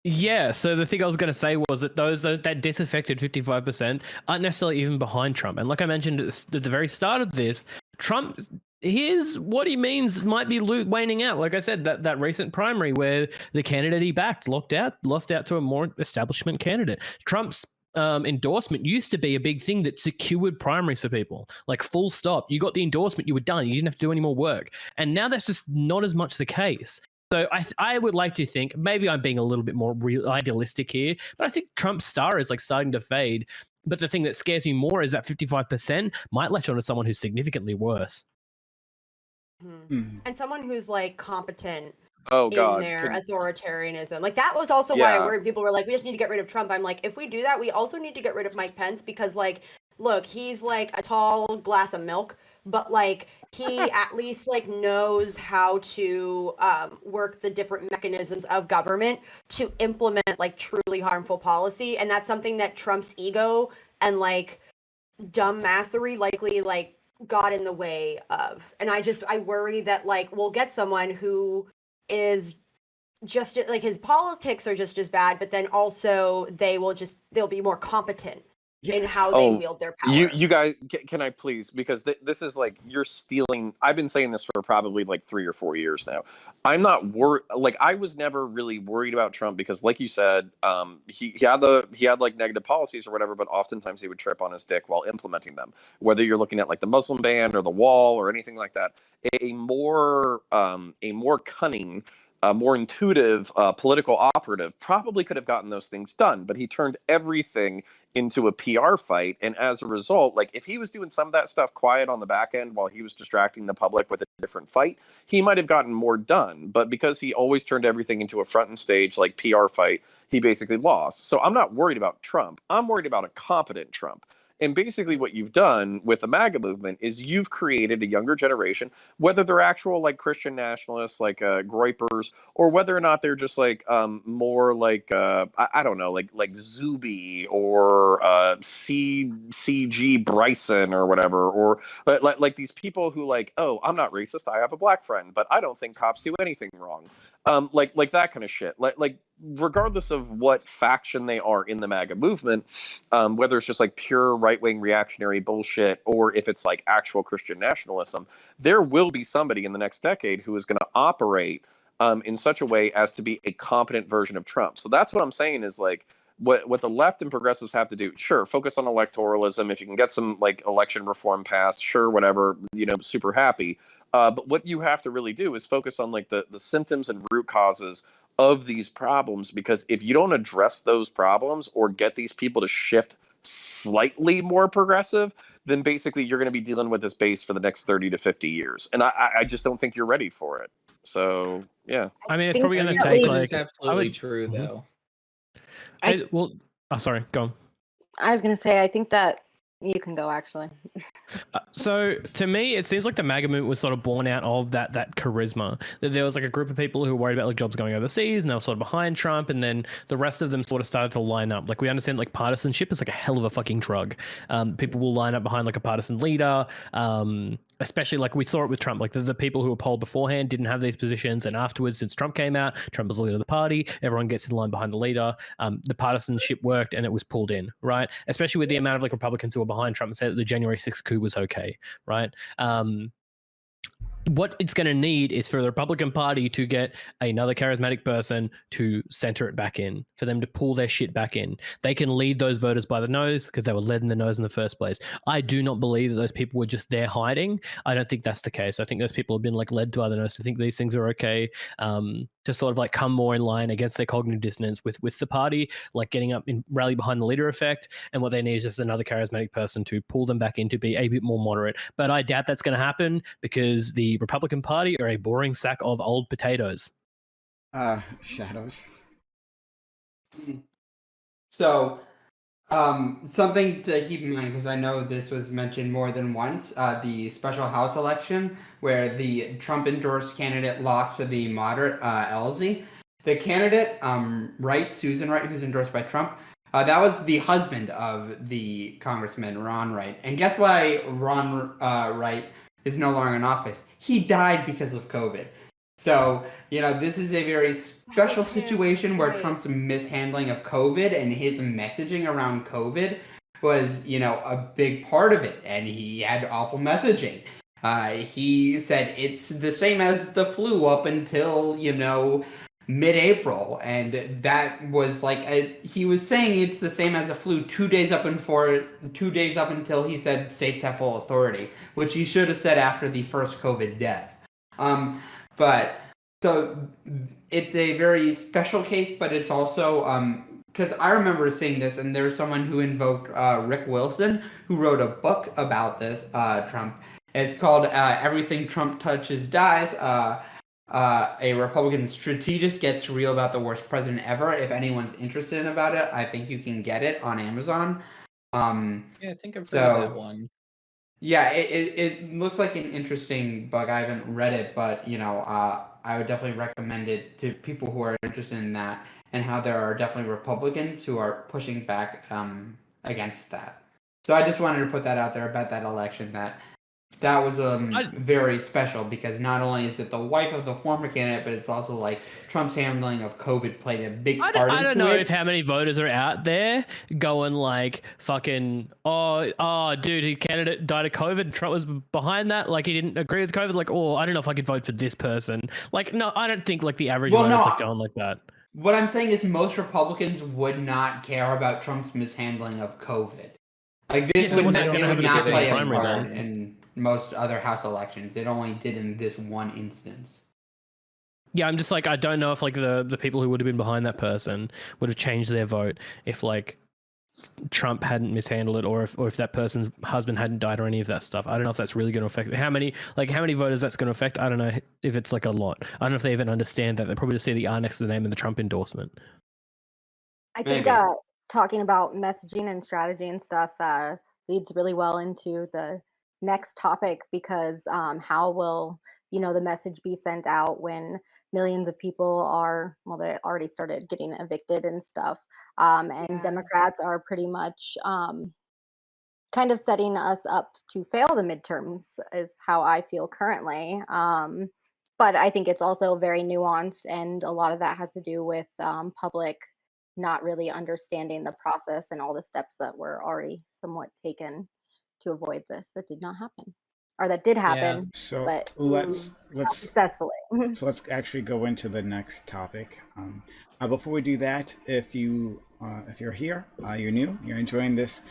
Yeah. So the thing I was going to say was that those that disaffected 55% aren't necessarily even behind Trump. And like I mentioned at the very start of this, Trump. Here's what he means might be waning out. Like I said, that recent primary where the candidate he backed lost out to a more establishment candidate. Trump's endorsement used to be a big thing that secured primaries for people. Like full stop. You got the endorsement, you were done. You didn't have to do any more work. And now that's just not as much the case. So I would like to think, maybe I'm being a little bit more idealistic here, but I think Trump's star is like starting to fade. But the thing that scares me more is that 55% might latch on to someone who's significantly worse. And someone who's like competent in their authoritarianism. Like that was also why I worried. People were like, we just need to get rid of Trump. I'm like, if we do that, we also need to get rid of Mike Pence because like, look, he's like a tall glass of milk, but like he at least like knows how to work the different mechanisms of government to implement like truly harmful policy. And that's something that Trump's ego and like dumbassery likely like got in the way of. And I worry that like we'll get someone who is just like his politics are just as bad, but then also they'll be more competent in how they wield their power. You guys, can I please, because this is like, you're stealing. I've been saying this for probably like 3 or 4 years now. I'm not worried. Like I was never really worried about Trump because like you said, he had like negative policies or whatever, but oftentimes he would trip on his dick while implementing them, whether you're looking at like the Muslim ban or the wall or anything like that. A more cunning a more intuitive political operative, probably could have gotten those things done. But he turned everything into a PR fight. And as a result, like if he was doing some of that stuff quiet on the back end while he was distracting the public with a different fight, he might have gotten more done. But because he always turned everything into a front and stage, like PR fight, he basically lost. So I'm not worried about Trump. I'm worried about a competent Trump. And basically what you've done with the MAGA movement is you've created a younger generation, whether they're actual like Christian nationalists, like Groypers, or whether or not they're just like more like I don't know, like Zuby or CG Bryson or whatever, or like these people who like, oh, I'm not racist, I have a black friend, but I don't think cops do anything wrong. Like that kind of shit. Like regardless of what faction they are in the MAGA movement, whether it's just like pure right-wing reactionary bullshit or if it's like actual Christian nationalism, there will be somebody in the next decade who is going to operate in such a way as to be a competent version of Trump. So that's what I'm saying is like what the left and progressives have to do. Sure, focus on electoralism. If you can get some like election reform passed, sure, whatever, super happy. But what you have to really do is focus on like the symptoms and root causes of these problems, because if you don't address those problems or get these people to shift slightly more progressive, then basically you're going to be dealing with this base for the next 30 to 50 years. And I just don't think you're ready for it. So, yeah. I mean, it's think probably going to that take we- like. It's absolutely would- true, Mhm. though. Sorry, go on. I was going to say, I think that you can go actually. So to me, it seems like the MAGA movement was sort of born out of that charisma. That there was like a group of people who were worried about like jobs going overseas, and they were sort of behind Trump, and then the rest of them sort of started to line up. Like we understand, like partisanship is like a hell of a fucking drug. People will line up behind like a partisan leader. Especially like we saw it with Trump. Like the people who were polled beforehand didn't have these positions, and afterwards, since Trump came out, Trump was the leader of the party. Everyone gets in line behind the leader. The partisanship worked, and it was pulled in, right? Especially with the amount of like Republicans who were behind Trump and said that the January 6th coup was okay, right? What it's going to need is for the Republican Party to get another charismatic person to center it back in, for them to pull their shit back in. They can lead those voters by the nose because they were led in the nose in the first place. I do not believe that those people were just there hiding. I don't think that's the case. I think those people have been like led by the nose to think these things are okay, to sort of like come more in line against their cognitive dissonance with the party, like getting up and rally behind the leader effect. And what they need is just another charismatic person to pull them back in to be a bit more moderate. But I doubt that's going to happen because the Republican Party are a boring sack of old potatoes. Shadows. So, something to keep in mind, because I know this was mentioned more than once, the special House election where the Trump-endorsed candidate lost to the moderate Elsie. The candidate, Wright, Susan Wright, who's endorsed by Trump, that was the husband of the Congressman Ron Wright. And guess why Ron Wright is no longer in office? He died because of COVID. So, this is a very special situation where Trump's mishandling of COVID and his messaging around COVID was, a big part of it. And he had awful messaging. He said it's the same as the flu up until, mid-April. And that was like, he was saying it's the same as a flu 2 days up until he said states have full authority, which he should have said after the first COVID death. But so it's a very special case, but it's also because I remember seeing this, and there's someone who invoked Rick Wilson, who wrote a book about this Trump. It's called "Everything Trump Touches Dies." A Republican strategist gets real about the worst president ever. If anyone's interested about it, I think you can get it on Amazon. Yeah, I think I've heard of that one. Yeah, it looks like an interesting book. I haven't read it, but I would definitely recommend it to people who are interested in that, and how there are definitely Republicans who are pushing back against that. So I just wanted to put that out there about that election. That was very special because not only is it the wife of the former candidate, but it's also like Trump's handling of COVID played a big part into it. I don't know if how many voters are out there going like fucking, oh, dude, his candidate died of COVID and Trump was behind that. Like he didn't agree with COVID. Like, I don't know if I could vote for this person. Like, no, I don't think like the average voter is like going like that. What I'm saying is most Republicans would not care about Trump's mishandling of COVID. Like this would not play a part in most other House elections. It only did in this one instance. Yeah, I'm just like, I don't know if like the people who would have been behind that person would have changed their vote if like Trump hadn't mishandled it, or if that person's husband hadn't died, or any of that stuff. I don't know if that's really going to affect how many voters that's going to affect. I don't know if it's like a lot. I don't know if they even understand that. They probably just see the R next to the name and the Trump endorsement. I think talking about messaging and strategy and stuff leads really well into the next topic, because how will the message be sent out when millions of people are, well, they already started getting evicted and stuff, and Yeah. Democrats are pretty much kind of setting us up to fail the midterms, is how I feel currently. But I think it's also very nuanced, and a lot of that has to do with public not really understanding the process and all the steps that were already somewhat taken to avoid this that did not happen, or that did happen, So but let's not successfully. so let's actually go into the next topic. Before we do that, if you're here, you're new, you're enjoying this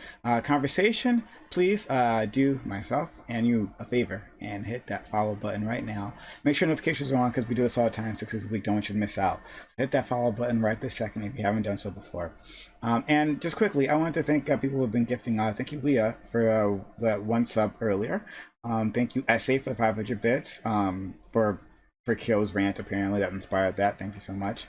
conversation, please do myself and you a favor and hit that follow button right now. Make sure notifications are on, because we do this all the time, 6 days a week. Don't want you to miss out. So hit that follow button right this second if you haven't done so before. And just quickly, I want to thank people who have been gifting. Thank you, Leah, for that one sub earlier. Thank you, Essay, for 500 bits. For Kyo's rant, apparently that inspired that. Thank you so much.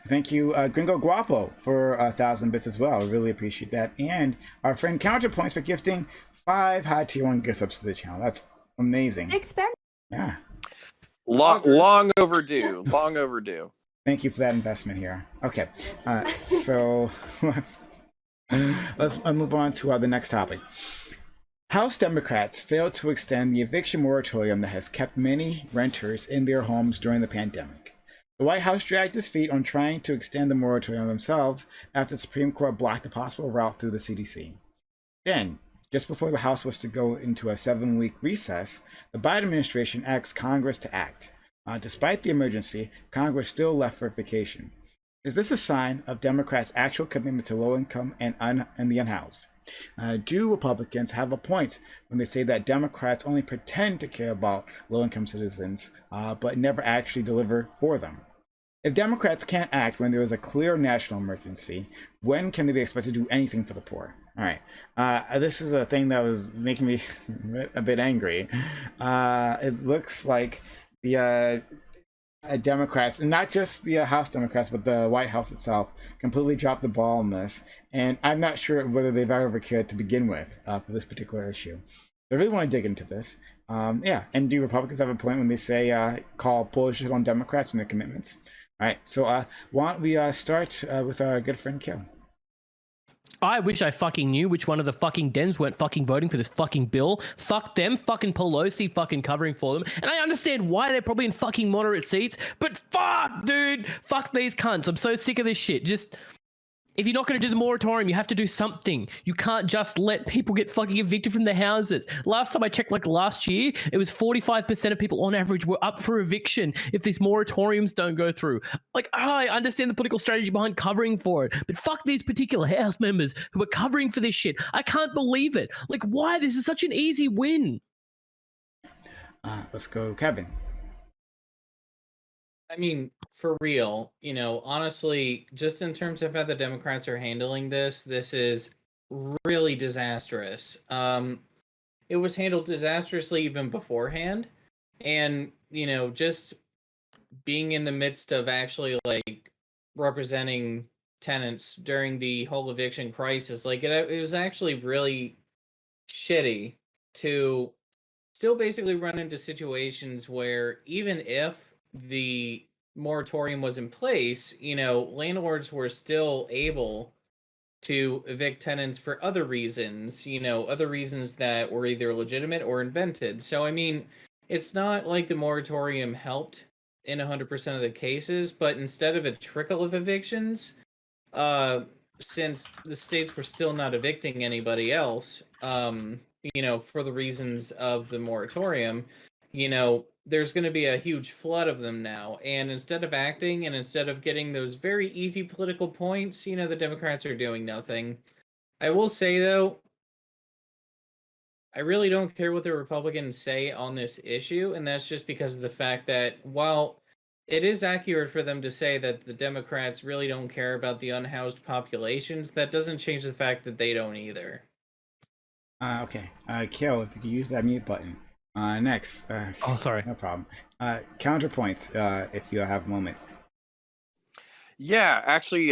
Thank you, Gringo Guapo, for 1,000 bits as well. Really appreciate that. And our friend Counterpoints for gifting 5 high tier 1 gift subs to the channel. That's amazing. Expensive. Yeah. Long overdue. Long overdue. Thank you for that investment here. Okay, so let's move on to the next topic. House Democrats failed to extend the eviction moratorium that has kept many renters in their homes during the pandemic. The White House dragged its feet on trying to extend the moratorium themselves after the Supreme Court blocked a possible route through the CDC. Then, just before the House was to go into a 7-week recess, the Biden administration asked Congress to act. Despite the emergency, Congress still left for vacation. Is this a sign of Democrats' actual commitment to low income and the unhoused? Do Republicans have a point when they say that Democrats only pretend to care about low-income citizens, but never actually deliver for them? If Democrats can't act when there is a clear national emergency, when can they be expected to do anything for the poor? All right, this is a thing that was making me a bit angry. It looks like the Democrats, and not just the House Democrats, but the White House itself, completely dropped the ball on this. And I'm not sure whether they've ever cared to begin with for this particular issue. I really want to dig into this. Yeah, and do Republicans have a point when they say call bullshit on Democrats and their commitments? All right, so why don't we start with our good friend Kill? I wish I fucking knew which one of the fucking Dems weren't fucking voting for this fucking bill. Fuck them, fucking Pelosi fucking covering for them. And I understand why they're probably in fucking moderate seats, but fuck, dude, fuck these cunts. I'm so sick of this shit. Just, if you're not going to do the moratorium, you have to do something. You can't just let people get fucking evicted from their houses. Last time I checked, like last year, it was 45% of people on average were up for eviction if these moratoriums don't go through. Like, I understand the political strategy behind covering for it, but fuck these particular House members who are covering for this shit. I can't believe it. Like, why? This is such an easy win. Let's go, Kevin. I mean, for real, honestly, just in terms of how the Democrats are handling this is really disastrous. It was handled disastrously even beforehand. And, just being in the midst of actually like representing tenants during the whole eviction crisis, like it was actually really shitty to still basically run into situations where even if the moratorium was in place, landlords were still able to evict tenants for other reasons, other reasons that were either legitimate or invented. So, I mean, it's not like the moratorium helped in 100% of the cases, but instead of a trickle of evictions, since the states were still not evicting anybody else, for the reasons of the moratorium, there's going to be a huge flood of them now. And instead of acting and instead of getting those very easy political points, the Democrats are doing nothing. I will say, though, I really don't care what the Republicans say on this issue. And that's just because of the fact that while it is accurate for them to say that the Democrats really don't care about the unhoused populations. That doesn't change the fact that they don't either. Okay. Kill, if you could use that mute button. Next. Oh, sorry. No problem. Counterpoints, if you have a moment. Yeah, actually,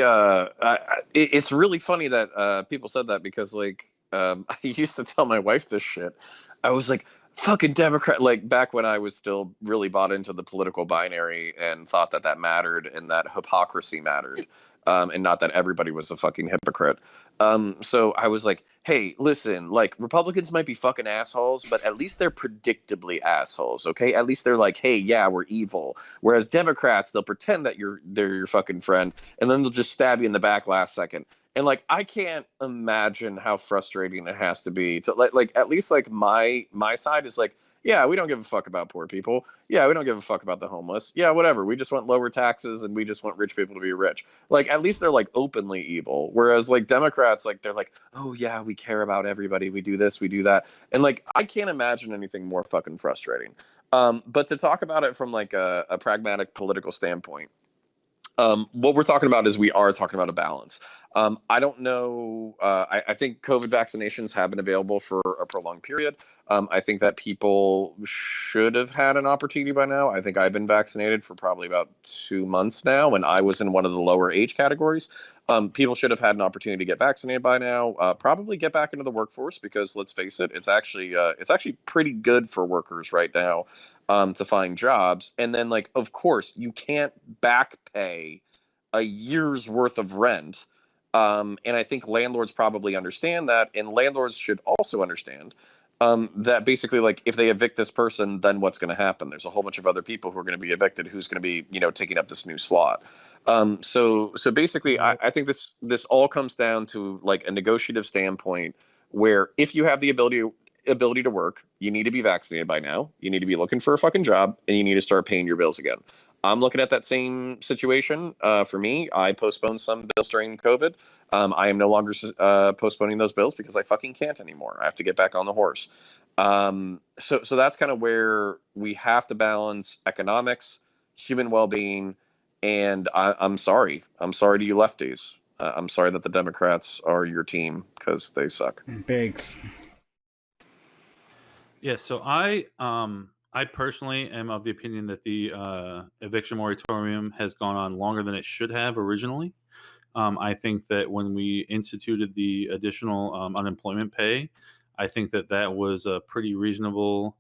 it's really funny that people said that because, like, I used to tell my wife this shit. I was like, fucking Democrat, like, back when I was still really bought into the political binary and thought that that mattered and that hypocrisy mattered, and not that everybody was a fucking hypocrite. So I was like, hey, listen, like, Republicans might be fucking assholes, but at least they're predictably assholes, okay? At least they're like, hey, yeah, we're evil. Whereas Democrats, they'll pretend that they're your fucking friend, and then they'll just stab you in the back last second. And like, I can't imagine how frustrating it has to be to like at least like my side is like, yeah, we don't give a fuck about poor people. Yeah, we don't give a fuck about the homeless. Yeah, whatever. We just want lower taxes and we just want rich people to be rich. Like, at least they're like openly evil. Whereas like Democrats, like they're like, oh yeah, we care about everybody. We do this, we do that. And like, I can't imagine anything more fucking frustrating. But to talk about it from like a pragmatic political standpoint, what we're talking about is we are talking about a balance. I don't know. I think COVID vaccinations have been available for a prolonged period. I think that people should have had an opportunity by now. I think I've been vaccinated for probably about 2 months now, and I was in one of the lower age categories. People should have had an opportunity to get vaccinated by now. Probably get back into the workforce because let's face it, it's actually pretty good for workers right now to find jobs. And then, like, of course, you can't back pay a year's worth of rent. And I think landlords probably understand that. And landlords should also understand that basically, like, if they evict this person, then what's going to happen? There's a whole bunch of other people who are going to be evicted who's going to be, taking up this new slot. So basically, I think this all comes down to like a negotiative standpoint where if you have the ability to work, you need to be vaccinated by now. You need to be looking for a fucking job, and you need to start paying your bills again. I'm looking at that same situation. For me, I postponed some bills during COVID. I am no longer postponing those bills because I fucking can't anymore. I have to get back on the horse. So that's kind of where we have to balance economics, human well-being, and I'm sorry. I'm sorry to you lefties. I'm sorry that the Democrats are your team because they suck. Biggs. Yeah, so I personally am of the opinion that the eviction moratorium has gone on longer than it should have originally. I think that when we instituted the additional unemployment pay, I think that was a pretty reasonable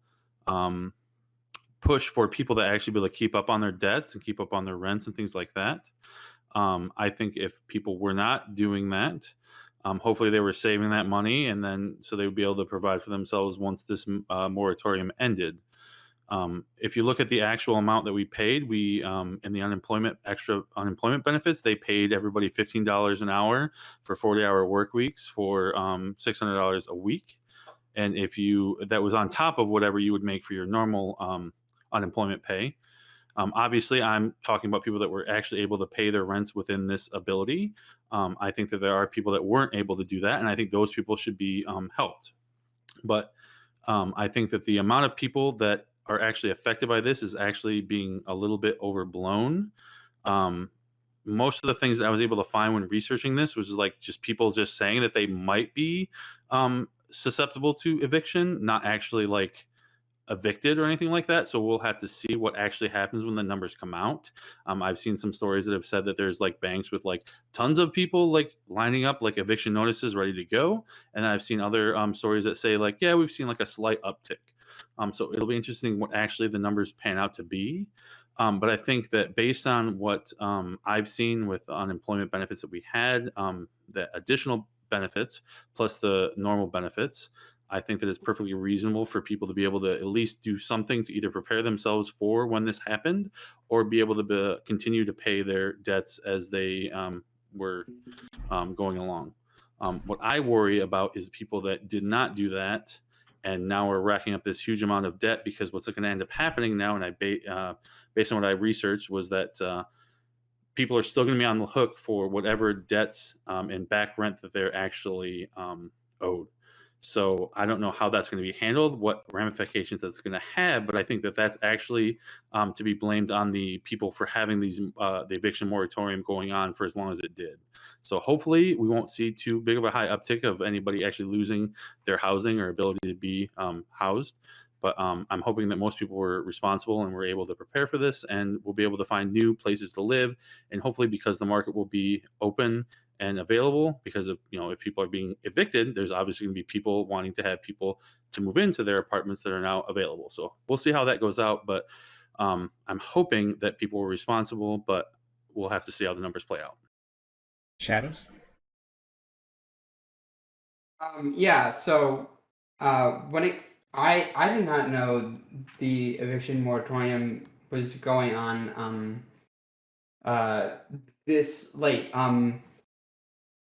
push for people to actually be able to keep up on their debts and keep up on their rents and things like that. I think if people were not doing that, hopefully they were saving that money, and then so they would be able to provide for themselves once this moratorium ended. If you look at the actual amount that we paid, we in the extra unemployment benefits, they paid everybody $15 an hour for 40-hour work weeks for $600 a week, and that was on top of whatever you would make for your normal unemployment pay. Obviously, I'm talking about people that were actually able to pay their rents within this ability. I think that there are people that weren't able to do that, and I think those people should be helped. But I think that the amount of people that are actually affected by this is actually being a little bit overblown. Most of the things that I was able to find when researching this was like just people just saying that they might be susceptible to eviction, not actually like evicted or anything like that. So we'll have to see what actually happens when the numbers come out. I've seen some stories that have said that there's like banks with like tons of people like lining up like eviction notices ready to go. And I've seen other stories that say like, yeah, we've seen like a slight uptick. So it'll be interesting what actually the numbers pan out to be. But I think that based on what I've seen with the unemployment benefits that we had, the additional benefits plus the normal benefits, I think that it's perfectly reasonable for people to be able to at least do something to either prepare themselves for when this happened or be able to continue to pay their debts as they were going along. What I worry about is people that did not do that and now are racking up this huge amount of debt because what's going to end up happening now, and based on what I researched, was that people are still going to be on the hook for whatever debts and back rent that they're actually owed. So I don't know how that's going to be handled, what ramifications that's going to have, but I think that that's actually to be blamed on the people for having the eviction moratorium going on for as long as it did. So hopefully we won't see too big of a high uptick of anybody actually losing their housing or ability to be housed. But I'm hoping that most people were responsible and were able to prepare for this, and will be able to find new places to live. And hopefully, because the market will be open and available, because of, if people are being evicted, there's obviously going to be people wanting to have people to move into their apartments that are now available. So we'll see how that goes out. But I'm hoping that people were responsible, but we'll have to see how the numbers play out. Shadows? Yeah, so I did not know the eviction moratorium was going on this late.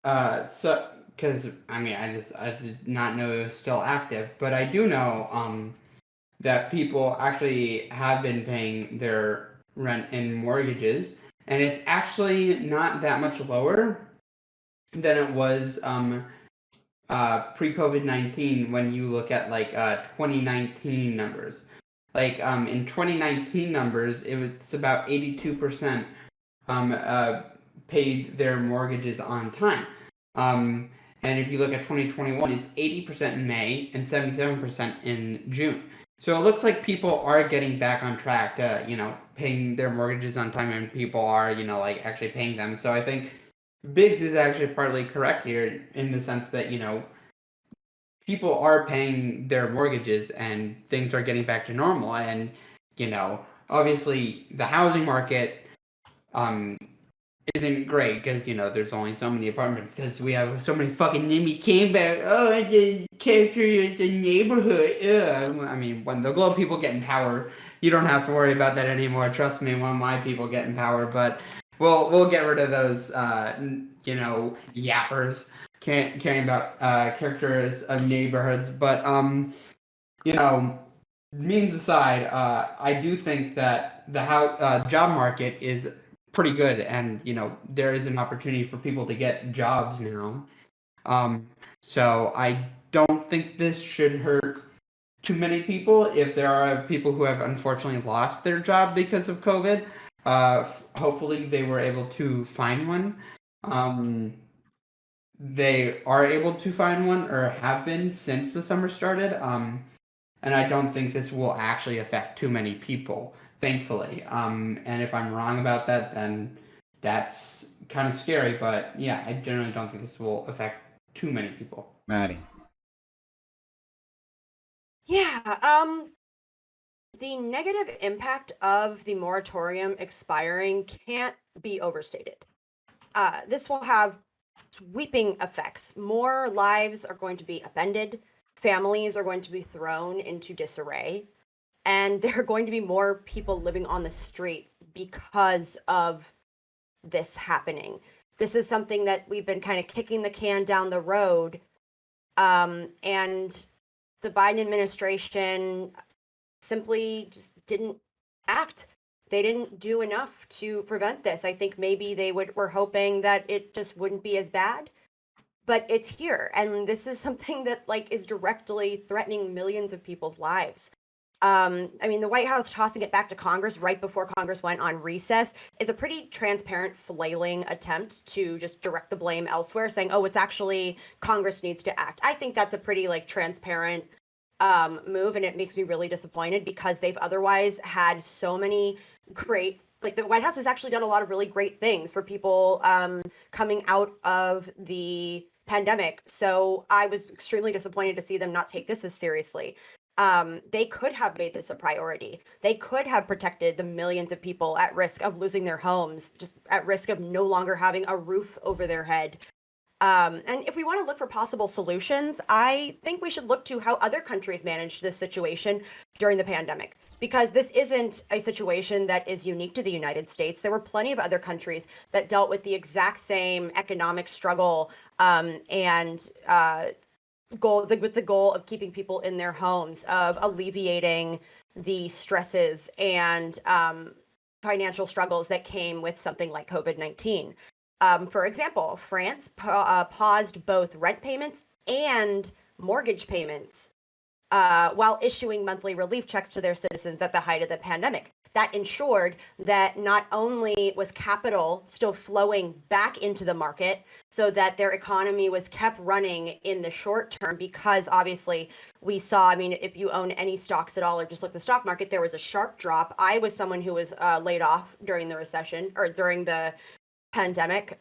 So because I did not know it was still active, but I do know that people actually have been paying their rent and mortgages, and it's actually not that much lower than it was pre-COVID-19 when you look at 2019 numbers. In 2019 numbers, it's about 82% paid their mortgages on time. And if you look at 2021, it's 80% in May and 77% in June. So it looks like people are getting back on track to, paying their mortgages on time, and people are, actually paying them. So I think Biggs is actually partly correct here in the sense that, people are paying their mortgages and things are getting back to normal. And, obviously the housing market isn't great because, there's only so many apartments because we have so many fucking NIMBY came back. Oh, the character is a neighborhood. Ugh. When the Globe people get in power, you don't have to worry about that anymore. Trust me, when my people get in power. But we'll get rid of those, yappers caring about characters of neighborhoods. But memes aside, I do think that the job market is pretty good, and there is an opportunity for people to get jobs now. So I don't think this should hurt too many people. If there are people who have unfortunately lost their job because of COVID, hopefully they were able to find one. They are able to find one, or have been since the summer started. And I don't think this will actually affect too many people, thankfully. And if I'm wrong about that, then that's kind of scary. But yeah, I generally don't think this will affect too many people. Maddie. Yeah, the negative impact of the moratorium expiring can't be overstated. This will have sweeping effects. More lives are going to be upended. Families are going to be thrown into disarray. And there are going to be more people living on the street because of this happening. This is something that we've been kind of kicking the can down the road. And the Biden administration simply just didn't act. They didn't do enough to prevent this. I think maybe they were hoping that it just wouldn't be as bad, but it's here. And this is something that is directly threatening millions of people's lives. The White House tossing it back to Congress right before Congress went on recess is a pretty transparent flailing attempt to just direct the blame elsewhere, saying, oh, it's actually Congress needs to act. I think that's a pretty transparent move, and it makes me really disappointed because they've otherwise had so many great, the White House has actually done a lot of really great things for people coming out of the pandemic. So I was extremely disappointed to see them not take this as seriously. They could have made this a priority. They could have protected the millions of people at risk of losing their homes, just at risk of no longer having a roof over their head. And if we want to look for possible solutions, I think we should look to how other countries managed this situation during the pandemic, because this isn't a situation that is unique to the United States. There were plenty of other countries that dealt with the exact same economic struggle and with the goal of keeping people in their homes, of alleviating the stresses and financial struggles that came with something like COVID-19. For example, France paused both rent payments and mortgage payments while issuing monthly relief checks to their citizens at the height of the pandemic. That ensured that not only was capital still flowing back into the market so that their economy was kept running in the short term, because obviously we saw, I mean, if you own any stocks at all or just look at the stock market, there was a sharp drop. I was someone who was laid off during the recession or during the pandemic.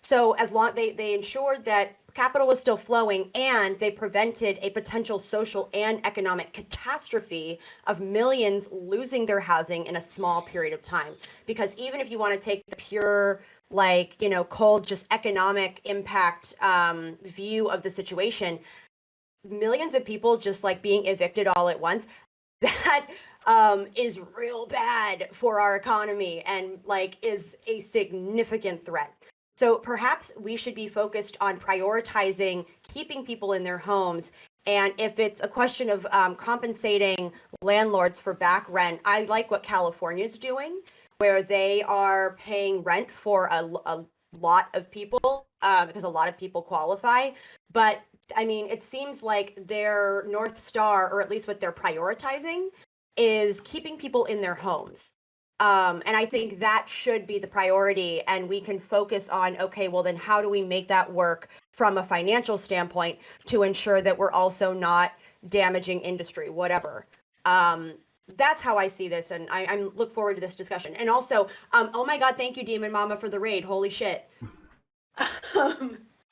So as long they ensured that capital was still flowing, and they prevented a potential social and economic catastrophe of millions losing their housing in a small period of time. Because even if you want to take the pure, like, you know, cold, just economic impact view of the situation, millions of people just like being evicted all at once, that is real bad for our economy and like is a significant threat. So perhaps we should be focused on prioritizing keeping people in their homes. And if it's a question of compensating landlords for back rent, I like what California is doing, where they are paying rent for a lot of people because a lot of people qualify. But I mean, it seems like their North Star, or at least what they're prioritizing, is keeping people in their homes. And I think that should be the priority. And we can focus on, okay, well, then how do we make that work from a financial standpoint to ensure that we're also not damaging industry, whatever. That's how I see this. And I look forward to this discussion. And also, oh my God, thank you, Demon Mama, for the raid. Holy shit.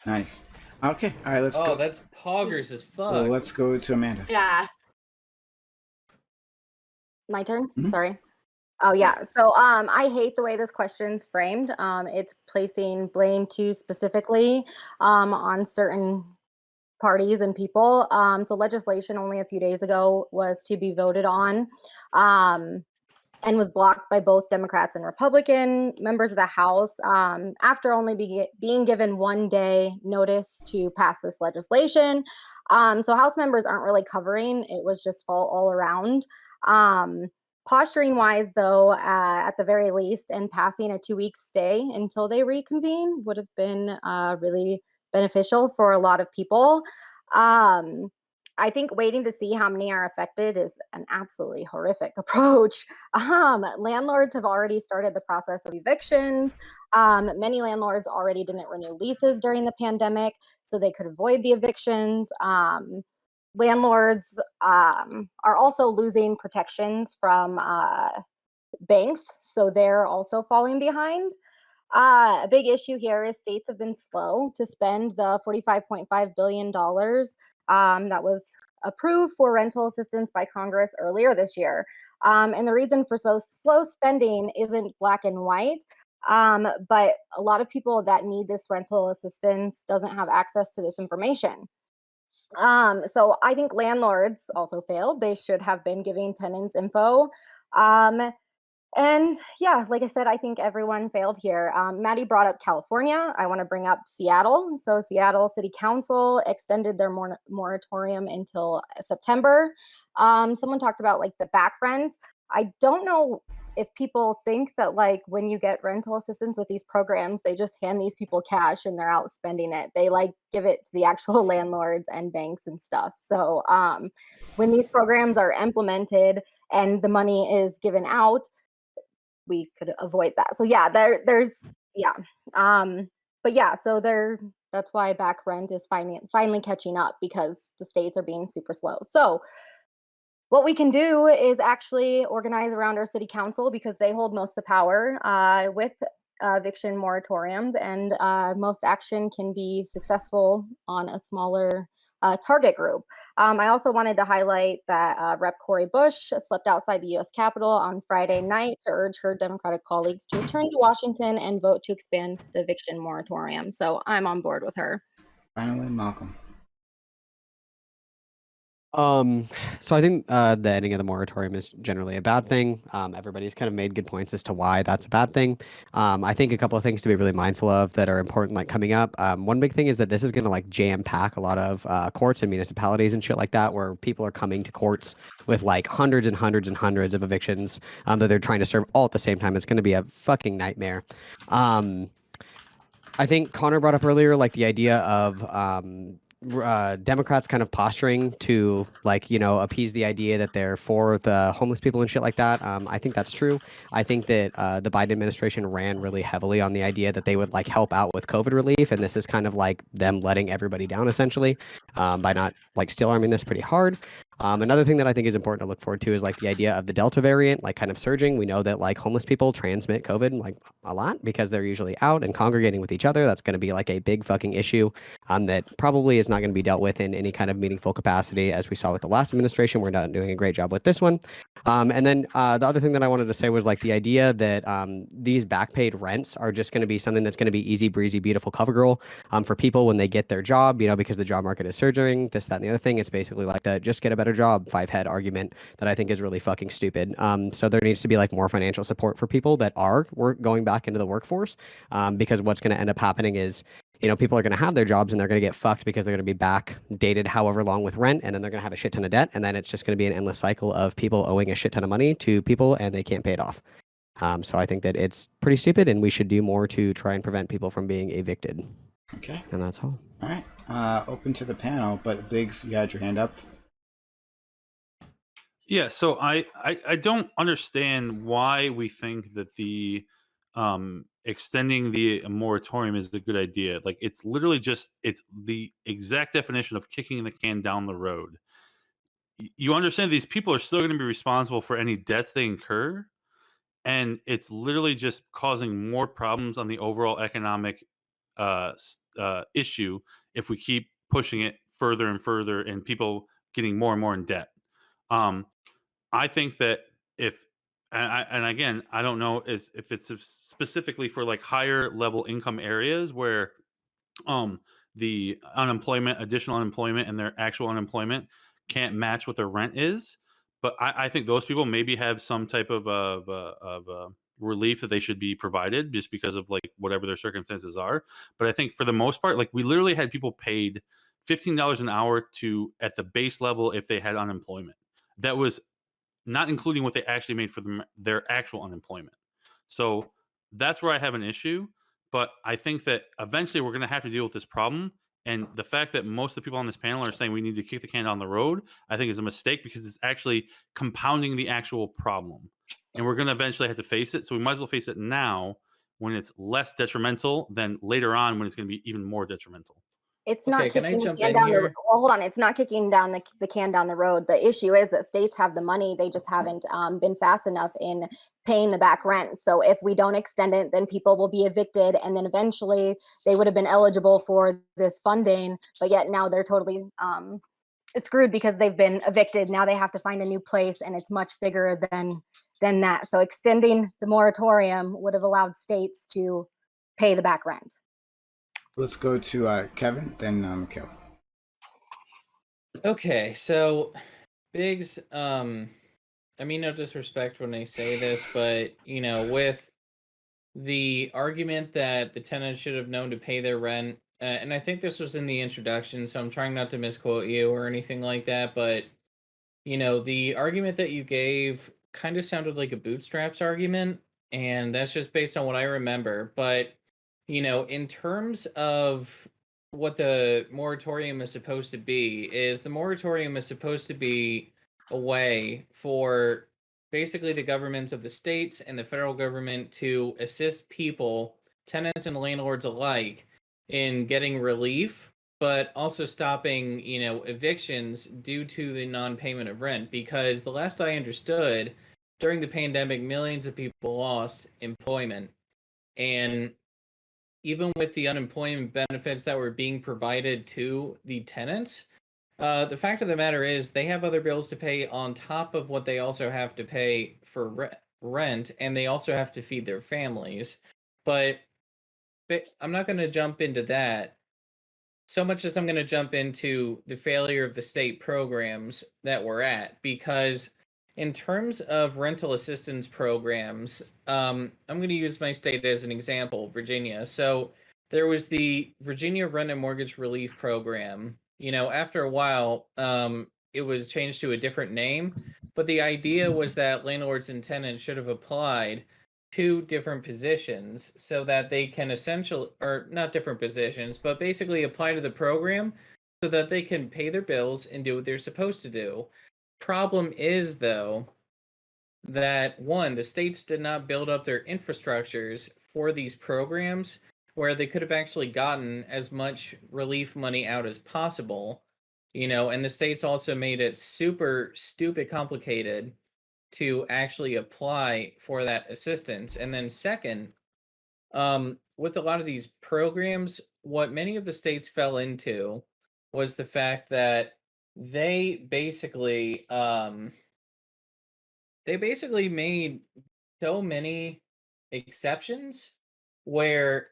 Nice. Okay. All right. Let's go. Oh, that's poggers as fuck. Well, let's go to Amanda. Yeah. My turn. Mhm. Sorry. Oh yeah. So I hate the way this question's framed. It's placing blame too specifically on certain parties and people. So legislation only a few days ago was to be voted on and was blocked by both Democrats and Republican members of the House after only being given 1 day notice to pass this legislation. So House members aren't really covering. It was just all around. Posturing wise, though, at the very least, and passing a 2-week stay until they reconvene would have been really beneficial for a lot of people. I think waiting to see how many are affected is an absolutely horrific approach. Landlords have already started the process of evictions. Many landlords already didn't renew leases during the pandemic, so they could avoid the evictions. Landlords are also losing protections from banks, so they're also falling behind. A big issue here is states have been slow to spend the $45.5 billion that was approved for rental assistance by Congress earlier this year. And the reason for so slow spending isn't black and white, but a lot of people that need this rental assistance doesn't have access to this information. So I think landlords also failed. They should have been giving tenants info. And yeah, like I said, I think everyone failed here. Maddie brought up California. I want to bring up Seattle. So Seattle City Council extended their moratorium until September. Someone talked about like the back rent. I don't know if people think that like when you get rental assistance with these programs, they just hand these people cash and they're out spending it. They like give it to the actual landlords and banks and stuff. So when these programs are implemented and the money is given out, we could avoid that. So yeah, there's yeah. But yeah, so that's why back rent is finally catching up, because the states are being super slow. So what we can do is actually organize around our city council, because they hold most of the power with eviction moratoriums, and most action can be successful on a smaller target group. I also wanted to highlight that Rep. Cori Bush slept outside the U.S. Capitol on Friday night to urge her Democratic colleagues to return to Washington and vote to expand the eviction moratorium. So I'm on board with her. Finally, Malcolm. So I think the ending of the moratorium is generally a bad thing. Everybody's kind of made good points as to why that's a bad thing. I think a couple of things to be really mindful of that are important, like coming up. One big thing is that this is going to like jam pack a lot of courts and municipalities and shit like that, where people are coming to courts with like hundreds and hundreds and hundreds of evictions that they're trying to serve all at the same time. It's going to be a fucking nightmare. I think Connor brought up earlier, like the idea of Democrats kind of posturing to like, you know, appease the idea that they're for the homeless people and shit like that. I think that's true. I think that the Biden administration ran really heavily on the idea that they would like help out with COVID relief, and this is kind of like them letting everybody down essentially by not like still arming this pretty hard. Another thing that I think is important to look forward to is like the idea of the Delta variant, like kind of surging. We know that like homeless people transmit COVID like a lot because they're usually out and congregating with each other. That's going to be like a big fucking issue that probably is not going to be dealt with in any kind of meaningful capacity, as we saw with the last administration. We're not doing a great job with this one. And then the other thing that I wanted to say was like the idea that these back paid rents are just going to be something that's going to be easy breezy, beautiful cover girl for people when they get their job, you know, because the job market is surging, this, that, and the other thing. It's basically like the just get a better job 5-head argument that I think is really fucking stupid. So there needs to be like more financial support for people that are going back into the workforce because what's going to end up happening is, you know, people are going to have their jobs and they're going to get fucked because they're going to be back dated however long with rent, and then they're going to have a shit ton of debt, and then it's just going to be an endless cycle of people owing a shit ton of money to people and they can't pay it off. So I think that it's pretty stupid, and we should do more to try and prevent people from being evicted. Okay. And that's all. All right. Open to the panel, but Biggs, you had your hand up. Yeah, so I don't understand why we think that the extending the moratorium is a good idea. Like, it's literally just, it's the exact definition of kicking the can down the road. You understand these people are still going to be responsible for any debts they incur, and it's literally just causing more problems on the overall economic issue if we keep pushing it further and further and people getting more and more in debt. I think that and again, I don't know if it's specifically for like higher level income areas where the additional unemployment and their actual unemployment can't match what their rent is. But I think those people maybe have some type of relief that they should be provided just because of like whatever their circumstances are. But I think for the most part, like we literally had people paid $15 an hour to at the base level if they had unemployment. That was not including what they actually made for their actual unemployment. So that's where I have an issue. But I think that eventually we're going to have to deal with this problem. And the fact that most of the people on this panel are saying we need to kick the can down the road, I think is a mistake because it's actually compounding the actual problem. And we're going to eventually have to face it. So we might as well face it now when it's less detrimental than later on when it's going to be even more detrimental. It's Okay, not can I kicking the jump can in down the here? road. Well, hold on. It's not kicking down the can down the road. The issue is that states have the money. They just haven't been fast enough in paying the back rent. So if we don't extend it, then people will be evicted. And then eventually they would have been eligible for this funding. But yet now they're totally screwed because they've been evicted. Now they have to find a new place, and it's much bigger than that. So extending the moratorium would have allowed states to pay the back rent. Let's go to Kevin, then Mikhail. Okay, so Biggs, I mean no disrespect when I say this, but you know, with the argument that the tenants should have known to pay their rent, and I think this was in the introduction, so I'm trying not to misquote you or anything like that, but you know, the argument that you gave kind of sounded like a bootstraps argument, and that's just based on what I remember. But you know, in terms of what the moratorium is supposed to be, is the moratorium is supposed to be a way for basically the governments of the states and the federal government to assist people, tenants and landlords alike, in getting relief, but also stopping, you know, evictions due to the non-payment of rent. Because the last I understood, during the pandemic, millions of people lost employment. And even with the unemployment benefits that were being provided to the tenants, the fact of the matter is they have other bills to pay on top of what they also have to pay for rent, and they also have to feed their families. But I'm not going to jump into that so much as I'm going to jump into the failure of the state programs that we're at, because in terms of rental assistance programs, I'm going to use my state as an example, Virginia. So there was the Virginia Rent and Mortgage Relief Program. You know, after a while, it was changed to a different name, but the idea was that landlords and tenants should have applied two different positions so that they can essentially, or not different positions, but basically apply to the program so that they can pay their bills and do what they're supposed to do. Problem is, though, that one, the states did not build up their infrastructures for these programs where they could have actually gotten as much relief money out as possible, and the states also made it super stupid complicated to actually apply for that assistance. And then second, with a lot of these programs, what many of the states fell into was the fact that they basically made so many exceptions where,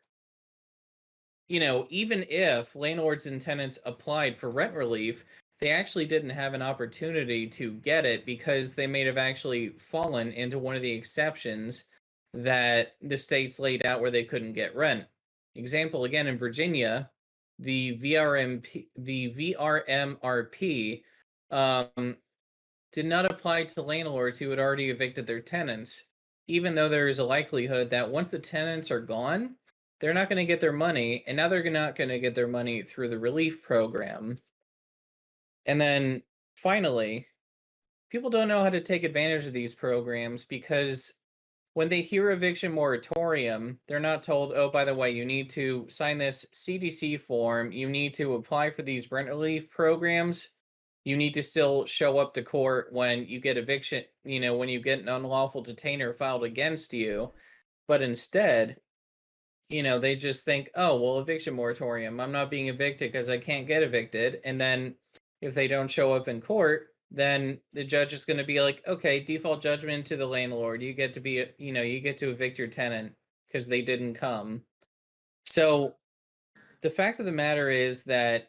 even if landlords and tenants applied for rent relief, they actually didn't have an opportunity to get it because they may have actually fallen into one of the exceptions that the states laid out where they couldn't get rent. Example again in Virginia, the VRMRP did not apply to landlords who had already evicted their tenants, even though there is a likelihood that once the tenants are gone, they're not going to get their money, and now they're not going to get their money through the relief program. And then finally, people don't know how to take advantage of these programs because when they hear eviction moratorium, they're not told, oh, by the way, you need to sign this CDC form, you need to apply for these rent relief programs, you need to still show up to court when you get eviction, when you get an unlawful detainer filed against you. But instead, they just think, oh, well, eviction moratorium, I'm not being evicted because I can't get evicted. And then if they don't show up in court, then the judge is going to be like, okay, default judgment to the landlord. You get to be, you get to evict your tenant because they didn't come. So the fact of the matter is that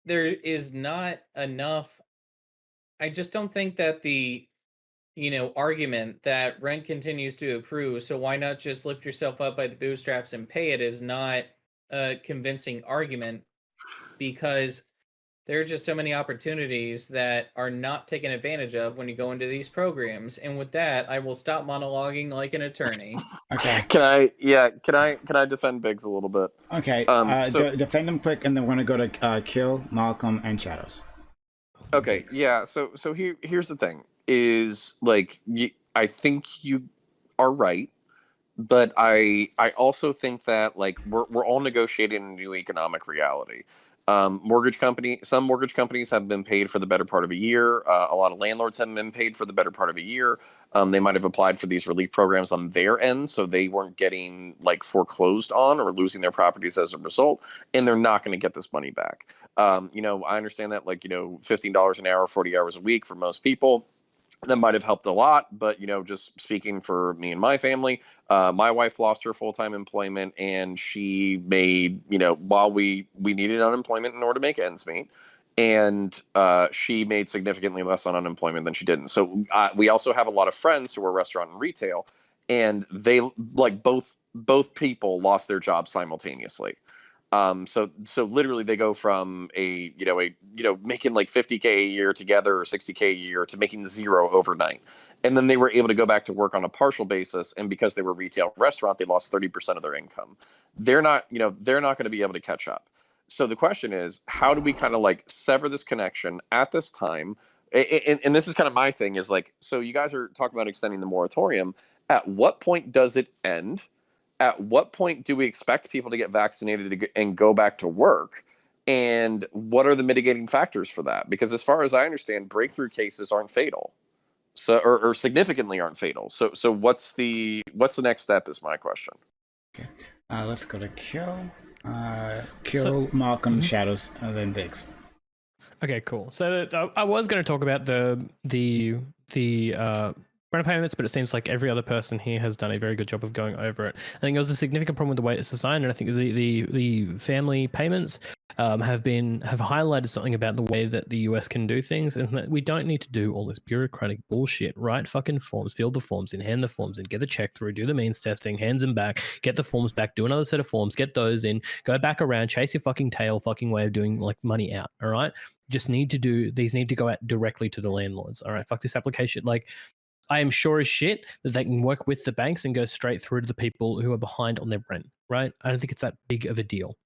there is not enough. I just don't think that the argument that rent continues to accrue, so why not just lift yourself up by the bootstraps and pay it is not a convincing argument, because there are just so many opportunities that are not taken advantage of when you go into these programs. And with that, I will stop monologuing like an attorney. Okay. Can I defend Biggs a little bit? Okay. Defend them quick, and then we're gonna go to Kill, Malcolm, and Shadows. Okay. Biggs. Yeah. So here's the thing: is like I think you are right, but I also think that like we're all negotiating a new economic reality. Some mortgage companies have been paid for the better part of a year. A lot of landlords haven't been paid for the better part of a year. They might have applied for these relief programs on their end, so they weren't getting like foreclosed on or losing their properties as a result, and they're not going to get this money back. I understand that like $15 an hour, 40 hours a week for most people, that might have helped a lot, but just speaking for me and my family, my wife lost her full-time employment, and she made while we needed unemployment in order to make ends meet, and she made significantly less on unemployment than she didn't. So we also have a lot of friends who are restaurant and retail, and they like both people lost their jobs simultaneously. So literally they go from making like 50K a year together or 60K a year to making zero overnight. And then they were able to go back to work on a partial basis. And because they were retail restaurant, they lost 30% of their income. They're not going to be able to catch up. So the question is, how do we kind of like sever this connection at this time? And this is kind of my thing is like, so you guys are talking about extending the moratorium. At what point does it end? At what point do we expect people to get vaccinated and go back to work? And what are the mitigating factors for that? Because as far as I understand, breakthrough cases aren't fatal, so or significantly aren't fatal. So what's the next step is my question. Okay, let's go to Kill, Malcolm, Shadows, and then Biggs. Okay, cool. So I was going to talk about the rent payments, but it seems like every other person here has done a very good job of going over it. I think there was a significant problem with the way it's designed, and I think the family payments have highlighted something about the way that the US can do things, and that we don't need to do all this bureaucratic bullshit. Write fucking forms, fill the forms in, hand the forms in, get the check through, do the means testing, hands them back, get the forms back, do another set of forms, get those in, go back around, chase your fucking tail fucking way of doing like money out. All right, these need to go out directly to the landlords. All right, fuck this application. Like, I am sure as shit that they can work with the banks and go straight through to the people who are behind on their rent, right? I don't think it's that big of a deal.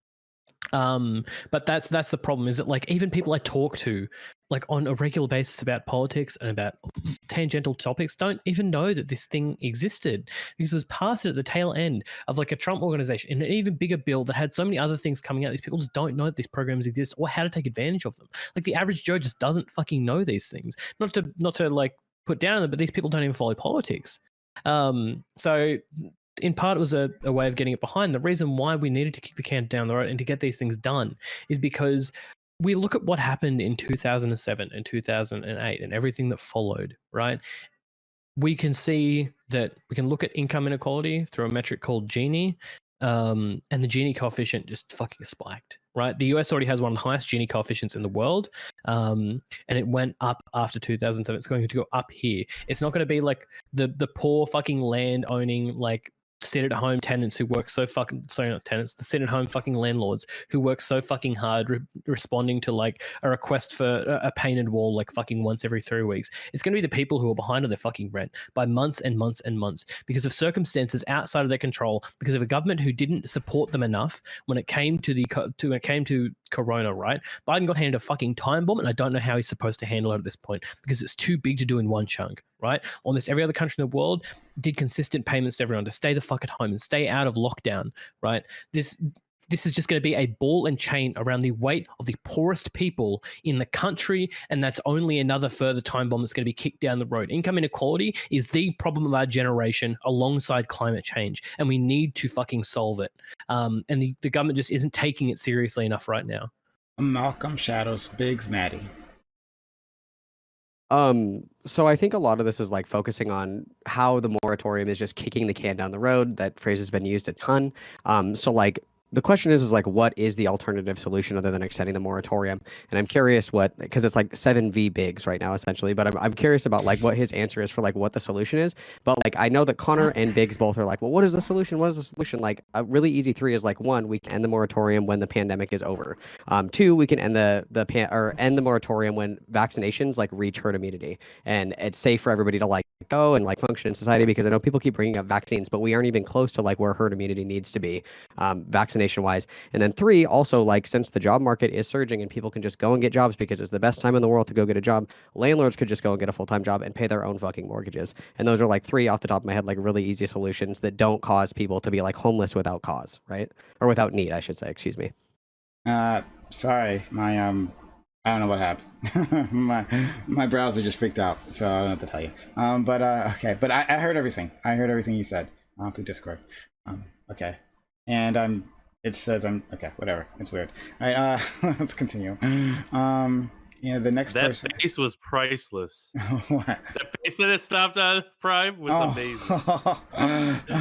But that's the problem, is that like even people I talk to like on a regular basis about politics and about tangential topics don't even know that this thing existed, because it was passed at the tail end of like a Trump organization in an even bigger bill that had so many other things coming out. These people just don't know that these programs exist or how to take advantage of them. Like the average Joe just doesn't fucking know these things. Not to like put down on them, but these people don't even follow politics. So in part, it was a way of getting it behind. The reason why we needed to kick the can down the road and to get these things done is because we look at what happened in 2007 and 2008 and everything that followed, right? We can see that we can look at income inequality through a metric called Gini, and the Gini coefficient just fucking spiked, right? The US already has one of the highest Gini coefficients in the world, and it went up after 2007. It's going to go up here. It's not going to be like the poor fucking land owning like sit-at-home tenants who work so fucking, sorry, not tenants, the sit-at-home fucking landlords who work so fucking hard responding to like a request for a painted wall like fucking once every 3 weeks. It's going to be the people who are behind on their fucking rent by months and months and months because of circumstances outside of their control, because of a government who didn't support them enough when it came to Corona, right? Biden got handed a fucking time bomb, and I don't know how he's supposed to handle it at this point because it's too big to do in one chunk, right? Almost every other country in the world did consistent payments to everyone to stay the fuck at home and stay out of lockdown, right? This is just going to be a ball and chain around the weight of the poorest people in the country, and that's only another further time bomb that's going to be kicked down the road. Income inequality is the problem of our generation alongside climate change, and we need to fucking solve it. And the government just isn't taking it seriously enough right now. Malcolm, Shadows, Biggs, Maddie. So I think a lot of this is like focusing on how the moratorium is just kicking the can down the road. That phrase has been used a ton. So like the question is like, what is the alternative solution other than extending the moratorium? And I'm curious what, because it's like 7v Biggs right now essentially, but I'm curious about like what his answer is for like what the solution is. But like I know that Connor and Biggs both are like, well, what is the solution? What is the solution? Like a really easy 3 is like 1, we can end the moratorium when the pandemic is over. 2, we can end end the moratorium when vaccinations like reach herd immunity and it's safe for everybody to like go and like function in society, because I know people keep bringing up vaccines, but we aren't even close to like where herd immunity needs to be vaccination wise. And then 3, also like since the job market is surging and people can just go and get jobs because it's the best time in the world to go get a job, landlords could just go and get a full-time job and pay their own fucking mortgages. And those are like 3 off the top of my head, like really easy solutions that don't cause people to be like homeless without cause, right? Or without need, I should say, excuse me. Sorry, my I don't know what happened. my browser just freaked out, so I don't know what to tell you. Okay, but I heard everything. I heard everything you said off the Discord. Okay, and it says I'm okay. Whatever. It's weird. All right, let's continue. Yeah, the next person. That face was priceless. What? That face that it stopped on Prime was amazing.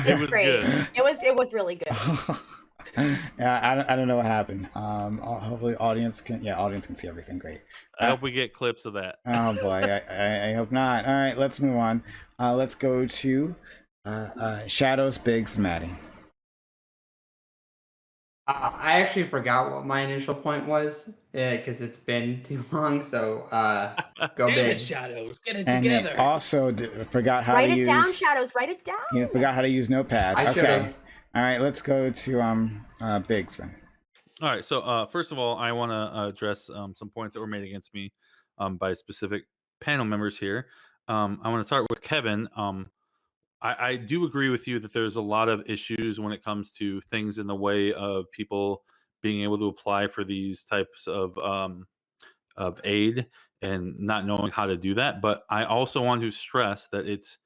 It was great. good. It was really good. Yeah, I don't know what happened. Hopefully audience can see everything. Great. I hope we get clips of that. Oh boy, I hope not. All right, let's move on. Let's go to Shadows, Biggs, Maddie. I actually forgot what my initial point was because it's been too long. So go big. Shadows, get it And together. also forgot how to use. Write it down, Shadows. Write it down. Yeah, forgot how to use Notepad. I Okay. should've. All right, let's go to Biggs then. All right. So first of all, I want to address some points that were made against me by specific panel members here. I want to start with Kevin. I do agree with you that there's a lot of issues when it comes to things in the way of people being able to apply for these types of aid and not knowing how to do that. But I also want to stress that it's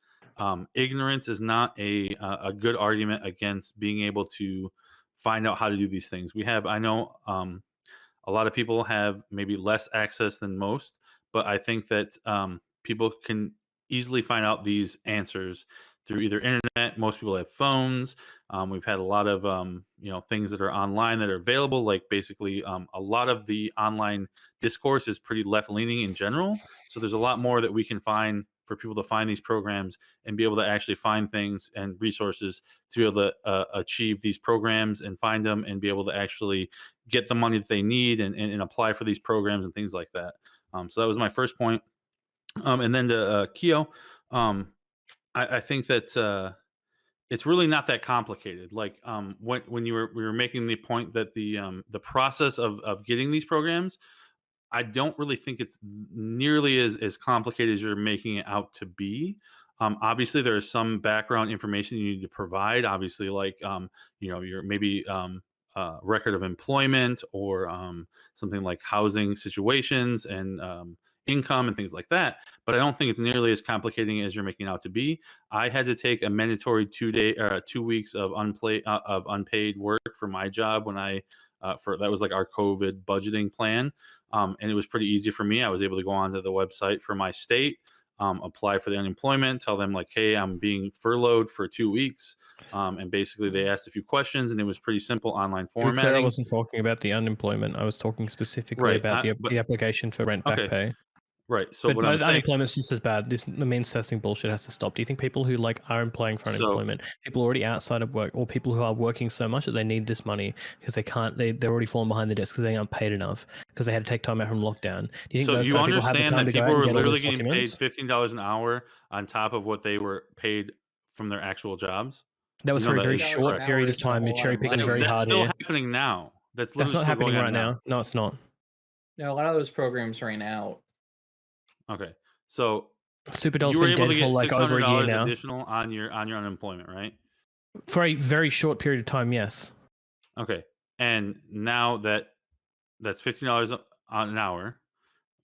ignorance is not a good argument against being able to find out how to do these things. I know a lot of people have maybe less access than most, but I think that people can easily find out these answers through either internet. Most people have phones. We've had a lot of things that are online that are available. Like basically, a lot of the online discourse is pretty left leaning in general. So there's a lot more that we can find for people to find these programs and be able to actually find things and resources to be able to achieve these programs and find them and be able to actually get the money that they need and apply for these programs and things like that. So that was my first point. And then to Keo, I think that it's really not that complicated. Like when we were making the point that the process of getting these programs, I don't really think it's nearly as complicated as you're making it out to be. Obviously, there is some background information you need to provide. Obviously, like your maybe record of employment or something like housing situations and income and things like that. But I don't think it's nearly as complicating as you're making it out to be. I had to take a mandatory 2 weeks of unpaid work for my job when I that was like our COVID budgeting plan. And it was pretty easy for me. I was able to go onto the website for my state, apply for the unemployment, tell them like, hey, I'm being furloughed for 2 weeks. And basically they asked a few questions and it was pretty simple online To be clear, I formatting. wasn't talking about the unemployment. I was talking specifically about the application for rent back pay. Right. So but what I'm saying, unemployment's just as bad. The means testing bullshit has to stop. Do you think people who like are applying for unemployment, people already outside of work, or people who are working so much that they need this money because they can't, they're already falling behind the desk because they aren't paid enough because they had to take time out from lockdown? Do you think those you kind of people have the understand time that to go people out were and get all literally these getting documents? paid $15 an hour on top of what they were paid from their actual jobs? That was for a very $15 short an hour period of isn't a time. whole You're lot cherry of picking money. very That's hard still here. happening now. That's That's literally not still going happening on right now. No, it's not. No, a lot of those programs ran out. Okay. So Superdol's you were been able dead to for get like over a year $600 now. additional on your unemployment, right? For a very short period of time, yes. Okay. And now that's $15 on an hour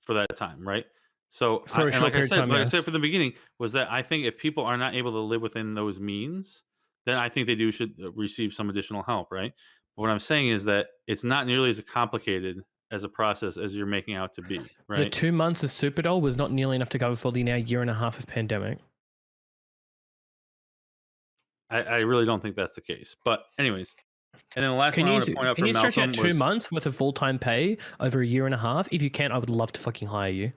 for that time, right? So For a short like I period of said, time, like I yes. said from the beginning, was that I think if people are not able to live within those means, then I think they should receive some additional help, right? But what I'm saying is that it's not nearly as complicated as a process as you're making out to be, right? The 2 months of Superdol was not nearly enough to cover for the now year and a half of pandemic. I really don't think that's the case. But anyways, and then the last Can one I you want to point out can for you stretch out Malcolm 2 was months worth of full time pay over a year and a half? If you can, I would love to fucking hire you.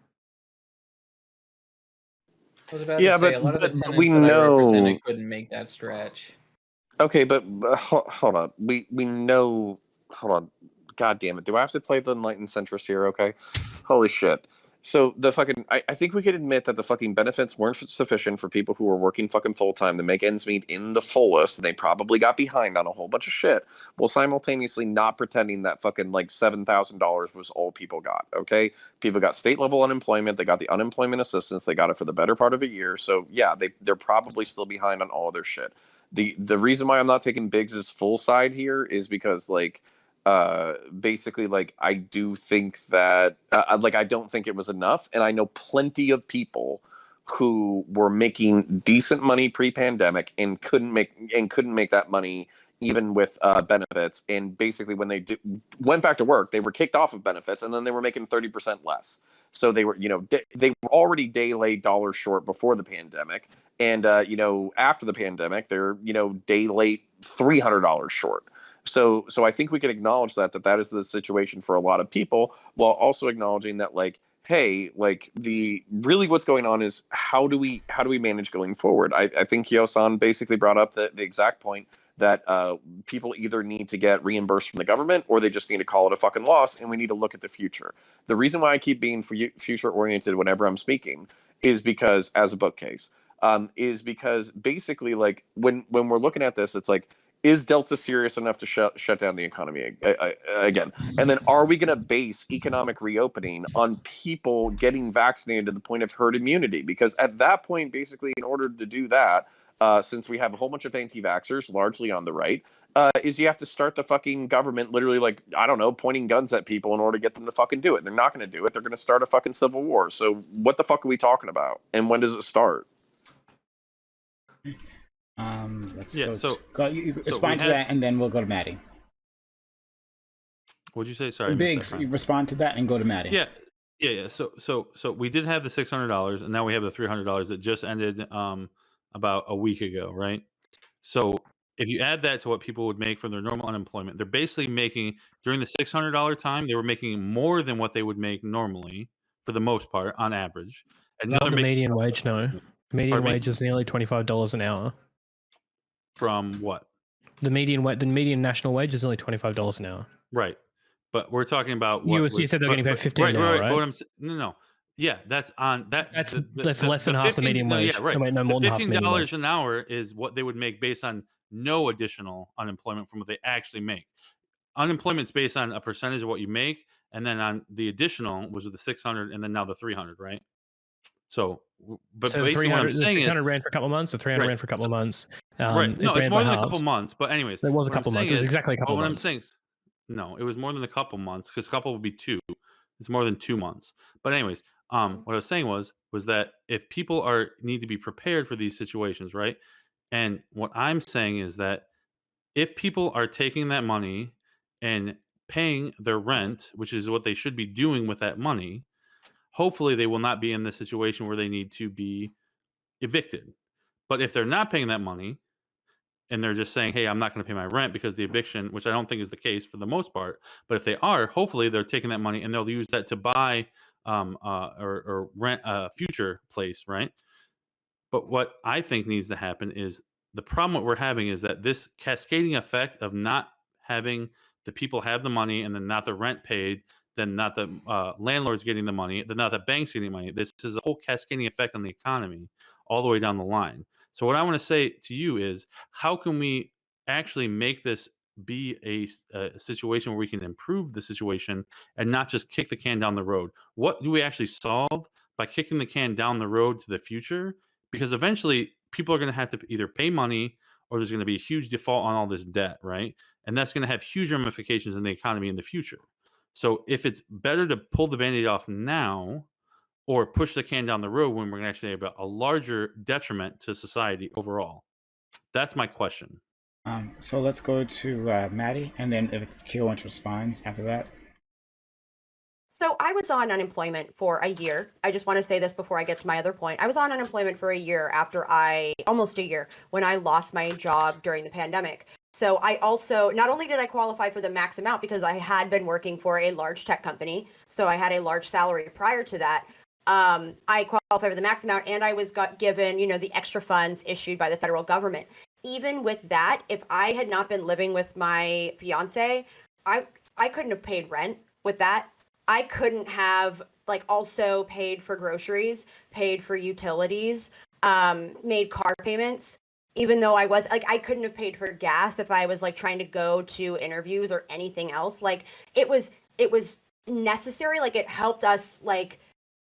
I was about Yeah, to say, but- a lot of the but tenants we that I know- represented couldn't make that stretch. Okay, but hold on. We know. Hold on. God damn it! Do I have to play the enlightened centrist here? Okay. Holy shit. So the fucking, I think we could admit that the fucking benefits weren't sufficient for people who were working fucking full time to make ends meet in the fullest, and they probably got behind on a whole bunch of shit, while simultaneously not pretending that fucking like $7,000 was all people got. Okay, people got state level unemployment, they got the unemployment assistance, they got it for the better part of a year. So yeah, they're probably still behind on all of their shit. The reason why I'm not taking Biggs's full side here is because like basically like I do think that like I don't think it was enough, and I know plenty of people who were making decent money pre-pandemic and couldn't make that money even with benefits, and basically when they went back to work they were kicked off of benefits and then they were making 30% less. So they were, you know, they were already day late dollars short before the pandemic, and you know, after the pandemic they're, you know, day late $300 short. So I think we can acknowledge that that is the situation for a lot of people, while also acknowledging that like, hey, like the really what's going on is how do we manage going forward? I think Kyo-san basically brought up the exact point that people either need to get reimbursed from the government or they just need to call it a fucking loss, and we need to look at the future. The reason why I keep being future oriented whenever I'm speaking is because, as a bookcase, is because basically like when we're looking at this, it's like, is Delta serious enough to shut down the economy again? And then are we going to base economic reopening on people getting vaccinated to the point of herd immunity? Because at that point, basically, in order to do that, since we have a whole bunch of anti-vaxxers, largely on the right, is you have to start the fucking government literally like, I don't know, pointing guns at people in order to get them to fucking do it. They're not going to do it. They're going to start a fucking civil war. So what the fuck are we talking about? And when does it start? Let's Yeah, go. so- You so respond we to had- that, and then we'll go to Maddie. What'd you say? Sorry, I missed Biggs, that, you Frank. respond to that and go to Maddie. Yeah. So we did have the $600, and now we have the $300 that just ended about a week ago, right? So if you add that to what people would make from their normal unemployment, they're basically making, during the $600 time, they were making more than what they would make normally, for the most part, on average. And now Not they're the making median wage, no. Median Pardon me? wage is nearly $25 an hour. from what? The median national wage is only $25 an hour. Right. But we're talking about what You said they're getting paid $15 an hour, right? But what no. Yeah, that's on that. That's less than half the median wage. Yeah, right. Wait, no, more The than half the median wage. $15 an hour is what they would make based on no additional unemployment from what they actually make. Unemployment's based on a percentage of what you make, and then on the additional was the 600, and then now the 300, right? So, but So basically what I'm 300, saying is 600 ran for a couple of months, or 300 right. ran for a couple of months. Right. No, it it's ran more by than a couple halves. months. But anyways, It was a what I'm couple months. It saying was is- exactly a couple what I'm months. saying is- no, it was more than a couple months because a couple would be 2. It's more than 2 months. But anyways, what I was saying was that if people need to be prepared for these situations, right? And what I'm saying is that if people are taking that money and paying their rent, which is what they should be doing with that money, hopefully they will not be in the situation where they need to be evicted. But if they're not paying that money and they're just saying, "Hey, I'm not going to pay my rent because the eviction," which I don't think is the case for the most part, but if they are, hopefully they're taking that money and they'll use that to buy or rent a future place, right? But what I think needs to happen is the problem what we're having is that this cascading effect of not having the people have the money and then not the rent paid, then not the landlords getting the money, then not the banks getting money. This is a whole cascading effect on the economy all the way down the line. So what I want to say to you is, how can we actually make this be a situation where we can improve the situation and not just kick the can down the road? What do we actually solve by kicking the can down the road to the future? Because eventually people are going to have to either pay money or there's going to be a huge default on all this debt, right? And that's going to have huge ramifications in the economy in the future. So if it's better to pull the Band-Aid off now or push the can down the road when we're going to actually have a larger detriment to society overall. That's my question. So let's go to Maddie, and then if Keel wants to respond after that. So I was on unemployment for a year. I just want to say this before I get to my other point. I was on unemployment for a year almost a year, when I lost my job during the pandemic. So I also, not only did I qualify for the max amount because I had been working for a large tech company, so I had a large salary prior to that. I qualified for the max amount, and I was given, the extra funds issued by the federal government. Even with that, if I had not been living with my fiance, I couldn't have paid rent with that. I couldn't have also paid for groceries, paid for utilities, made car payments, even though I couldn't have paid for gas if I was trying to go to interviews or anything else. It was necessary. It helped us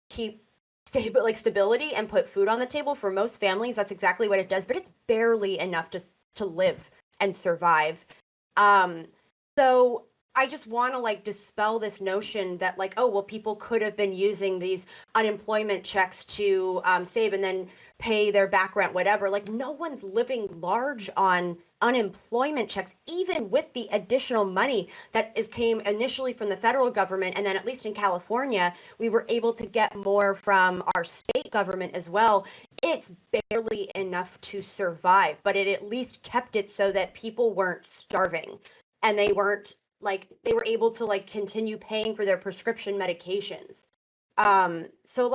keep stability and put food on the table for most families. That's exactly what it does, but it's barely enough to live and survive. So I just want to dispel this notion that people could have been using these unemployment checks to save and then pay their back rent, whatever. No one's living large on unemployment checks, even with the additional money that came initially from the federal government. And then at least in California, we were able to get more from our state government as well. It's barely enough to survive, but it at least kept it so that people weren't starving and they weren't they were able to continue paying for their prescription medications. So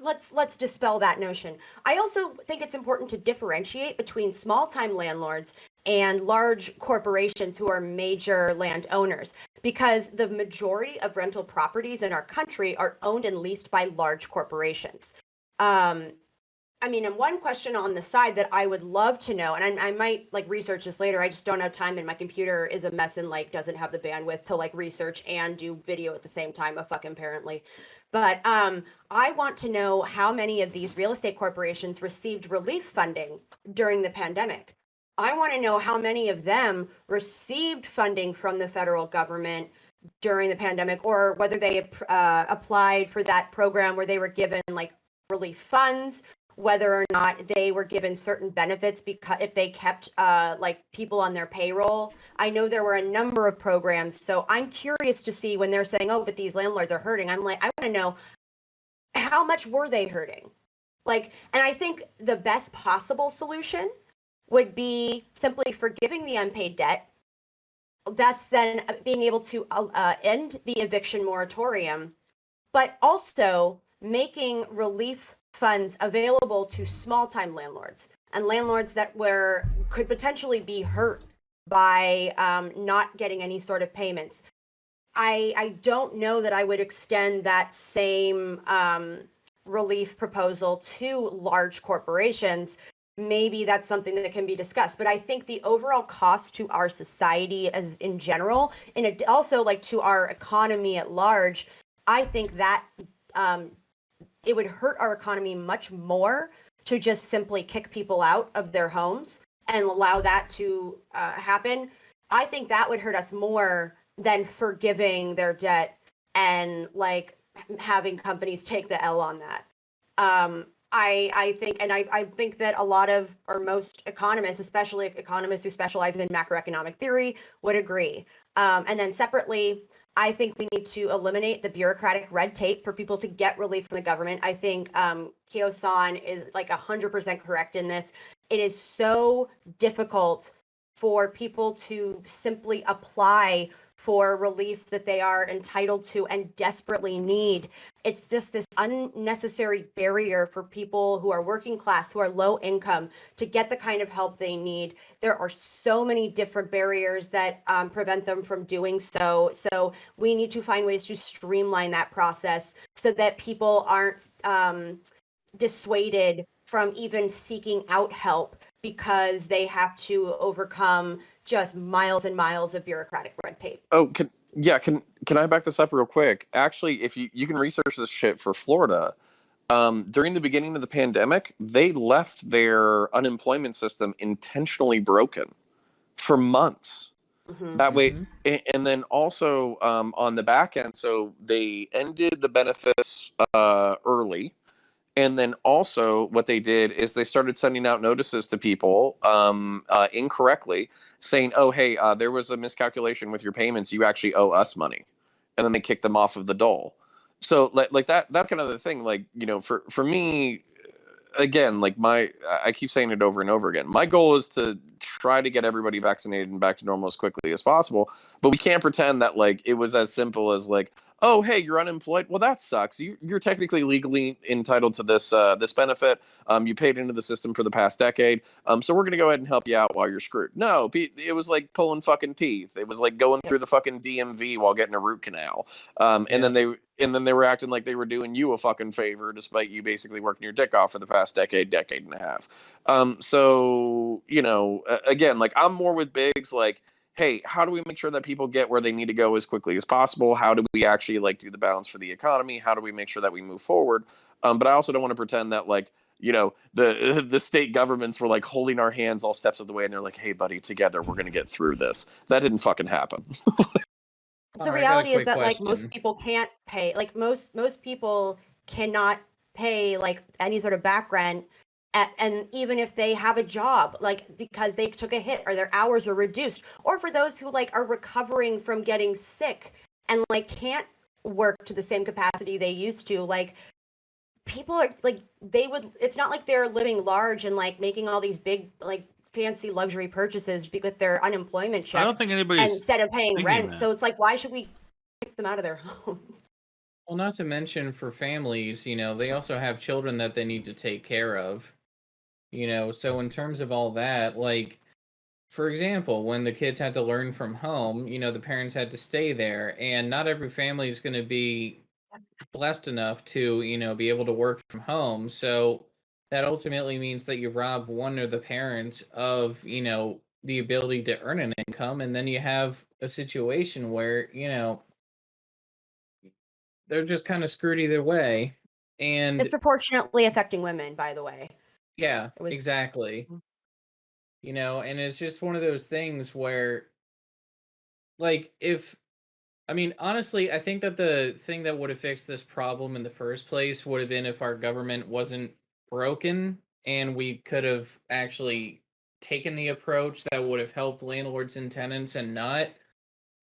let's dispel that notion. I also think it's important to differentiate between small-time landlords and large corporations who are major landowners, because the majority of rental properties in our country are owned and leased by large corporations. And one question on the side that I would love to know, and I might research this later, I just don't have time and my computer is a mess and doesn't have the bandwidth to research and do video at the same time, apparently. But I want to know how many of these real estate corporations received relief funding during the pandemic. I want to know how many of them received funding from the federal government during the pandemic, or whether they applied for that program where they were given relief funds, whether or not they were given certain benefits because if they kept people on their payroll. I know there were a number of programs, so I'm curious to see when they're saying, "Oh, but these landlords are hurting." I want to know how much were they hurting? And I think the best possible solution would be simply forgiving the unpaid debt. That's then being able to end the eviction moratorium, but also making relief funds available to small-time landlords and landlords that could potentially be hurt by not getting any sort of payments. I don't know that I would extend that same relief proposal to large corporations. Maybe that's something that can be discussed, but I think the overall cost to our society as in general, and also like to our economy at large, I think that it would hurt our economy much more to just simply kick people out of their homes and allow that to happen. I think that would hurt us more than forgiving their debt and like having companies take the L on that. I think that a lot of, or most economists, especially economists who specialize in macroeconomic theory, would agree. And then separately, I think we need to eliminate the bureaucratic red tape for people to get relief from the government. I think Kyo-san is like 100% correct in this. It is so difficult for people to simply apply for relief that they are entitled to and desperately need. It's just this unnecessary barrier for people who are working class, who are low income, to get the kind of help they need. There are so many different barriers that prevent them from doing so. So we need to find ways to streamline that process so that people aren't dissuaded from even seeking out help because they have to overcome just miles and miles of bureaucratic red tape. Oh, can I back this up real quick? Actually, if you can research this shit for Florida, during the beginning of the pandemic, they left their unemployment system intentionally broken for months. That way, and then also on the back end, so they ended the benefits early. And then also what they did is they started sending out notices to people incorrectly saying, oh, hey, there was a miscalculation with your payments. You actually owe us money. And then they kicked them off of the dole. So like that's kind of the thing. Like, you know, for me, again, like I keep saying it over and over again. My goal is to try to get everybody vaccinated and back to normal as quickly as possible. But we can't pretend that like it was as simple as like, oh, hey, you're unemployed. Well, that sucks. You're technically legally entitled to this this benefit. You paid into the system for the past decade. So we're gonna go ahead and help you out while you're screwed. No, it was like pulling fucking teeth. It was like going through the fucking DMV while getting a root canal. And then they were acting like they were doing you a fucking favor, despite you basically working your dick off for the past decade and a half. So you know, again, like I'm more with Biggs, like, hey, how do we make sure that people get where they need to go as quickly as possible? How do we actually like do the balance for the economy? How do we make sure that we move forward? But I also don't want to pretend that like, you know, the state governments were like holding our hands all steps of the way and they're like, hey buddy, together we're gonna get through this. That didn't fucking happen. So the reality is that like most people can't pay, like most people cannot pay like any sort of back rent. And even if they have a job, like because they took a hit or their hours were reduced, or for those who like are recovering from getting sick and like can't work to the same capacity they used to, like people are like, it's not like they're living large and like making all these big like fancy luxury purchases with their unemployment check. I don't think anybody's instead of paying rent. that. So it's like, why should we kick them out of their homes? Well, not to mention for families, you know, they also have children that they need to take care of. You know, so in terms of all that, like, for example, when the kids had to learn from home, you know, the parents had to stay there, and not every family is going to be blessed enough to, you know, be able to work from home. So that ultimately means that you rob one or the parent of, you know, the ability to earn an income, and then you have a situation where, you know, they're just kind of screwed either way. And disproportionately affecting women, by the way. yeah, exactly. You know, and it's just one of those things where, like, honestly, I think that the thing that would have fixed this problem in the first place would have been if our government wasn't broken and we could have actually taken the approach that would have helped landlords and tenants and not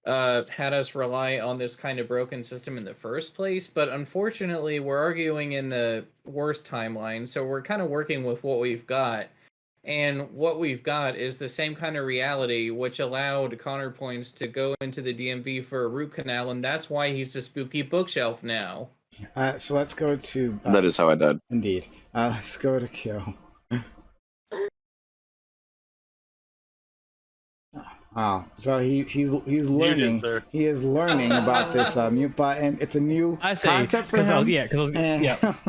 had us rely on this kind of broken system in the first place. But unfortunately, we're arguing in the worst timeline, so we're kind of working with what we've got. And what we've got is the same kind of reality, which allowed Counterpoints to go into the DMV for a root canal, and that's why he's a spooky bookshelf now. So let's go to... that is how I died. Indeed. Let's go to Kyo. Oh, so he's learning. sir. He is learning about this mute button. It's a new I see. concept for him.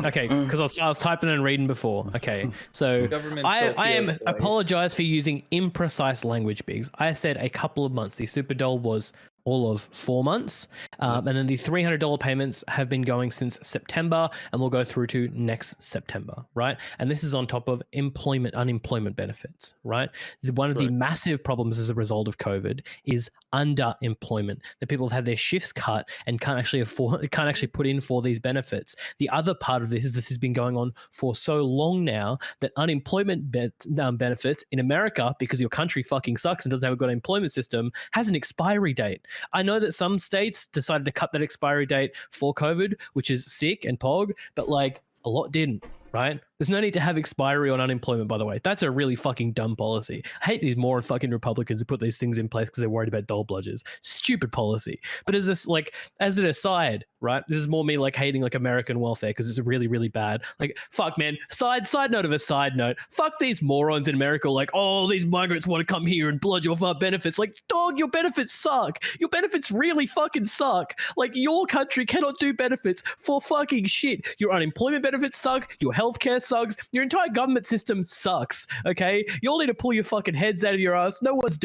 Okay, because I was typing and reading before. Okay, so Government I still am feels twice. apologize for using imprecise language, Biggs. I said a couple of months. The super dole was all of 4 months, and then the $300 payments have been going since September, and will go through to next September, right? And this is on top of unemployment benefits, right? One of the massive problems as a result of COVID is underemployment. That people have had their shifts cut and can't actually put in for these benefits. The other part of this is this has been going on for so long now that unemployment benefits in America, because your country fucking sucks and doesn't have a good employment system, has an expiry date. I know that some states decided to cut that expiry date for COVID, which is sick and pog, but like a lot didn't, right? There's no need to have expiry on unemployment, by the way. That's a really fucking dumb policy. I hate these moron fucking Republicans who put these things in place because they're worried about dole bludgers. Stupid policy. But as an aside, right? This is more me like hating like American welfare because it's really, really bad. Like, fuck, man. Side note of a side note. Fuck these morons in America. Like, oh, these migrants want to come here and bludge off our benefits. Like, dog, your benefits suck. Your benefits really fucking suck. Like, your country cannot do benefits for fucking shit. Your unemployment benefits suck. Your healthcare sucks. Your entire government system sucks. Okay, you all need to pull your fucking heads out of your ass. No one's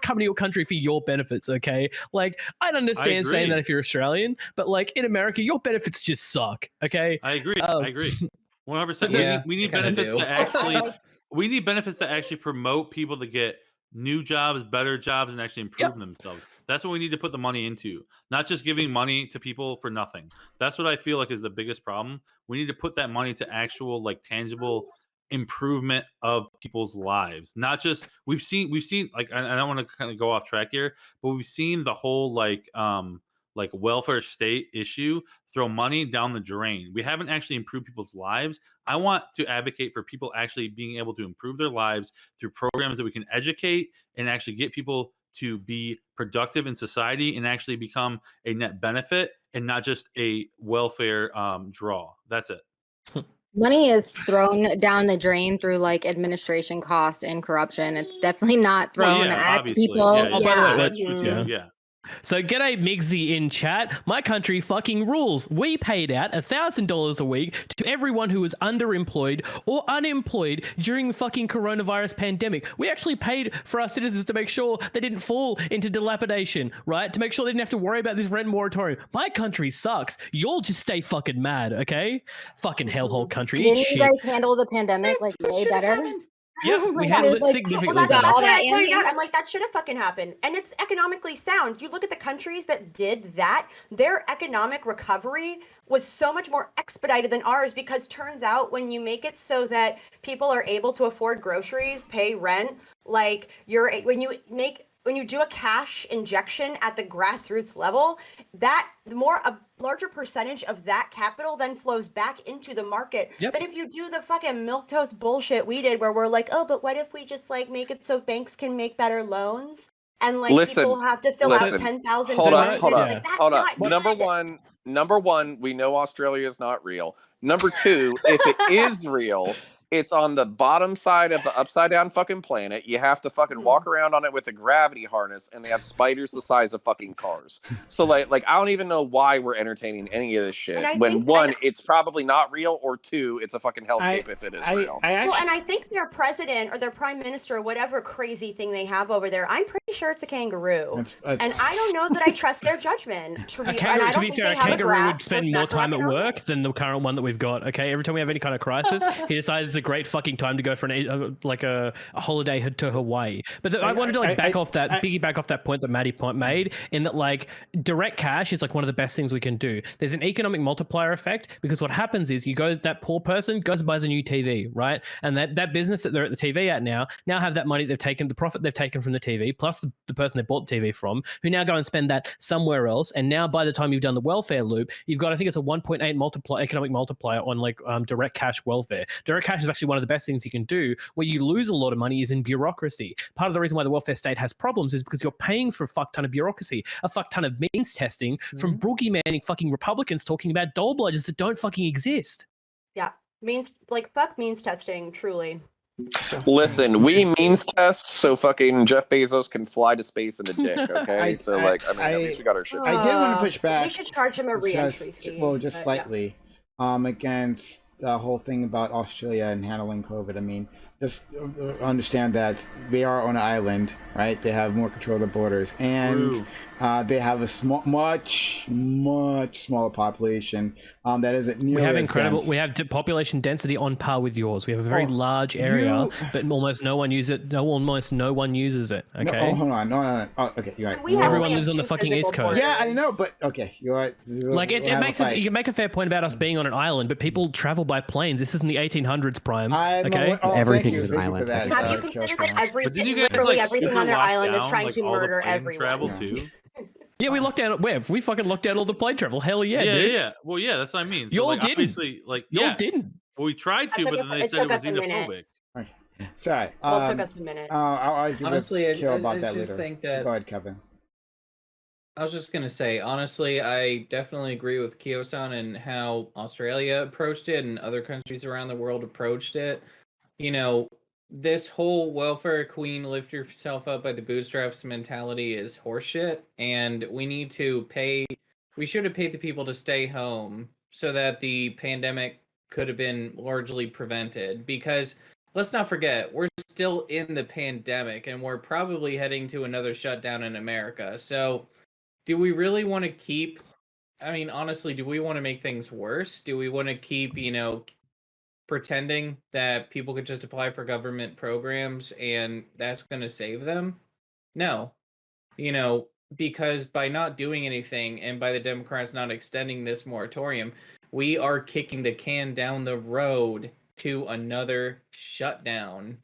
coming to your country for your benefits. Okay, like I understand saying that if you're Australian, but like in America, your benefits just suck. Okay, I agree. 100%. We need benefits to actually. We need benefits to actually promote people to get new jobs, better jobs, and actually improve themselves. That's what we need to put the money into, not just giving money to people for nothing. That's what I feel like is the biggest problem. We need to put that money to actual, like, tangible improvement of people's lives. Not just we've seen like, I don't want to kind of go off track here, but we've seen the whole like welfare state issue throw money down the drain. We haven't actually improved people's lives. I want to advocate for people actually being able to improve their lives through programs that we can educate and actually get people to be productive in society and actually become a net benefit and not just a welfare draw. That's it. Money is thrown down the drain through like administration cost and corruption. It's definitely not thrown at people. By the way, that's true too. Yeah. So g'day Migsy in chat. My country fucking rules. We paid out $1,000 a week to everyone who was underemployed or unemployed during the fucking coronavirus pandemic. We actually paid for our citizens to make sure they didn't fall into dilapidation, right? To make sure they didn't have to worry about this rent moratorium. My country sucks. Y'all just stay fucking mad, okay? Fucking hellhole country. Didn't you guys handle the pandemic like way better? Yep, we handled it significantly better. That's what I pointed out. I'm like, that should have fucking happened. And it's economically sound. You look at the countries that did that, their economic recovery was so much more expedited than ours, because turns out when you make it so that people are able to afford groceries, pay rent, like when you do a cash injection at the grassroots level, a larger percentage of that capital then flows back into the market. Yep. But if you do the fucking milquetoast bullshit we did, where we're like, oh, but what if we just like make it so banks can make better loans, and like people have to fill out 10,000 forms? Hold on. Number one, we know Australia is not real. Number two, if it is real, it's on the bottom side of the upside down fucking planet. You have to fucking walk around on it with a gravity harness, and they have spiders the size of fucking cars. So like I don't even know why we're entertaining any of this shit. When one, it's probably not real, or two, it's a fucking hellscape if it is real. And I think their president or their prime minister or whatever crazy thing they have over there, I'm pretty sure it's a kangaroo. And I don't know that I trust their judgment. To be fair, a kangaroo would spend more time at work than the current one that we've got. Okay, every time we have any kind of crisis, he decides it's a great fucking time to go for a holiday to Hawaii. But I wanted to piggyback off that point that Maddie made, in that like direct cash is like one of the best things we can do. There's an economic multiplier effect, because what happens is that poor person goes and buys a new TV, right? And that business that they're at the TV at now have that money they've taken, the profit they've taken from the TV, plus the person they bought the TV from, who now go and spend that somewhere else. And now by the time you've done the welfare loop, you've got, I think it's a 1.8 economic multiplier on like direct cash welfare. Direct cash is actually one of the best things you can do. Where you lose a lot of money is in bureaucracy. Part of the reason why the welfare state has problems is because you're paying for a fuck ton of bureaucracy, a fuck ton of means testing from boogeymanning fucking Republicans talking about dole bludgers that don't fucking exist. Yeah, fuck means testing, truly. Listen, we means test so fucking Jeff Bezos can fly to space in a dick, okay? At least we got our shit. I did want to push back. We should charge him a re-entry fee. Just slightly, against the whole thing about Australia and handling COVID. I mean, just understand that they are on an island, right? They have more control of the borders, and they have a much smaller population that isn't nearly We have as incredible. dense. We have population density on par with yours. We have a very large area, but almost no one uses it. Almost no one uses it. Okay. No, hold on. No. Oh, okay, you're right. Everyone lives on the fucking East Coast. Yeah, I know, but okay, you're right. Like it makes you can make a fair point about us being on an island, but people travel by planes. This isn't the 1800s, Prime. Okay. Everything is an island. Have you considered that everything, you guys, literally like, everything super on their locked island is down, trying like, to all the murder plane everyone? travel too? Yeah, we locked down. We fucking locked out all the plane travel. Hell yeah, yeah, dude. yeah. Well, yeah, that's what I mean. So, Y'all like, didn't. obviously, like, Y'all didn't. Well, we tried to, but then they said it was xenophobic. Okay. Sorry. Well, it took us a minute. I'll give Honestly, a kill I about that just later. think that Go ahead, Kevin. I was just gonna say, honestly, I definitely agree with Kyo-san and how Australia approached it and other countries around the world approached it. You know, this whole welfare queen, lift yourself up by the bootstraps mentality is horseshit, and we need to pay. We should have paid the people to stay home so that the pandemic could have been largely prevented. Because let's not forget, we're still in the pandemic, and we're probably heading to another shutdown in America. So, do we really want to keep? I mean, honestly, do we want to make things worse? Do we want to keep, pretending that people could just apply for government programs and that's going to save them? No. Because by not doing anything and by the Democrats not extending this moratorium, we are kicking the can down the road to another shutdown.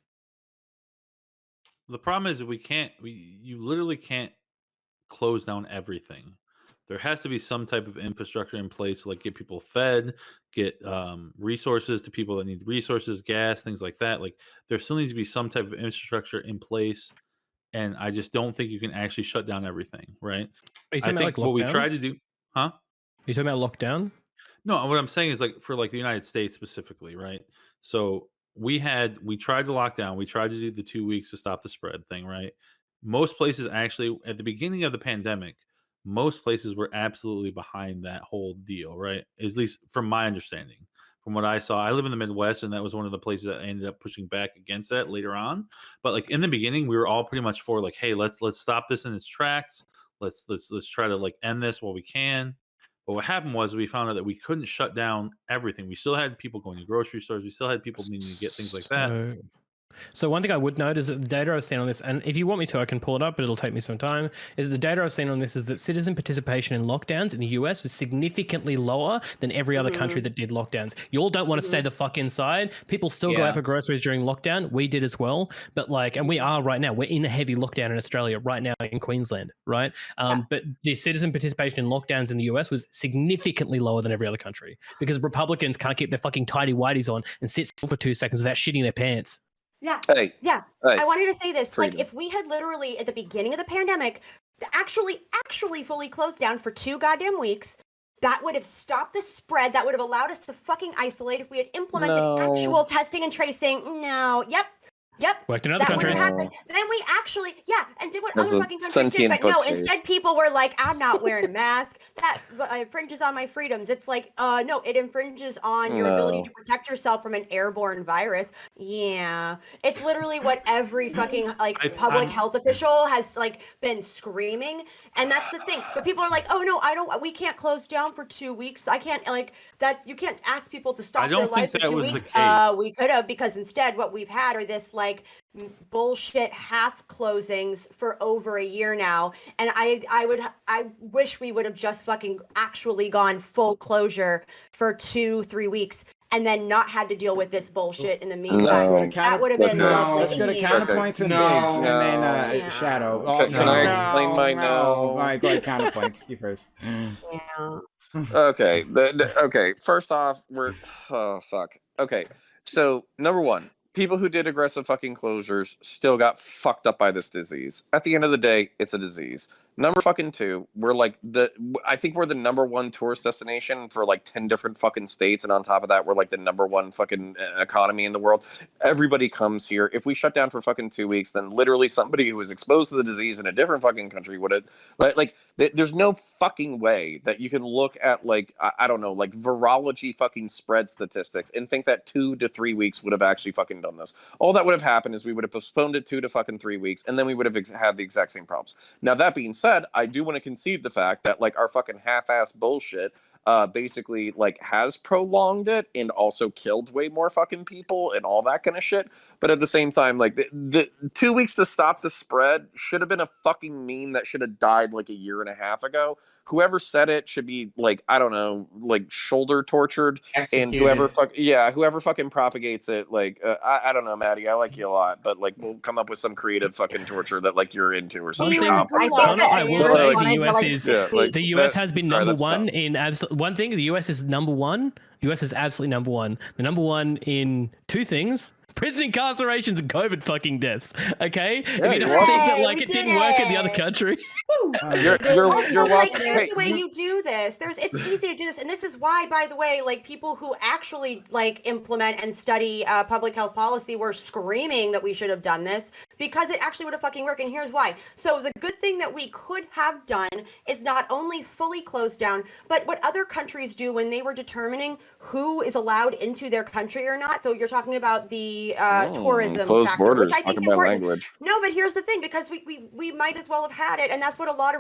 The problem is you literally can't close down everything. There has to be some type of infrastructure in place to, like, get people fed, get resources to people that need resources, gas, things like that. Like, there still needs to be some type of infrastructure in place, and I just don't think you can actually shut down everything, right? Are you I talking think about what we lockdown? tried to do, huh? Are you talking about lockdown? No, what I'm saying is, like, for, like, the United States specifically, right? So we tried to lock down, we tried to do the 2 weeks to stop the spread thing, right? Most places actually, at the beginning of the pandemic, most places were absolutely behind that whole deal, right? At least from my understanding. From what I saw, I live in the Midwest, and that was one of the places that ended up pushing back against that later on. But, like, in the beginning, we were all pretty much for, like, hey, let's stop this in its tracks. Let's try to, like, end this while we can. But what happened was we found out that we couldn't shut down everything. We still had people going to grocery stores. We still had people needing to get things like that. So one thing I would note is that the data I've seen on this, and if you want me to, I can pull it up, but it'll take me some time, is the data I've seen on this is that citizen participation in lockdowns in the US was significantly lower than every other country that did lockdowns. You all don't want to stay the fuck inside. People still go out for groceries during lockdown. We did as well. But and we are right now, we're in a heavy lockdown in Australia right now in Queensland, right? But the citizen participation in lockdowns in the US was significantly lower than every other country because Republicans can't keep their fucking tighty-whities on and sit still for 2 seconds without shitting their pants. Yeah. Hey. I wanted to say this. Like, if we had literally, at the beginning of the pandemic, actually fully closed down for 2 goddamn weeks, that would have stopped the spread. That would have allowed us to fucking isolate. If we had implemented actual testing and tracing, Worked in other that countries. would have happened. Then we actually, and did what As other a fucking countries did. But sentient no, butcher. instead people were like, I'm not wearing a mask. That infringes on my freedoms. It's like, no, it infringes on your ability to protect yourself from an airborne virus. Yeah. It's literally what every fucking public health official has been screaming. And that's the thing. But people are like, oh no, we can't close down for 2 weeks. I can't you can't ask people to stop their life for 2 weeks. We could have, because instead what we've had are this bullshit half closings for over a year now, and I wish we would have just fucking actually gone full closure for 2-3 weeks and then not had to deal with this bullshit in the meantime. That would have been lovely. Let's go to counterpoints and bigs, and then Shadow. Can I explain my no? All right, go ahead, counterpoints. You first. Okay. Okay. First off, Okay. So number one, people who did aggressive fucking closures still got fucked up by this disease. At the end of the day, it's a disease. Number fucking 2, we're like I think we're the number 1 tourist destination for like 10 different fucking states, and on top of that, we're like the number 1 fucking economy in the world. Everybody comes here. If we shut down for fucking 2 weeks, then literally somebody who was exposed to the disease in a different fucking country would have there's no fucking way that you can look at like I don't know, like virology fucking spread statistics and think that 2 to 3 weeks would have actually fucking done this. All that would have happened is we would have postponed it 2 to fucking 3 weeks, and then we would have had the exact same problems. Now, that being said, I do want to concede the fact that like our fucking half-ass bullshit basically like has prolonged it and also killed way more fucking people and all that kind of shit. But at the same time, like the 2 weeks to stop the spread should have been a fucking meme that should have died like a year and a half ago. Whoever said it should be like, I don't know, like shoulder tortured. Executed. And whoever fucking propagates it, like I don't know, Maddie, I like you a lot, but like we'll come up with some creative fucking torture that like you're into or One something. thing, I will Yeah, say like- the US is Yeah, like, the US that- has been sorry, number that's one dumb. in one thing. The US is number one. US is absolutely number one. The number one in 2 things: prison incarcerations and COVID fucking deaths. Okay, Yeah, if you you're don't welcome. think that Yay, like we it did didn't work in the other it. country, You're Also, like, welcome. here's Hey, the way you do this. It's easy to do this, and this is why, by the way, like people who actually like implement and study public health policy were screaming that we should have done this because it actually would have fucking worked. And here's why. So the good thing that we could have done is not only fully closed down, but what other countries do when they were determining who is allowed into their country or not. So you're talking about the tourism closed factor, borders. which I think Talking is about important. language. No, but here's the thing, because we might as well have had it, and that's what a lot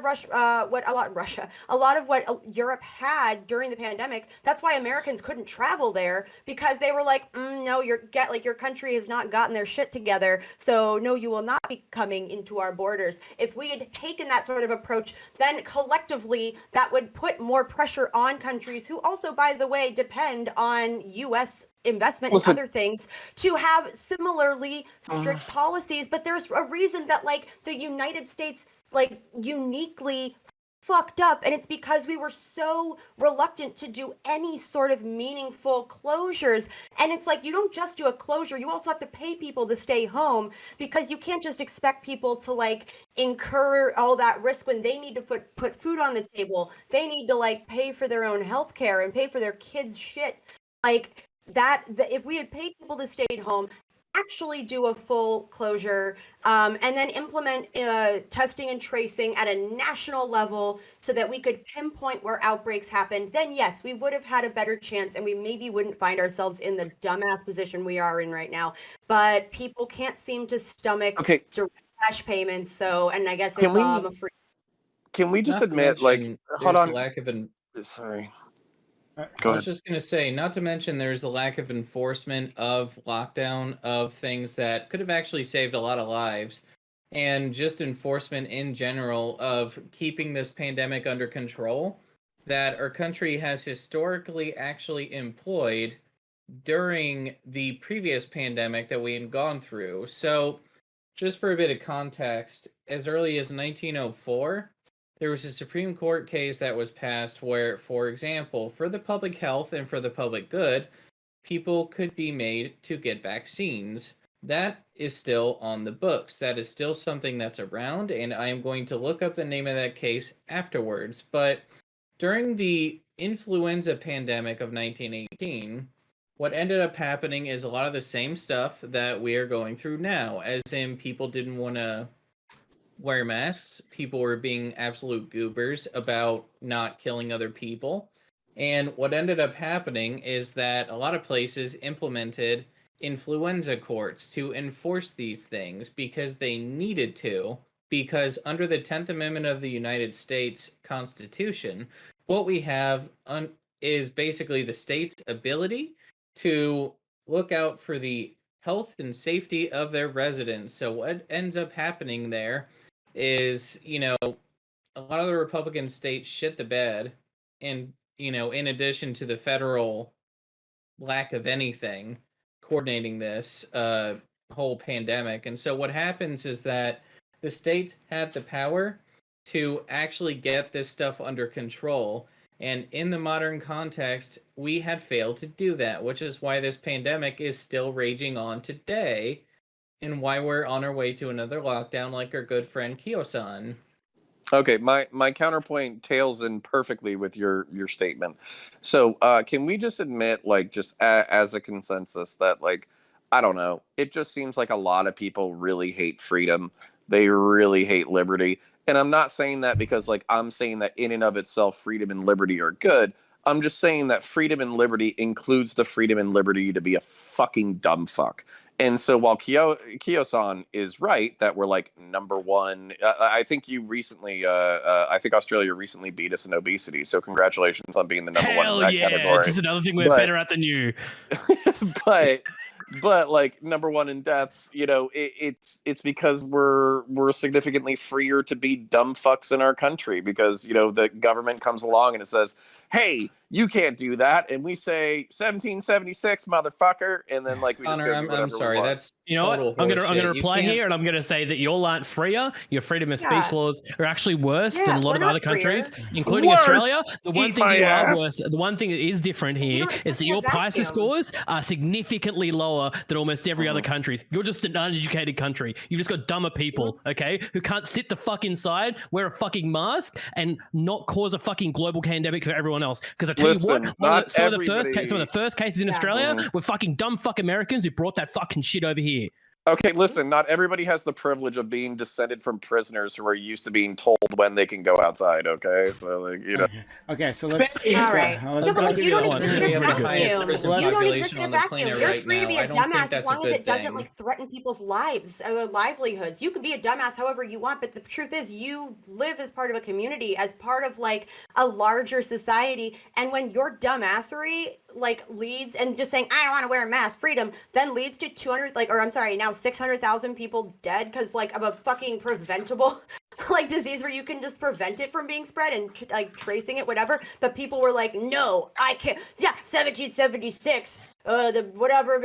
of what Europe had during the pandemic. That's why Americans couldn't travel there, because they were like, no, your country has not gotten their shit together, so no, you will not be coming into our borders. If we had taken that sort of approach, then collectively that would put more pressure on countries who also, by the way, depend on U.S. investment Listen. and other things to have similarly strict policies. But there's a reason that like the United States like uniquely fucked up, and it's because we were so reluctant to do any sort of meaningful closures. And it's like, you don't just do a closure, you also have to pay people to stay home, because you can't just expect people to like incur all that risk when they need to put food on the table. They need to like pay for their own health care and pay for their kids' shit. Like if we had paid people to stay at home, actually do a full closure, and then implement testing and tracing at a national level so that we could pinpoint where outbreaks happen, then yes, we would have had a better chance, and we maybe wouldn't find ourselves in the dumbass position we are in right now. But people can't seem to stomach direct cash payments, so, and I guess it's a free. Can we just Not to admit, like, mention, hold there's on. a lack of Sorry. I Go was ahead. just going to say, not to mention there's a lack of enforcement of lockdown of things that could have actually saved a lot of lives, and just enforcement in general of keeping this pandemic under control that our country has historically actually employed during the previous pandemic that we had gone through. So, just for a bit of context, as early as 1904, there was a Supreme Court case that was passed where, for example, for the public health and for the public good, people could be made to get vaccines. That is still on the books. That is still something that's around, and I am going to look up the name of that case afterwards. But during the influenza pandemic of 1918, what ended up happening is a lot of the same stuff that we are going through now, as in people didn't want to wear masks. People were being absolute goobers about not killing other people. And what ended up happening is that a lot of places implemented influenza courts to enforce these things because they needed to. Because under the 10th Amendment of the United States Constitution, what we have is basically the state's ability to look out for the health and safety of their residents. So what ends up happening there is, a lot of the Republican states shit the bed, and, in addition to the federal lack of anything coordinating this whole pandemic. And so what happens is that the states had the power to actually get this stuff under control. And in the modern context, we had failed to do that, which is why this pandemic is still raging on today, and why we're on our way to another lockdown like our good friend Kyo-san. Okay, my counterpoint tails in perfectly with your statement. So, can we just admit, like, just as a consensus, that, like, I don't know, it just seems like a lot of people really hate freedom. They really hate liberty, and I'm not saying that because, like, I'm saying that in and of itself, freedom and liberty are good. I'm just saying that freedom and liberty includes the freedom and liberty to be a fucking dumb fuck. And so while Kyo-san is right that we're like number one, I think you recently, I think Australia recently beat us in obesity. So congratulations on being the number one in that category. Just another thing we're better at than you. but like number one in deaths, you know, it's because we're significantly freer to be dumb fucks in our country because, you know, the government comes along and it says, hey, you can't do that, and we say 1776, motherfucker, and then like we just Connor, go do I'm sorry, that's you know what? I'm gonna reply here, here, and I'm gonna say that your aren't freer. Your freedom of speech laws are actually worse than a lot of other countries, including Australia. The one thing you are worse, the one thing that is different here is that your PISA scores are significantly lower than almost every other country. You're just an uneducated country. You've just got dumber people, okay, who can't sit the fuck inside, wear a fucking mask, and not cause a fucking global pandemic for everyone else. Because I tell you what, some of the first cases in Australia were fucking dumb fuck Americans who brought that fucking shit over here. Okay, listen, not everybody has the privilege of being descended from prisoners who are used to being told when they can go outside, okay? So, like, you know. Okay, so let's... All right. let's No, but like, you don't exist in a We have the highest vacuum. prison You don't population exist in a on the vacuum. planet You're right free to be now. a I don't think dumbass as that's a long as good it doesn't thing. like threaten people's lives or their livelihoods. You can be a dumbass however you want, but the truth is you live as part of a community, as part of like a larger society. And when your dumbassery like leads and just saying, I don't want to wear a mask, freedom, then leads to 600,000 people dead because like of a fucking preventable like disease where you can just prevent it from being spread and like tracing it, whatever. But people were like, no, I can't. Yeah, 1776, the whatever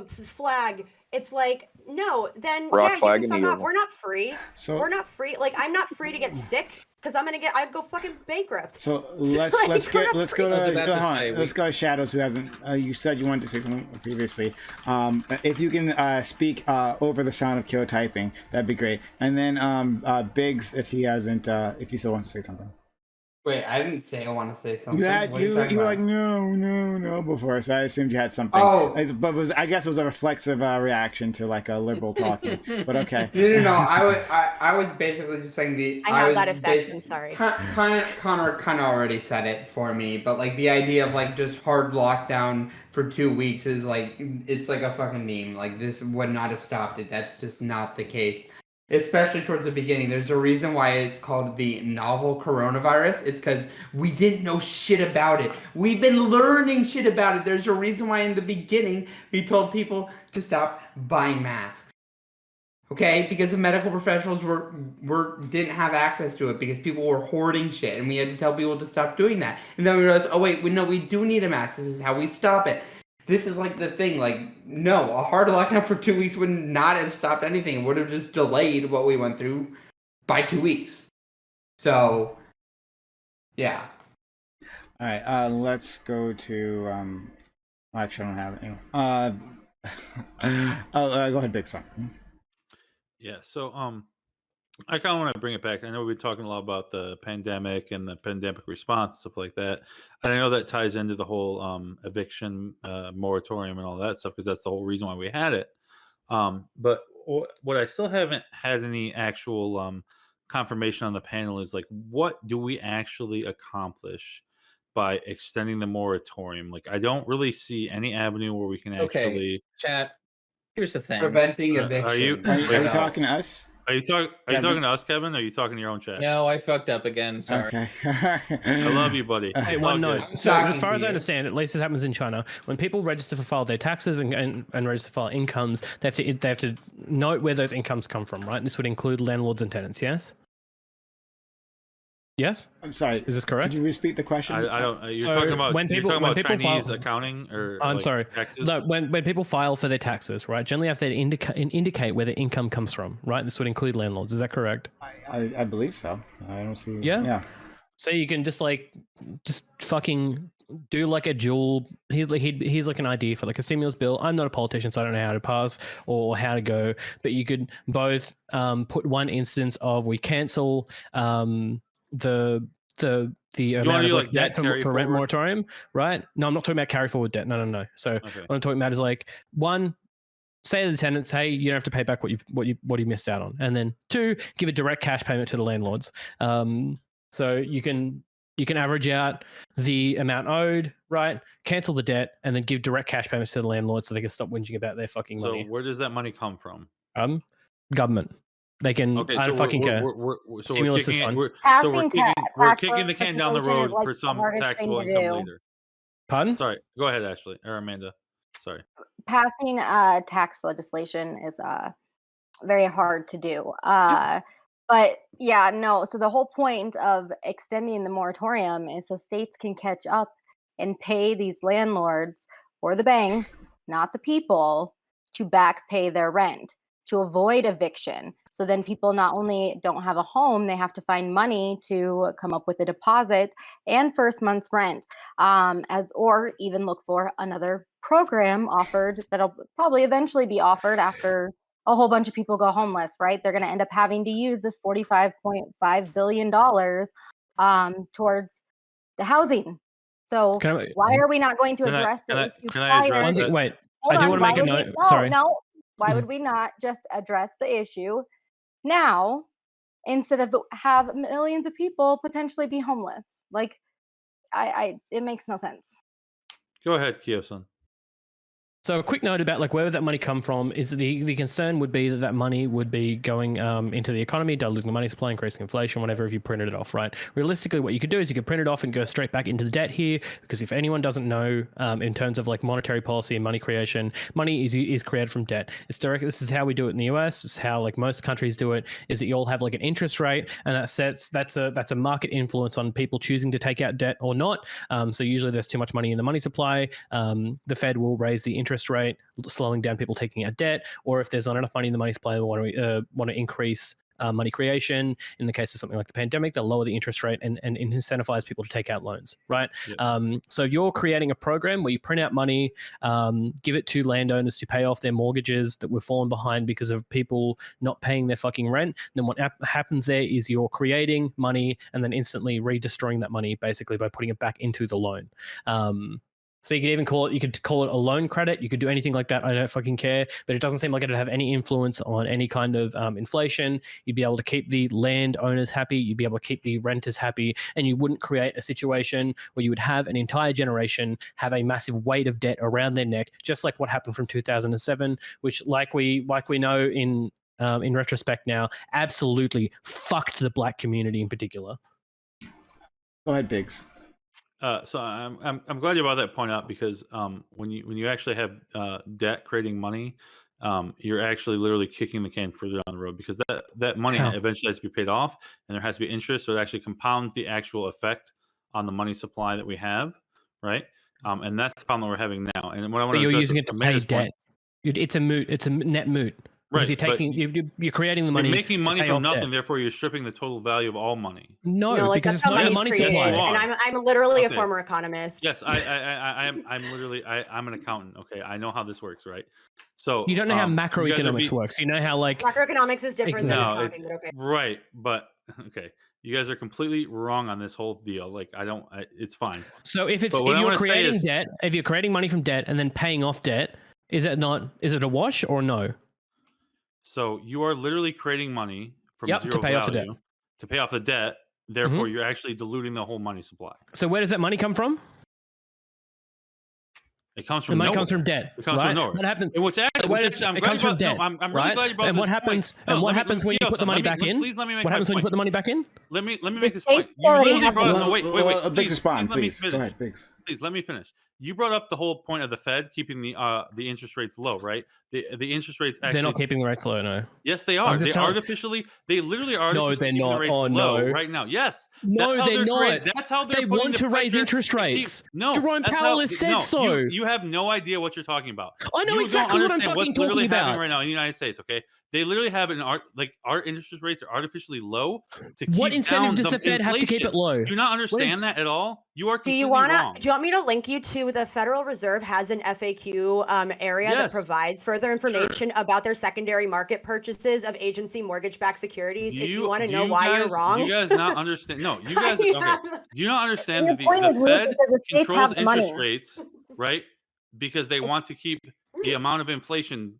flag. It's like, no, then Rock yeah, flag you in can the fuck off. eagle. We're not free. So- We're not free. Like, I'm not free to get sick because I'd go fucking bankrupt. So let's Like, let's go I was to about to say, let's go to Shadows, who hasn't. You said you wanted to say something previously. If you can speak over the sound of Kyo typing, that'd be great. And then Biggs, if he hasn't, if he still wants to say something. Wait, I didn't say I want to say something. That What are you talking were about? like no before, so I assumed you had something. Oh. But I guess it was a reflexive reaction to like a liberal talking. But okay. No. I was basically just saying I have that effect. I'm sorry. Connor kind of already said it for me, but like the idea of like just hard lockdown for 2 weeks is like it's like a fucking meme. Like this would not have stopped it. That's just not the case. Especially towards the beginning. There's a reason why it's called the novel coronavirus. It's because we didn't know shit about it. We've been learning shit about it. There's a reason why in the beginning we told people to stop buying masks. Okay? Because the medical professionals didn't have access to it because people were hoarding shit and we had to tell people to stop doing that. And then we realized, oh wait, we do need a mask. This is how we stop it. This is like the thing, like, no, a hard lockdown for 2 weeks would not have stopped anything. It would have just delayed what we went through by 2 weeks. So, yeah. All right, let's go to actually I don't have it anymore. Go ahead, Big Son. Yeah, so I kind of want to bring it back. I know we've been talking a lot about the pandemic and the pandemic response, stuff like that. And I know that ties into the whole eviction moratorium and all that stuff, because that's the whole reason why we had it. But what I still haven't had any actual confirmation on the panel is like, what do we actually accomplish by extending the moratorium? Like, I don't really see any avenue where we can actually... Chat. Here's the thing. Preventing eviction. Are you talking to us? Are you talking to us, Kevin? Or are you talking to your own chat? No, I fucked up again. Sorry. Okay. I love you, buddy. Hey, It's one all note. good. So, as far as I understand, at least this happens in China. When people register for file their taxes and register for incomes, they have to note where those incomes come from, right? And this would include landlords and tenants. Yes. Yes. I'm sorry. Is this correct? Could you repeat the question? I don't. You're So talking about when people Chinese file- accounting, or I'm like sorry. taxes? No, when people file for their taxes, right? Generally, have to indicate where the income comes from, right? This would include landlords. Is that correct? I believe so. I don't see. Yeah? Yeah. So you can just fucking do like a dual. He's like an idea for like a stimulus bill. I'm not a politician, so I don't know how to pass or how to go. But you could both put one instance of we cancel the amount of like debt for rent moratorium, right? No, I'm not talking about carry forward debt. No. So what I'm talking about is like one, say to the tenants, hey, you don't have to pay back what you missed out on, and then two, give a direct cash payment to the landlords. So you can average out the amount owed, right? Cancel the debt, and then give direct cash payments to the landlord so they can stop whinging about their fucking money. So where does that money come from? Government. They can. Okay, I don't fucking care. Stimulus is fun. We're kicking the can down the road for some taxable income later. Pardon? Sorry. Go ahead, Ashley or Amanda. Sorry. Passing tax legislation is very hard to do. But yeah, no. So the whole point of extending the moratorium is so states can catch up and pay these landlords or the banks, not the people, to back pay their rent, to avoid eviction. So then people not only don't have a home, they have to find money to come up with a deposit and first month's rent, or even look for another program offered that'll probably eventually be offered after a whole bunch of people go homeless, right? They're going to end up having to use this $45.5 billion towards the housing. So why are we not going to address the issue prior? Wait, I do want to make a note. Sorry. No, why would we not just address the issue now instead of have millions of people potentially be homeless? Like, it makes no sense. Go ahead, Kyo-san. So a quick note about like where would that money come from is the concern would be that money would be going into the economy, diluting the money supply, increasing inflation, whatever, if you printed it off, right? Realistically, what you could do is you could print it off and go straight back into the debt here, because if anyone doesn't know, in terms of like monetary policy and money creation, money is created from debt. It's direct. This is how we do it in the US. It's how like most countries do it, is that you all have like an interest rate, and that's a market influence on people choosing to take out debt or not. So usually there's too much money in the money supply. The Fed will raise the interest rate, slowing down people taking out debt, or if there's not enough money in the money supply, they want to increase money creation. In the case of something like the pandemic, they'll lower the interest rate and incentivize people to take out loans, right? Yep. So you're creating a program where you print out money, give it to landowners to pay off their mortgages that were fallen behind because of people not paying their fucking rent. And then what happens there is you're creating money and then instantly redestroying that money basically by putting it back into the loan. So you could even call it a loan credit. You could do anything like that. I don't fucking care. But it doesn't seem like it'd have any influence on any kind of inflation. You'd be able to keep the landowners happy. You'd be able to keep the renters happy. And you wouldn't create a situation where you would have an entire generation have a massive weight of debt around their neck, just like what happened from 2007, which like we know in retrospect now, absolutely fucked the black community in particular. Go ahead, Biggs. So I'm glad you brought that point up, because when you actually have debt creating money, you're actually literally kicking the can further down the road, because that money eventually has to be paid off, and there has to be interest, so it actually compounds the actual effect on the money supply that we have, right? And that's the problem that we're having now. And what I want to you're using it to pay debt. It's a net moot. Because you're creating the money. You're making money from nothing, therefore you're stripping the total value of all money. No, because it's not a money supply. And I'm literally a former economist. Yes, I'm an accountant. Okay, I know how this works, right? So you don't know how macroeconomics works. You know how like macroeconomics is different than accounting, but okay. Right, but okay. You guys are completely wrong on this whole deal. Like it's fine. So if you're creating debt, if you're creating money from debt and then paying off debt, is it a wash or no? So you are literally creating money from zero to pay value off the debt. To pay off the debt. Therefore, you're actually diluting the whole money supply. So where does that money come from? It comes from the money nowhere. comes from debt. It comes from nowhere. What happens? It comes from debt. No, I'm really glad you brought and this what happens? point. And what happens when you put the money back in? Please let me make what happens when you put the money back in? Let me make this point. You literally brought up. No, wait. Biggs, respond, please. Go ahead, Biggs. Please let me finish. You brought up the whole point of the Fed keeping the interest rates low, right? The interest rates actually, they're not keeping the rates low, no. Yes, they are. They literally are. No, they're not. Oh no, right now. Yes. No, they're not. That's how they want to raise interest rates. No, Jerome Powell has said so. You have no idea what you're talking about. I know exactly what I'm fucking talking about right now in the United States. Okay, they literally have our interest rates are artificially low to keep what incentive does the Fed have to keep it low? Do you not understand that at all? You are Do completely you want wrong. to? Do you want me to link you to the Federal Reserve has an FAQ area that Yes. provides further information about their secondary market purchases of agency mortgage-backed securities? If you want to know why you're wrong. Do you guys not understand? No, you guys. Okay. Do you not understand that Your point is the moot Fed because the states controls have the interest money. rates, right? Because they want to keep the amount of inflation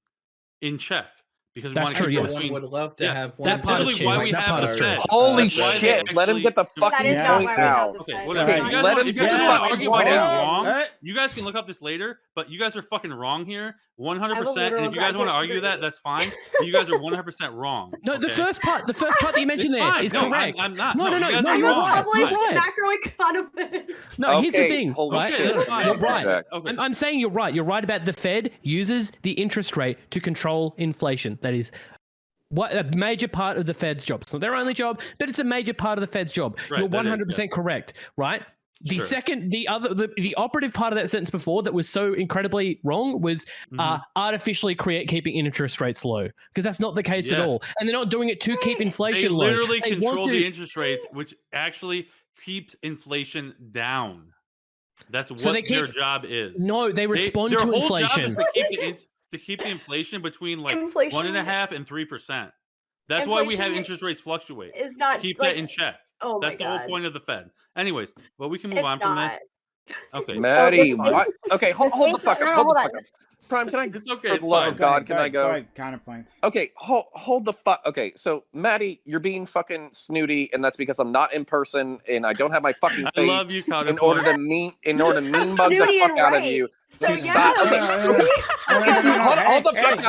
in check. Because we That's want to true, keep yes. between- Would love to Yes. have one. That part is Literally true. why we That have part the is true. Fed. Holy That's why they shit! Let him actually- get the That fucking is not point why we have out. the Okay, Fed. whatever. Okay, You guys, let want, him if get you the guys want to fucking argue point why I'm out. wrong, you guys can look up this later. But you guys are fucking wrong here, 100%. And literal if you guys want to graduate argue that, degree. that's fine. But you guys are 100% wrong. No, the okay? first part that you mentioned It's there fine. is No, correct. I'm not. No, No, you guys are I'm you're a wrong. right. It's published fine. macroeconomist. No, here's the Okay, thing, holy right? shit. that's fine. You're right. Jack. Okay. I'm saying you're right. You're right about the Fed uses the interest rate to control inflation. That is what a major part of the Fed's job. It's not their only job, but it's a major part of the Fed's job. Right, You're that is, 100% yes. correct, right? The Sure. second, the operative part of that sentence before that was so incredibly wrong was artificially keeping interest rates low, because that's not the case at Yes. all. And they're not doing it to keep inflation They low. literally They want control to- the interest rates, which actually keeps inflation down. That's what So they their keep- job is. No, they respond their to whole inflation. job is to keep the inflation between like Inflation 1.5% and 3%. That's why we have Inflation interest rates fluctuate. Is not Keep like, that in check. Oh my That's the god. whole point of the Fed. Anyways, but we can move It's on from not. this. Okay. Maddie, So the what? Okay, hold the states- fuck no, up. no, Hold hold the on. fuck up. Prime, can I? It's okay. For It's the love fine. of God, can I go? Go ahead, counterpoints. Okay, hold the fuck. Okay, so Maddie, you're being fucking snooty, and that's because I'm not in person and I don't have my fucking I face love you, in order to Counterpoints. mean bug the Snooty fuck and out of right. you. So to yeah, stop. Okay, hold the fuck up.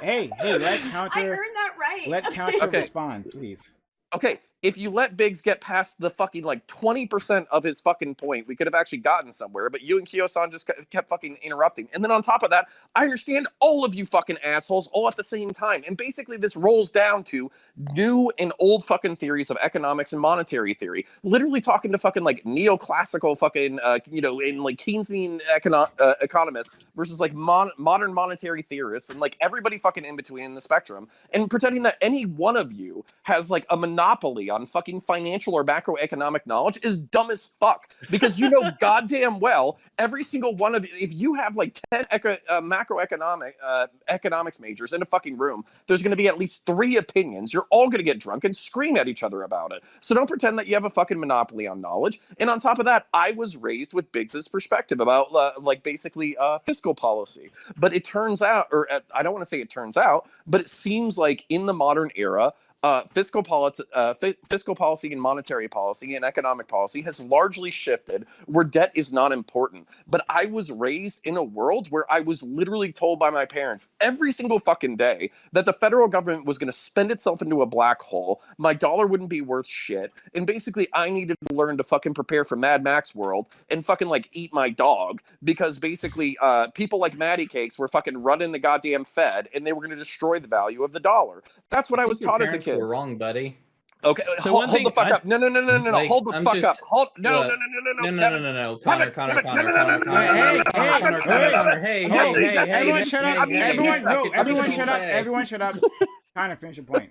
Hey, let I counter. earned that right. Let counter Okay. respond, please. Okay, if you let Biggs get past the fucking like 20% of his fucking point, we could have actually gotten somewhere. But you and Kiyosan just kept fucking interrupting. And then on top of that, I understand all of you fucking assholes all at the same time. And basically, this rolls down to new and old fucking theories of economics and monetary theory. Literally talking to fucking like neoclassical fucking in like Keynesian economists versus like modern monetary theorists and like everybody fucking in between in the spectrum, and pretending that any one of you has like a monopoly on fucking financial or macroeconomic knowledge is dumb as fuck, because you know goddamn well every single one of you, if you have like 10 economics majors in a fucking room, there's going to be at least 3 opinions. You're all going to get drunk and scream at each other about it. So don't pretend that you have a fucking monopoly on knowledge. And on top of that, I was raised with Biggs's perspective about like basically fiscal policy. But it turns out, or I don't want to say it turns out, but it seems like in the modern era, fiscal policy and monetary policy and economic policy has largely shifted where debt is not important. But I was raised in a world where I was literally told by my parents every single fucking day that the federal government was going to spend itself into a black hole. My dollar wouldn't be worth shit. And basically I needed to learn to fucking prepare for Mad Max world and fucking like eat my dog, because basically people like Matty Cakes were fucking running the goddamn Fed and they were going to destroy the value of the dollar. That's what I was taught as a kid. We're wrong, buddy. Okay, So hold one the thing fuck I- up. No, Like, hold the I'm fuck just- up. Hold, no, look, no. Connor, Everyone shut up. Kind of finish your point.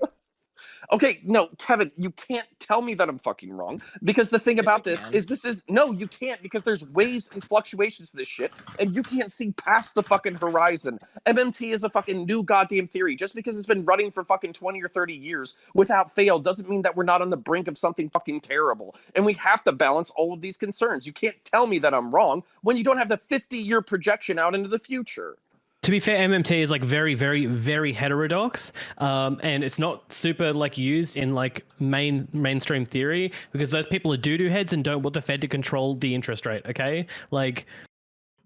Okay, no, Kevin, you can't tell me that I'm fucking wrong, because the thing about this is no, you can't, because there's waves and fluctuations to this shit, and you can't see past the fucking horizon. MMT is a fucking new goddamn theory. Just because it's been running for fucking 20 or 30 years without fail doesn't mean that we're not on the brink of something fucking terrible. And we have to balance all of these concerns. You can't tell me that I'm wrong when you don't have the 50-year projection out into the future. To be fair, MMT is like very, very, very heterodox, and it's not super like used in like mainstream theory, because those people are doo-doo heads and don't want the Fed to control the interest rate. Okay, like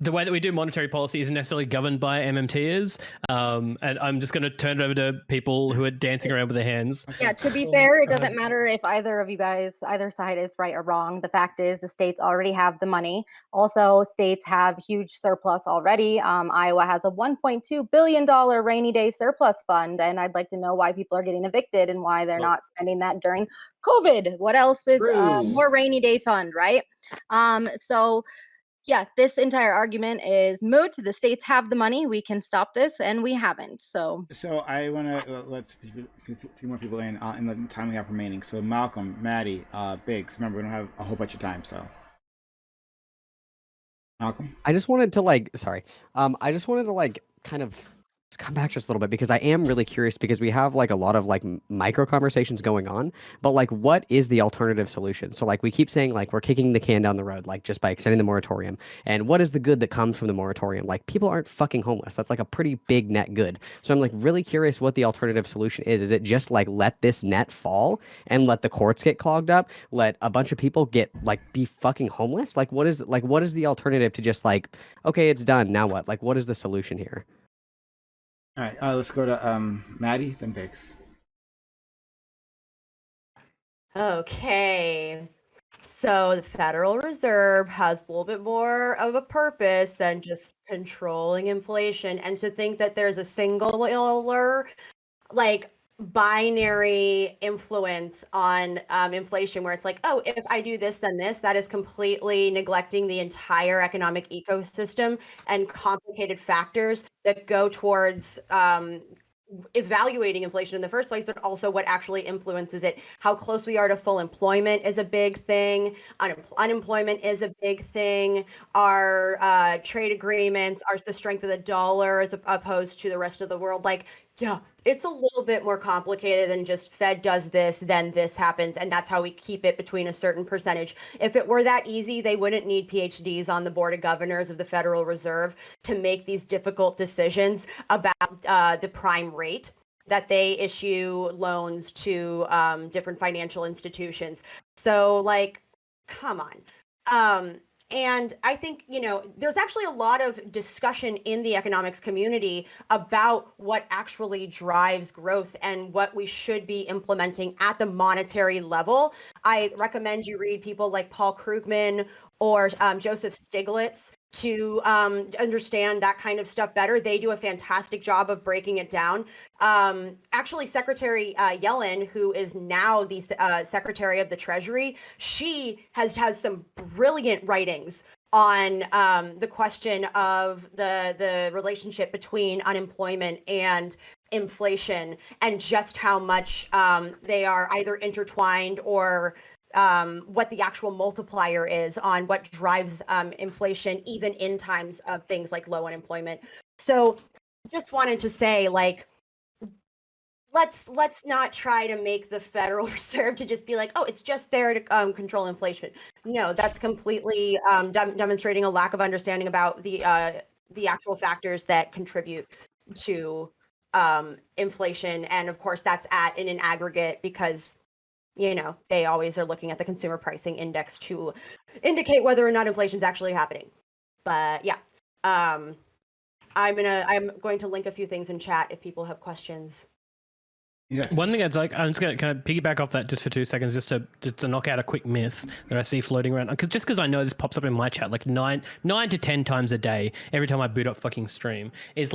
the way that we do monetary policy isn't necessarily governed by MMTers, and I'm just going to turn it over to people who are dancing around with their hands. Yeah, to be fair, it doesn't matter if either of you guys, either side is right or wrong. The fact is the states already have the money. Also, states have huge surplus already. Iowa has a $1.2 billion rainy day surplus fund, and I'd like to know why people are getting evicted and why they're not spending that during COVID. What else is more rainy day fund, right? So yeah, this entire argument is moot. The states have the money. We can stop this, and we haven't. So I want to let's a few more people in the time we have remaining. So Malcolm, Maddie, Biggs. Remember, we don't have a whole bunch of time, so Malcolm? I just wanted to I just wanted to kind of just come back just a little bit because I am really curious because we have a lot of micro conversations going on, but what is the alternative solution? So we keep saying we're kicking the can down the road just by extending the moratorium. And what is the good that comes from the moratorium? People aren't fucking homeless. That's a pretty big net good. So I'm really curious what the alternative solution is. Is it just let this net fall and let the courts get clogged up? Let a bunch of people get be fucking homeless? What is the alternative to just okay, it's done. Now what? What is the solution here? All right, let's go to Maddie, then Biggs. Okay. So the Federal Reserve has a little bit more of a purpose than just controlling inflation. And to think that there's a singular, binary influence on inflation where it's oh, if I do this, then this, that is completely neglecting the entire economic ecosystem and complicated factors that go towards evaluating inflation in the first place, but also what actually influences it. How close we are to full employment is a big thing. Unemployment is a big thing. Our trade agreements, the strength of the dollar as opposed to the rest of the world. Yeah, it's a little bit more complicated than just Fed does this, then this happens, and that's how we keep it between a certain percentage. If it were that easy, they wouldn't need PhDs on the board of governors of the Federal Reserve to make these difficult decisions about the prime rate that they issue loans to different financial institutions. So, come on. And I think, there's actually a lot of discussion in the economics community about what actually drives growth and what we should be implementing at the monetary level. I recommend you read people like Paul Krugman or Joseph Stiglitz to understand that kind of stuff better. They do a fantastic job of breaking it down. Actually, Secretary Yellen, who is now the Secretary of the Treasury, she has some brilliant writings on the question of the relationship between unemployment and inflation and just how much they are either intertwined or what the actual multiplier is on what drives inflation, even in times of things like low unemployment. So just wanted to say, let's not try to make the Federal Reserve to just be oh, it's just there to control inflation. No, that's completely demonstrating a lack of understanding about the actual factors that contribute to inflation. And of course, that's in an aggregate because they always are looking at the consumer pricing index to indicate whether or not inflation is actually happening. But yeah, I'm going to link a few things in chat if people have questions. Yeah. One thing I'm just going to kind of piggyback off that just for 2 seconds, just to knock out a quick myth that I see floating around. Because I know this pops up in my chat 9 to 10 times a day every time I boot up fucking stream is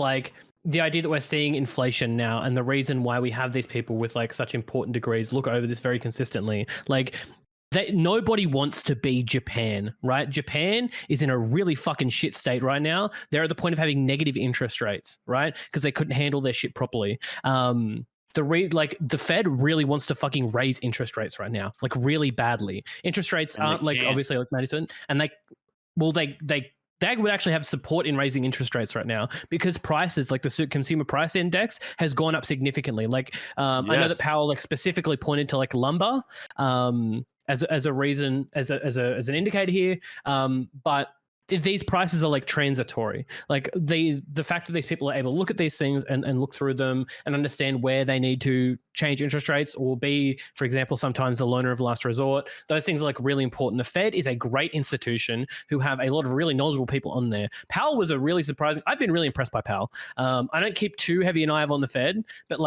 the idea that we're seeing inflation now, and the reason why we have these people with such important degrees look over this very consistently. Nobody wants to be Japan, right? Japan is in a really fucking shit state right now. They're at the point of having negative interest rates, right? Because they couldn't handle their shit properly. The Fed really wants to fucking raise interest rates right now, really badly. Interest rates aren't obviously Madison, and they would actually have support in raising interest rates right now because prices, the consumer price index, has gone up significantly. I know that Powell specifically pointed to lumber as a reason, as an indicator here, but these prices are transitory. The fact that these people are able to look at these things and look through them and understand where they need to change interest rates or be, for example, sometimes the loaner of last resort, those things are really important. The Fed is a great institution who have a lot of really knowledgeable people on there. Powell was a really surprising. I've been really impressed by Powell. I don't keep too heavy an eye on the Fed, but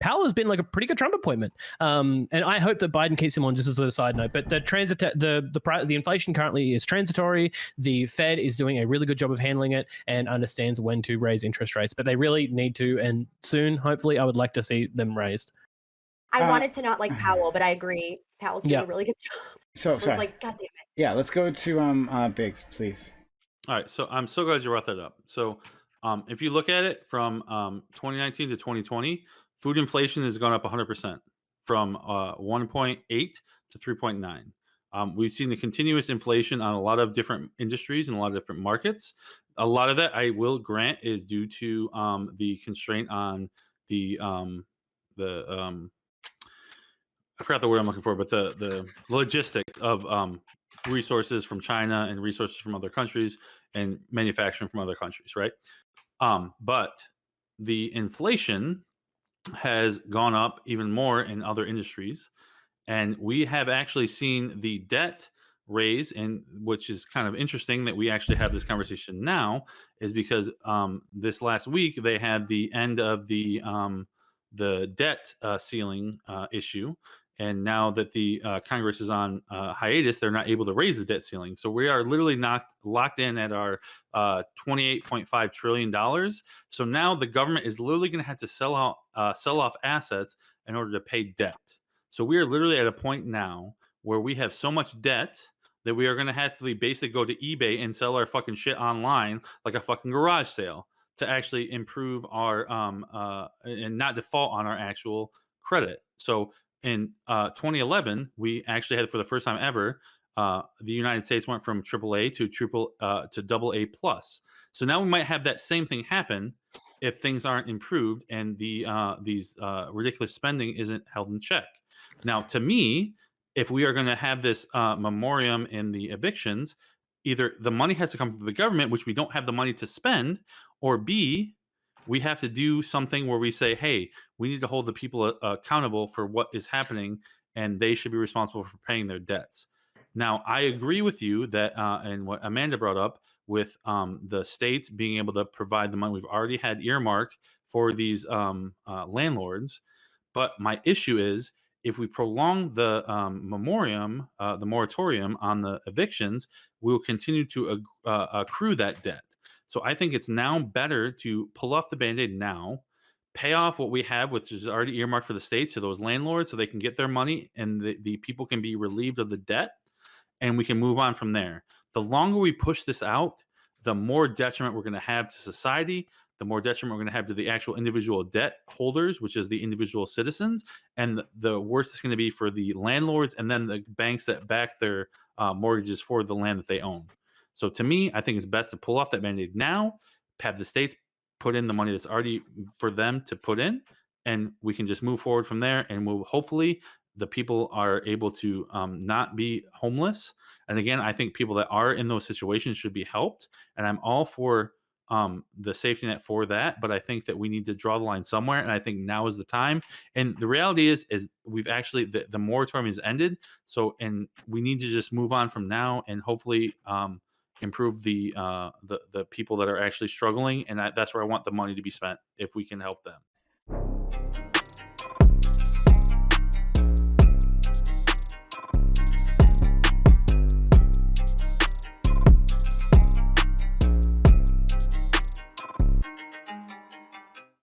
Powell has been a pretty good Trump appointment, and I hope that Biden keeps him on. Just as a side note, but the inflation currently is transitory. The Fed is doing a really good job of handling it and understands when to raise interest rates, but they really need to, and soon, hopefully, I would like to see them raised. I wanted to not like Powell, but I agree. Powell's doing a really good job. So sorry. God damn it. Yeah, let's go to Biggs, please. All right, so I'm so glad you brought that up. So if you look at it from 2019 to 2020, food inflation has gone up 100% from 1.8 to 3.9. We've seen the continuous inflation on a lot of different industries and a lot of different markets. A lot of that, I will grant, is due to the constraint on the I forgot the word I'm looking for, but the logistics of resources from China and resources from other countries and manufacturing from other countries, right? But the inflation has gone up even more in other industries, and we have actually seen the debt raise, and which is kind of interesting that we actually have this conversation now, is because this last week they had the end of the debt ceiling issue, and now that the Congress is on hiatus, they're not able to raise the debt ceiling. So we are literally locked in at our $28.5 trillion. So now the government is literally going to have to sell off assets in order to pay debt. So we are literally at a point now where we have so much debt that we are going to have to basically go to eBay and sell our fucking shit online like a fucking garage sale to actually improve our and not default on our actual credit. So in 2011, we actually had, for the first time ever, the United States went from AAA to double A plus. So now we might have that same thing happen if things aren't improved and these ridiculous spending isn't held in check. Now, to me, if we are going to have this moratorium in the evictions, either the money has to come from the government, which we don't have the money to spend, or B, we have to do something where we say, hey, we need to hold the people accountable for what is happening, and they should be responsible for paying their debts. Now, I agree with you that, and what Amanda brought up with the states being able to provide the money we've already had earmarked for these landlords. But my issue is, if we prolong the moratorium on the evictions, we will continue to accrue that debt. So I think it's now better to pull off the Band-Aid now, pay off what we have, which is already earmarked for the states, to those landlords, so they can get their money and the people can be relieved of the debt, and we can move on from there. The longer we push this out, the more detriment we're going to have to society, the more detriment we're going to have to the actual individual debt holders, which is the individual citizens, and the worse it's going to be for the landlords and then the banks that back their mortgages for the land that they own. So to me, I think it's best to pull off that Band-Aid now, have the states put in the money that's already for them to put in, and we can just move forward from there, and we'll hopefully the people are able to not be homeless. And again, I think people that are in those situations should be helped, and I'm all for the safety net for that, but I think that we need to draw the line somewhere, and I think now is the time. And the reality is we've actually the moratorium is ended, so and we need to just move on from now and hopefully improve the people that are actually struggling, and that's where I want the money to be spent if we can help them.